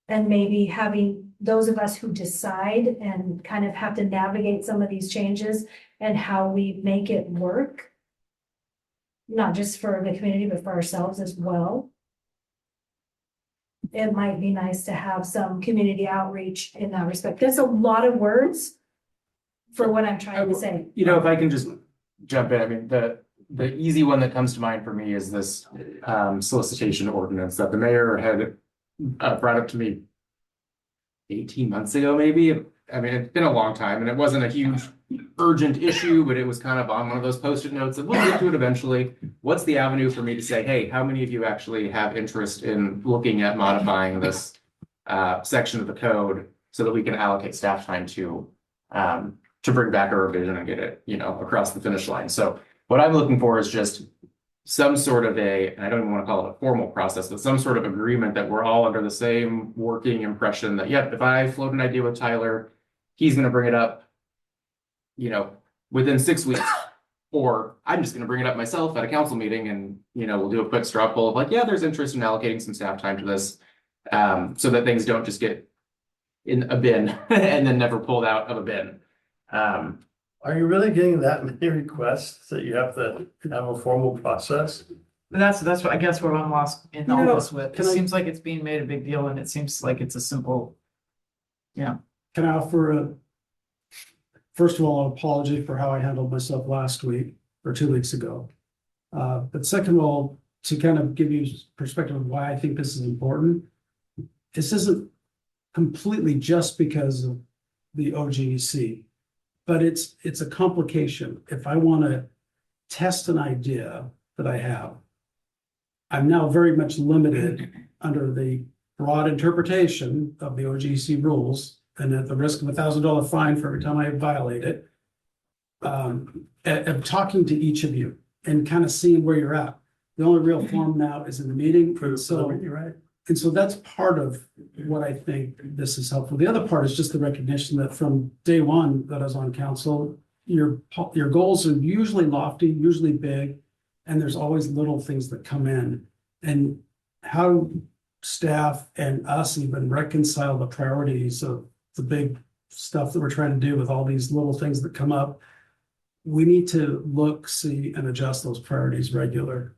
And maybe having those of us who decide and kind of have to navigate some of these changes and how we make it work, not just for the community, but for ourselves as well. It might be nice to have some community outreach in that respect. That's a lot of words for what I'm trying to say. If I can just jump in, I mean, the easy one that comes to mind for me is this solicitation ordinance that the mayor had brought up to me 18 months ago, maybe. I mean, it's been a long time, and it wasn't a huge urgent issue, but it was kind of on one of those Post-it notes, and we'll get to it eventually. What's the avenue for me to say, hey, how many of you actually have interest in looking at modifying this section of the code so that we can allocate staff time to bring back a revision and get it, across the finish line? So what I'm looking for is just some sort of and I don't even want to call it a formal process, but some sort of agreement that we're all under the same working impression that, yep, if I float an idea with Tyler, he's going to bring it up, within 6 weeks, or I'm just going to bring it up myself at a council meeting and, we'll do a quick straw poll of like, yeah, there's interest in allocating some staff time to this, so that things don't just get in a bin and then never pulled out of a bin. Are you really getting that many requests that you have to have a formal process? That's what I guess what I'm lost in all this with. It can I- seems like it's being made a big deal, and it seems like it's a simple. Yeah. Can I offer first of all, an apology for how I handled myself last week or 2 weeks ago. But second of all, to kind of give you perspective of why I think this is important. This isn't completely just because of the OGEC. But it's a complication. If I want to test an idea that I have, I'm now very much limited under the broad interpretation of the OGEC rules, and at the risk of $1,000 fine for every time I violate it. Of talking to each of you and kind of seeing where you're at. The only real form now is in the meeting, You're right. and so that's part of what I think this is helpful. The other part is just the recognition that from day one that I was on council, your goals are usually lofty, usually big, and there's always little things that come in. And how staff and us even reconcile the priorities of the big stuff that we're trying to do with all these little things that come up. We need to look, see, and adjust those priorities regular.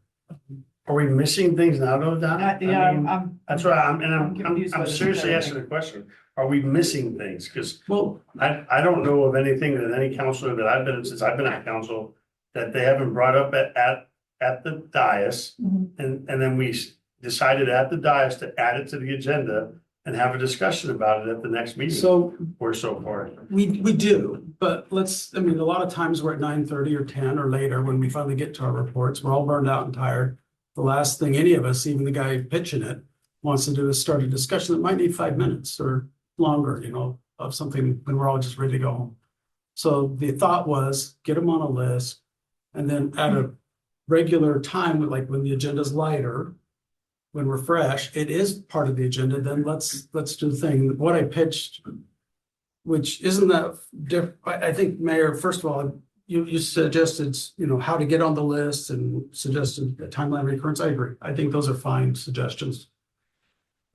Are we missing things now, though, Don? I Yeah, mean, That's right, I'm confused by the seriously comparative. asking the question, are we missing things? Because Well, I don't know of anything that any counselor that I've been, since I've been at council, that they haven't brought up at the dais, and then we decided at the dais to add it to the agenda and have a discussion about it at the next meeting, so or so far. we do, but a lot of times we're at 9:30 or 10 or later when we finally get to our reports. We're all burned out and tired. The last thing any of us, even the guy pitching it, wants to do is start a discussion that might need 5 minutes or longer, of something when we're all just ready to go home. So the thought was get them on a list and then at a regular time, like when the agenda's lighter, when we're fresh, it is part of the agenda, then let's do the thing. What I pitched, which isn't that different, I think, Mayor, first of all, you suggested, how to get on the list and suggested a timeline recurrence. I agree. I think those are fine suggestions.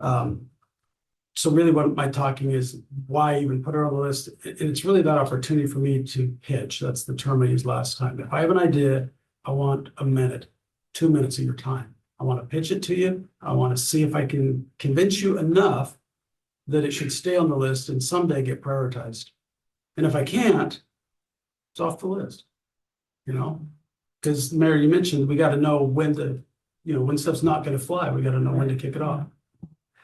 So really what my talking is, why even put it on the list? It's really that opportunity for me to pitch. That's the term I used last time. If I have an idea, I want a minute, 2 minutes of your time. I want to pitch it to you. I want to see if I can convince you enough that it should stay on the list and someday get prioritized. And if I can't, it's off the list, because Mayor, you mentioned we got to know when to, when stuff's not going to fly, we got to know when to kick it off.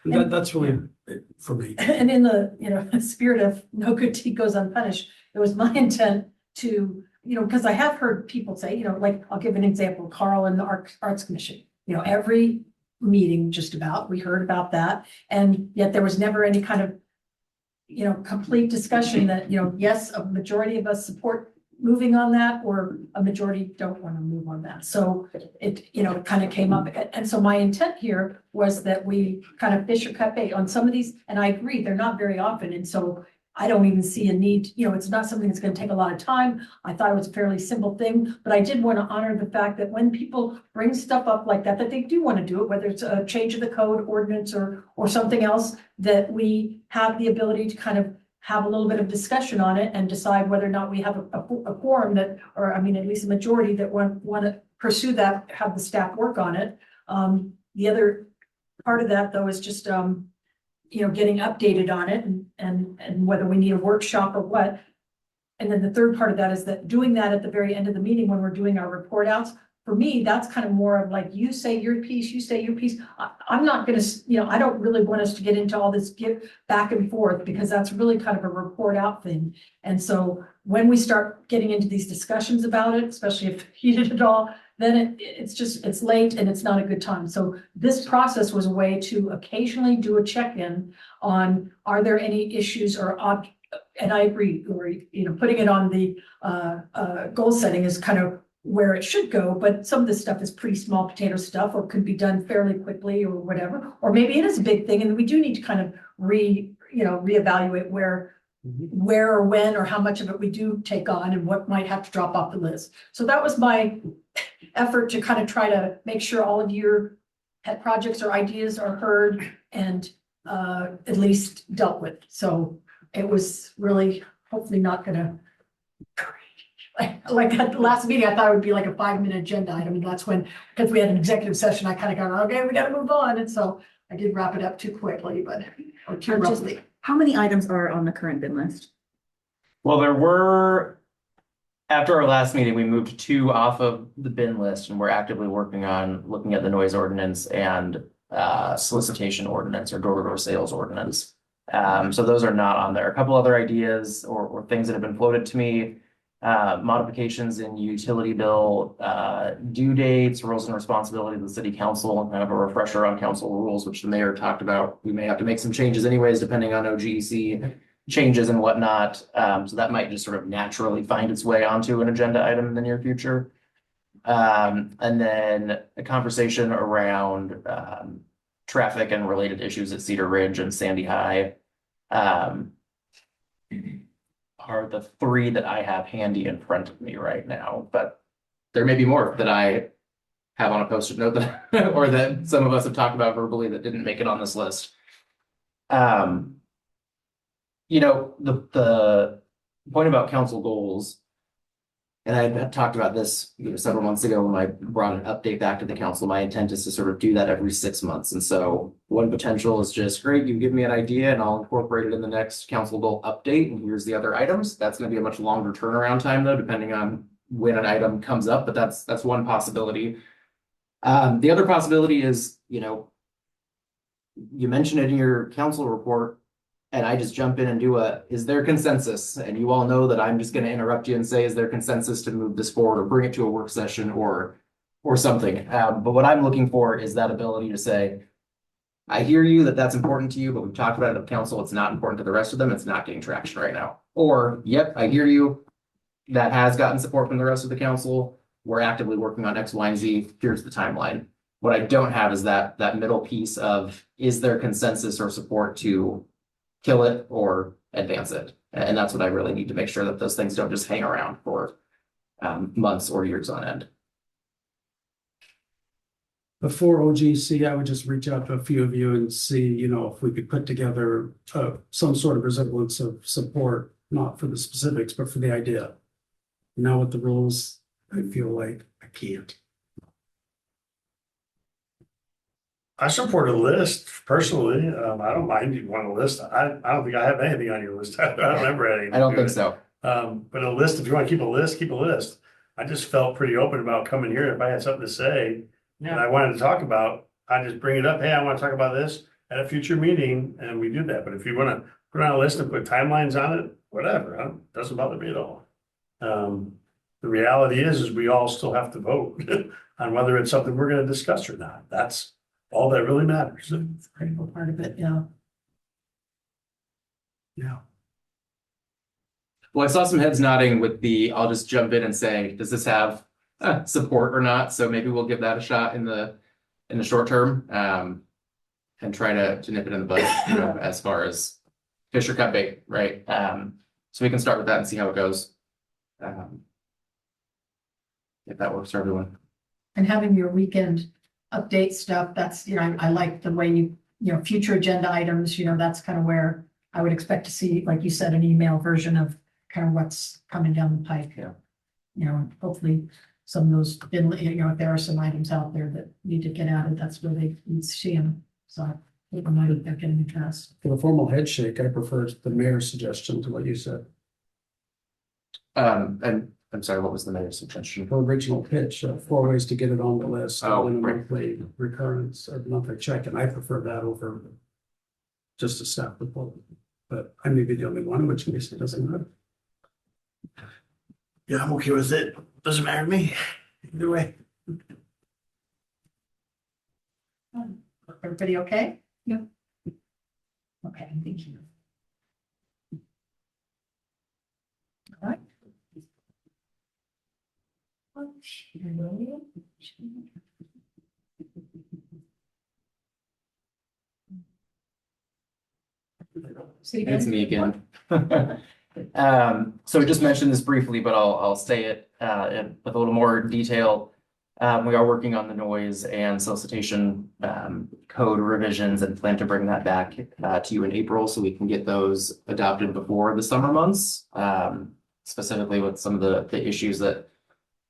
And that's really it for me. And in the, spirit of no good deed goes unpunished, it was my intent to, because I have heard people say, like, I'll give an example, Carl and the Arts Commission, every meeting just about, we heard about that. And yet there was never any kind of, complete discussion that, yes, a majority of us support moving on that, or a majority don't want to move on that. So it, kind of came up. And so my intent here was that we kind of fish or cut bait on some of these. And I agree, they're not very often. And so I don't even see a need, it's not something that's going to take a lot of time. I thought it was a fairly simple thing, but I did want to honor the fact that when people bring stuff up like that they do want to do it, whether it's a change of the code ordinance or something else, that we have the ability to kind of have a little bit of discussion on it and decide whether or not we have a quorum that, or at least a majority that want to pursue that, have the staff work on it. The other part of that though is just, getting updated on it and whether we need a workshop or what. And then the third part of that is that doing that at the very end of the meeting when we're doing our report outs, for me, that's kind of more of like, you say your piece, you say your piece. I'm not going to, I don't really want us to get into all this give back and forth, because that's really kind of a report out thing. And so when we start getting into these discussions about it, especially if heated at all, then it's late and it's not a good time. So this process was a way to occasionally do a check-in on, are there any issues or and I agree, or, putting it on the goal setting is kind of where it should go, but some of this stuff is pretty small potato stuff, or could be done fairly quickly or whatever, or maybe it is a big thing and we do need to kind of reevaluate where or when or how much of it we do take on and what might have to drop off the list. So that was my effort to kind of try to make sure all of your pet projects or ideas are heard and at least dealt with. So it was really hopefully not gonna, like at the last meeting, I thought it would be like a 5-minute agenda item. And that's when, because we had an executive session, I kind of got, okay, we got to move on. And so I did wrap it up too quickly, or too roughly. How many items are on the current bin list? Well, there were, after our last meeting, we moved 2 off of the bin list, and we're actively working on looking at the noise ordinance and solicitation ordinance or door-to-door sales ordinance. So those are not on there. A couple other ideas or things that have been floated to me. Modifications in utility bill, due dates, roles and responsibilities of the city council, and kind of a refresher on council rules, which the mayor talked about. We may have to make some changes anyways, depending on OGC changes and whatnot. So that might just sort of naturally find its way onto an agenda item in the near future. And then a conversation around, traffic and related issues at Cedar Ridge and Sandy High. Are the three that I have handy in front of me right now, but there may be more that I have on a post-it note that, or that some of us have talked about verbally that didn't make it on this list. You know, the point about council goals, and I had talked about this, several months ago when I brought an update back to the council. My intent is to sort of do that every 6 months. And so one potential is just, great, you give me an idea and I'll incorporate it in the next council goal update. And here's the other items. That's going to be a much longer turnaround time though, depending on when an item comes up, but that's one possibility. The other possibility is, you mentioned it in your council report, and I just jump in and do is there consensus? And you all know that I'm just going to interrupt you and say, is there consensus to move this forward or bring it to a work session or something? But what I'm looking for is that ability to say, I hear you that that's important to you, but we've talked about it at council. It's not important to the rest of them. It's not getting traction right now. Or, yep, I hear you. That has gotten support from the rest of the council. We're actively working on X, Y, and Z. Here's the timeline. What I don't have is that middle piece of, is there consensus or support to kill it or advance it? And that's what I really need to make sure that those things don't just hang around for months or years on end. Before OGC, I would just reach out to a few of you and see, if we could put together some sort of resemblance of support, not for the specifics, but for the idea. Now with the rules, I feel like I can't. I support a list personally. I don't mind you want a list. I don't think I have anything on your list. I don't ever have anything. I don't think so. But a list, if you want to keep a list, keep a list. I just felt pretty open about coming here. If I had something to say and I wanted to talk about, I just bring it up. Hey, I want to talk about this at a future meeting, and we do that. But if you want to put on a list and put timelines on it, whatever, it doesn't bother me at all. The reality is we all still have to vote on whether it's something we're going to discuss or not. That's all that really matters. It's a critical part of it, yeah. Yeah. Well, I saw some heads nodding with I'll just jump in and say, does this have support or not? So maybe we'll give that a shot in the short term, and try to nip it in the bud, as far as fish or cut bait, right? So we can start with that and see how it goes. If that works for everyone. And having your weekend update stuff, that's, I like the way you, future agenda items, that's kind of where I would expect to see, like you said, an email version of kind of what's coming down the pike. Yeah. Hopefully some of those, if there are some items out there that need to get added, that's where they need to see them. So I think we might be getting addressed. For the formal head shake, I prefer the mayor's suggestion to what you said. And I'm sorry, what was the mayor's suggestion? For original pitch, 4 ways to get it on the list. Oh, and a right. monthly recurrence or monthly check, and I prefer that over just a staff report. But I may be the only one, in which case it doesn't matter. Yeah, I'm okay with it. Doesn't matter to me. Either way. Everybody okay? Yeah. Okay, thank you. All right. It's me again. So we just mentioned this briefly, but I'll say it with a little more detail. We are working on the noise and solicitation code revisions and plan to bring that back to you in April so we can get those adopted before the summer months, specifically with some of the issues that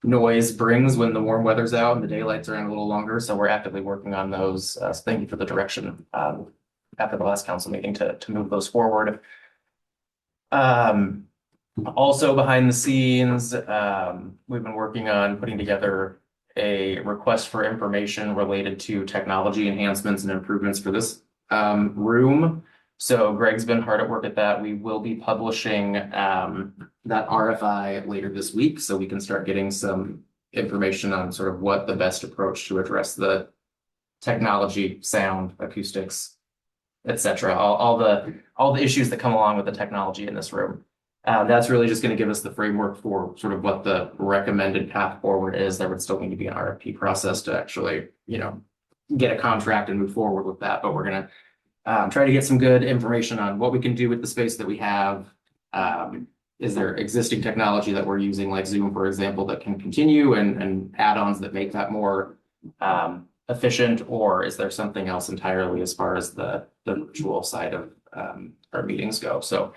noise brings when the warm weather's out and the daylights are in a little longer. So we're actively working on those. So thank you for the direction after the last council meeting to move those forward. Also behind the scenes, we've been working on putting together a request for information related to technology enhancements and improvements for this room. So Greg's been hard at work at that. We will be publishing that RFI later this week, so we can start getting some information on sort of what the best approach to address the technology, sound, acoustics, etc. All the issues that come along with the technology in this room. That's really just going to give us the framework for sort of what the recommended path forward is. There would still need to be an RFP process to actually, get a contract and move forward with that. But we're going to try to get some good information on what we can do with the space that we have. Is there existing technology that we're using, like Zoom, for example, that can continue and add-ons that make that more efficient, or is there something else entirely as far as the virtual side of our meetings go? So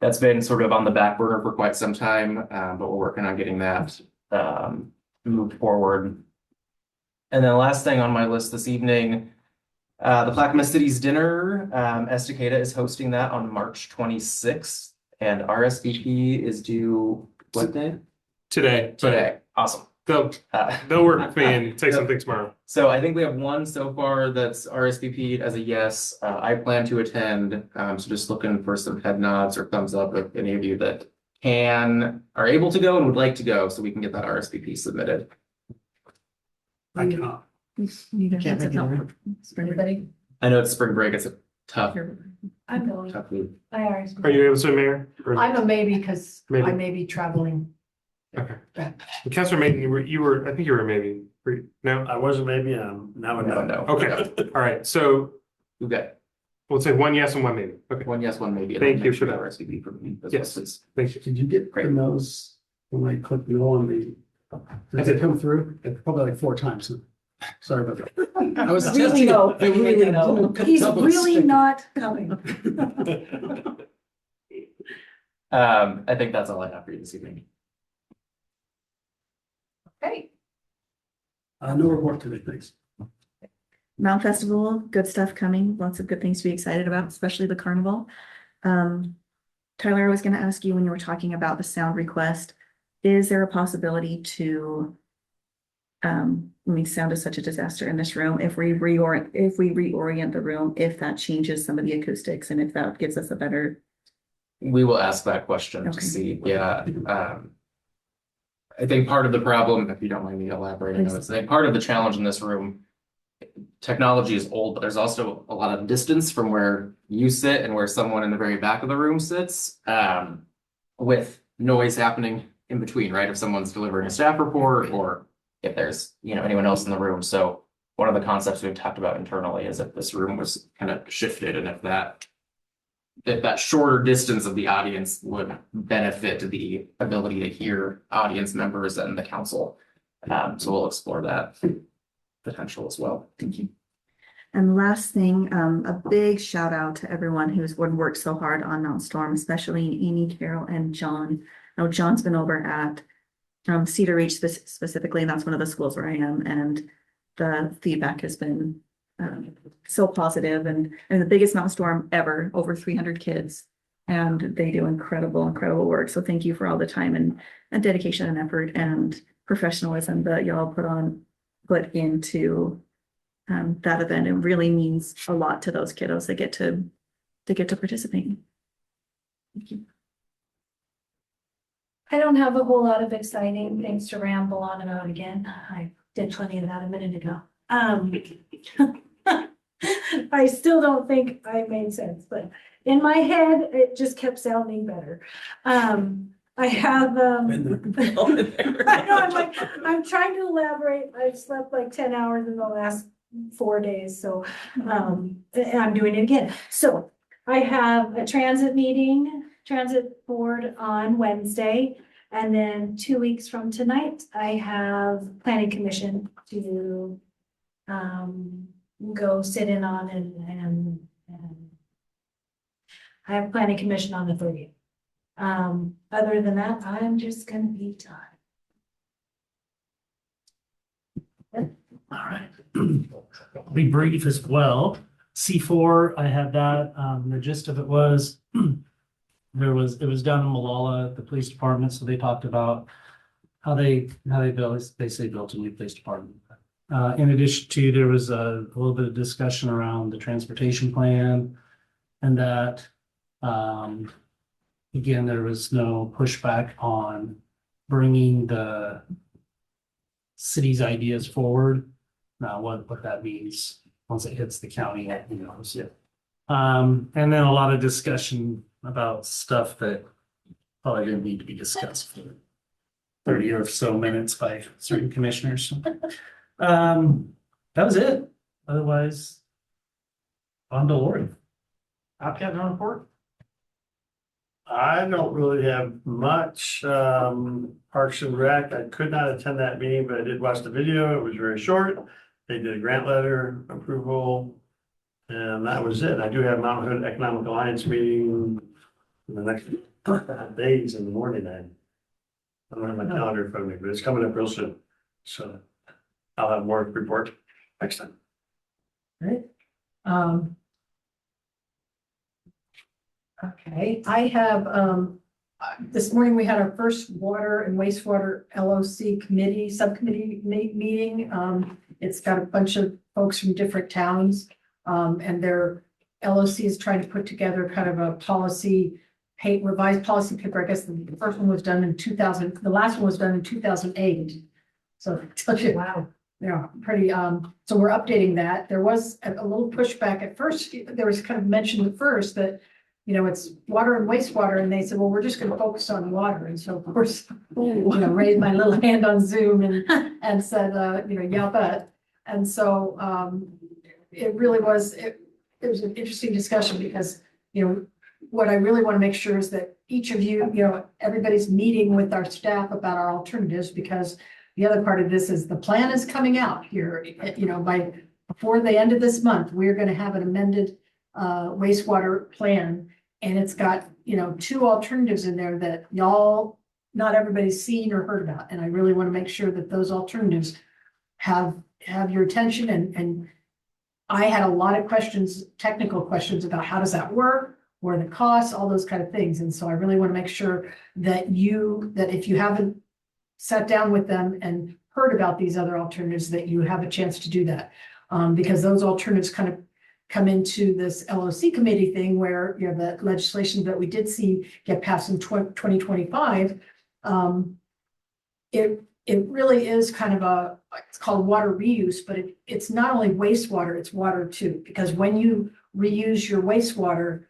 that's been sort of on the back burner for quite some time, but we're working on getting that moved forward. And then the last thing on my list this evening, the Clackamas Cities Dinner, Estacada is hosting that on March 26th, and RSVP is due what day? Today. Today. Awesome. They'll work with me and take something tomorrow. So I think we have one so far that's RSVP'd as a yes. I plan to attend. So just looking for some head nods or thumbs up if any of you that are able to go and would like to go, so we can get that RSVP submitted. I cannot. Can't make it. Everybody? I know it's spring break. It's a tough I'm going. week. I already. Are you able to, Mayor? Or- I'm a maybe because Maybe. I may be traveling. Okay. Councilor Mayton, I think you were a maybe. No? I wasn't maybe, now I know. No. Okay, all right, so We've got we'll say one yes and one maybe. Okay, one yes, one maybe. and Thank then you make for sure that. RSVP for me. as Yes. well, please. thank you. Did you get the nose when I clicked no on the, did it come through? Probably like 4 times. Sorry about that. I was really no, really no. He's really not coming. I think that's all I have for you this evening. Okay. No report today, thanks. Mount Festival, good stuff coming, lots of good things to be excited about, especially the carnival. Tyler, I was gonna ask you when you were talking about the sound request, is there a possibility to sound is such a disaster in this room, if we reorient the room, if that changes some of the acoustics and if that gives us a better. We will ask that question to Okay. see, yeah. I think part of the problem, if you don't mind me elaborating, Please. I think part of the challenge in this room, technology is old, but there's also a lot of distance from where you sit and where someone in the very back of the room sits, with noise happening in between, right? If someone's delivering a staff report or if there's, anyone else in the room. So one of the concepts we've talked about internally is if this room was kind of shifted and if that shorter distance of the audience would benefit the ability to hear audience members and the council. So we'll explore that potential as well. Thank you. And last thing, a big shout out to everyone who's worked so hard on Mount Storm, especially Amy, Carol, and John. I know John's been over at Cedar Ridge specifically, and that's one of the schools where I am, and the feedback has been so positive, and the biggest Mount Storm ever, over 300 kids, and they do incredible work. So thank you for all the time and dedication and effort and professionalism that y'all put into that event. It really means a lot to those kiddos that get to participate. Thank you. I don't have a whole lot of exciting things to ramble on about again. I did plenty of that a minute ago. I still don't think I made sense, but in my head, it just kept sounding better. I have, I know, I'm trying to elaborate. I've slept like 10 hours in the last 4 days, so, and I'm doing it again. So I have a transit board on Wednesday. And then 2 weeks from tonight, I have planning commission to go sit in on and I have planning commission on the 30th. Other than that, I'm just gonna be done. All right. I'll be brief as well. C4, I had that. The gist of it was it was down in Malala, the police department. So they talked about how they built, they say built a new police department. In addition to, there was a little bit of discussion around the transportation plan, And that, again, there was no pushback on bringing the city's ideas forward. Now, what that means, once it hits the county, who knows? Yeah. And then a lot of discussion about stuff that probably didn't need to be discussed for 30 or so minutes by certain commissioners. That was it. Otherwise, on to Lori. I've got no report. I don't really have much, Parks and Rec, I could not attend that meeting, but I did watch the video, it was very short. They did a grant letter approval, and that was it. I do have Mount Hood Economic Alliance meeting in the next days in the morning. I don't have my calendar in front of me, but it's coming up real soon, so I'll have more to report next time. Right. Okay, I have, this morning we had our first water and wastewater LOC committee, subcommittee meeting. It's got a bunch of folks from different towns. And their LOC is trying to put together kind of a policy, revised policy paper. I guess the first one was done in 2000, the last one was done in 2008. So it tells you, wow, yeah, pretty, so we're updating that. There was a little pushback at first. There was kind of mentioned at first that, it's water and wastewater, and they said, well, we're just gonna focus on water. And so of course, raised my little hand on Zoom and said, yeah, but. And so, it really was, it was an interesting discussion because, what I really want to make sure is that each of you, everybody's meeting with our staff about our alternatives, because the other part of this is the plan is coming out here, before the end of this month, we're going to have an amended wastewater plan. And it's got, 2 alternatives in there that not everybody's seen or heard about. And I really want to make sure that those alternatives have your attention. And I had a lot of questions, technical questions about how does that work, what are the costs, all those kind of things. And so I really want to make sure that if you haven't sat down with them and heard about these other alternatives, that you have a chance to do that. Because those alternatives kind of come into this LOC committee thing where, the legislation that we did see get passed in 2025, it really is kind of it's called water reuse, but it's not only wastewater, it's water too. Because when you reuse your wastewater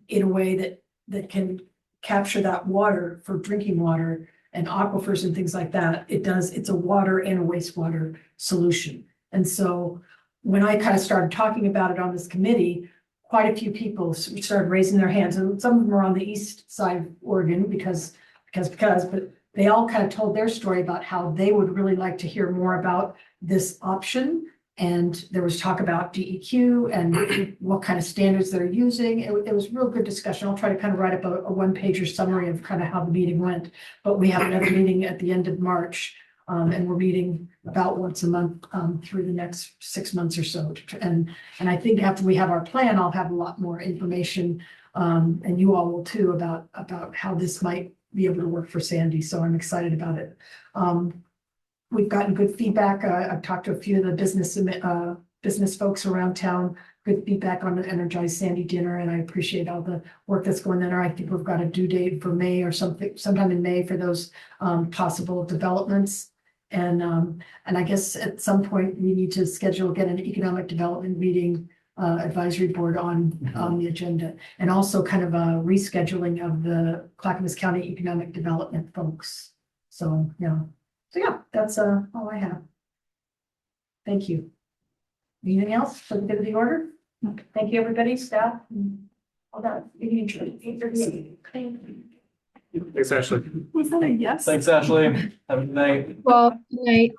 in a way that can capture that water for drinking water and aquifers and things like that, it's a water and a wastewater solution. And so when I kind of started talking about it on this committee, quite a few people started raising their hands, and some of them are on the east side of Oregon because, but they all kind of told their story about how they would really like to hear more about this option. And there was talk about DEQ and what kind of standards they're using. It was a real good discussion. I'll try to kind of write up a one-pager summary of kind of how the meeting went. But we have another meeting at the end of March. And we're meeting about once a month through the next 6 months or so. And I think after we have our plan, I'll have a lot more information, and you all will too, about how this might be able to work for Sandy. So I'm excited about it. We've gotten good feedback. I've talked to a few of the business folks around town. Good feedback on the Energize Sandy dinner, and I appreciate all the work that's going on there. I think we've got a due date for May or sometime in May for those possible developments. And I guess at some point we need to get an economic development meeting advisory board on the agenda, and also kind of a rescheduling of the Clackamas County Economic Development folks. So yeah, that's all I have. Thank you. Anything else for the good of the order? Thank you, everybody, staff, and all that. 8:38. Thanks, Ashley. Was that a yes? Thanks, Ashley. Have a good night. Well, good night.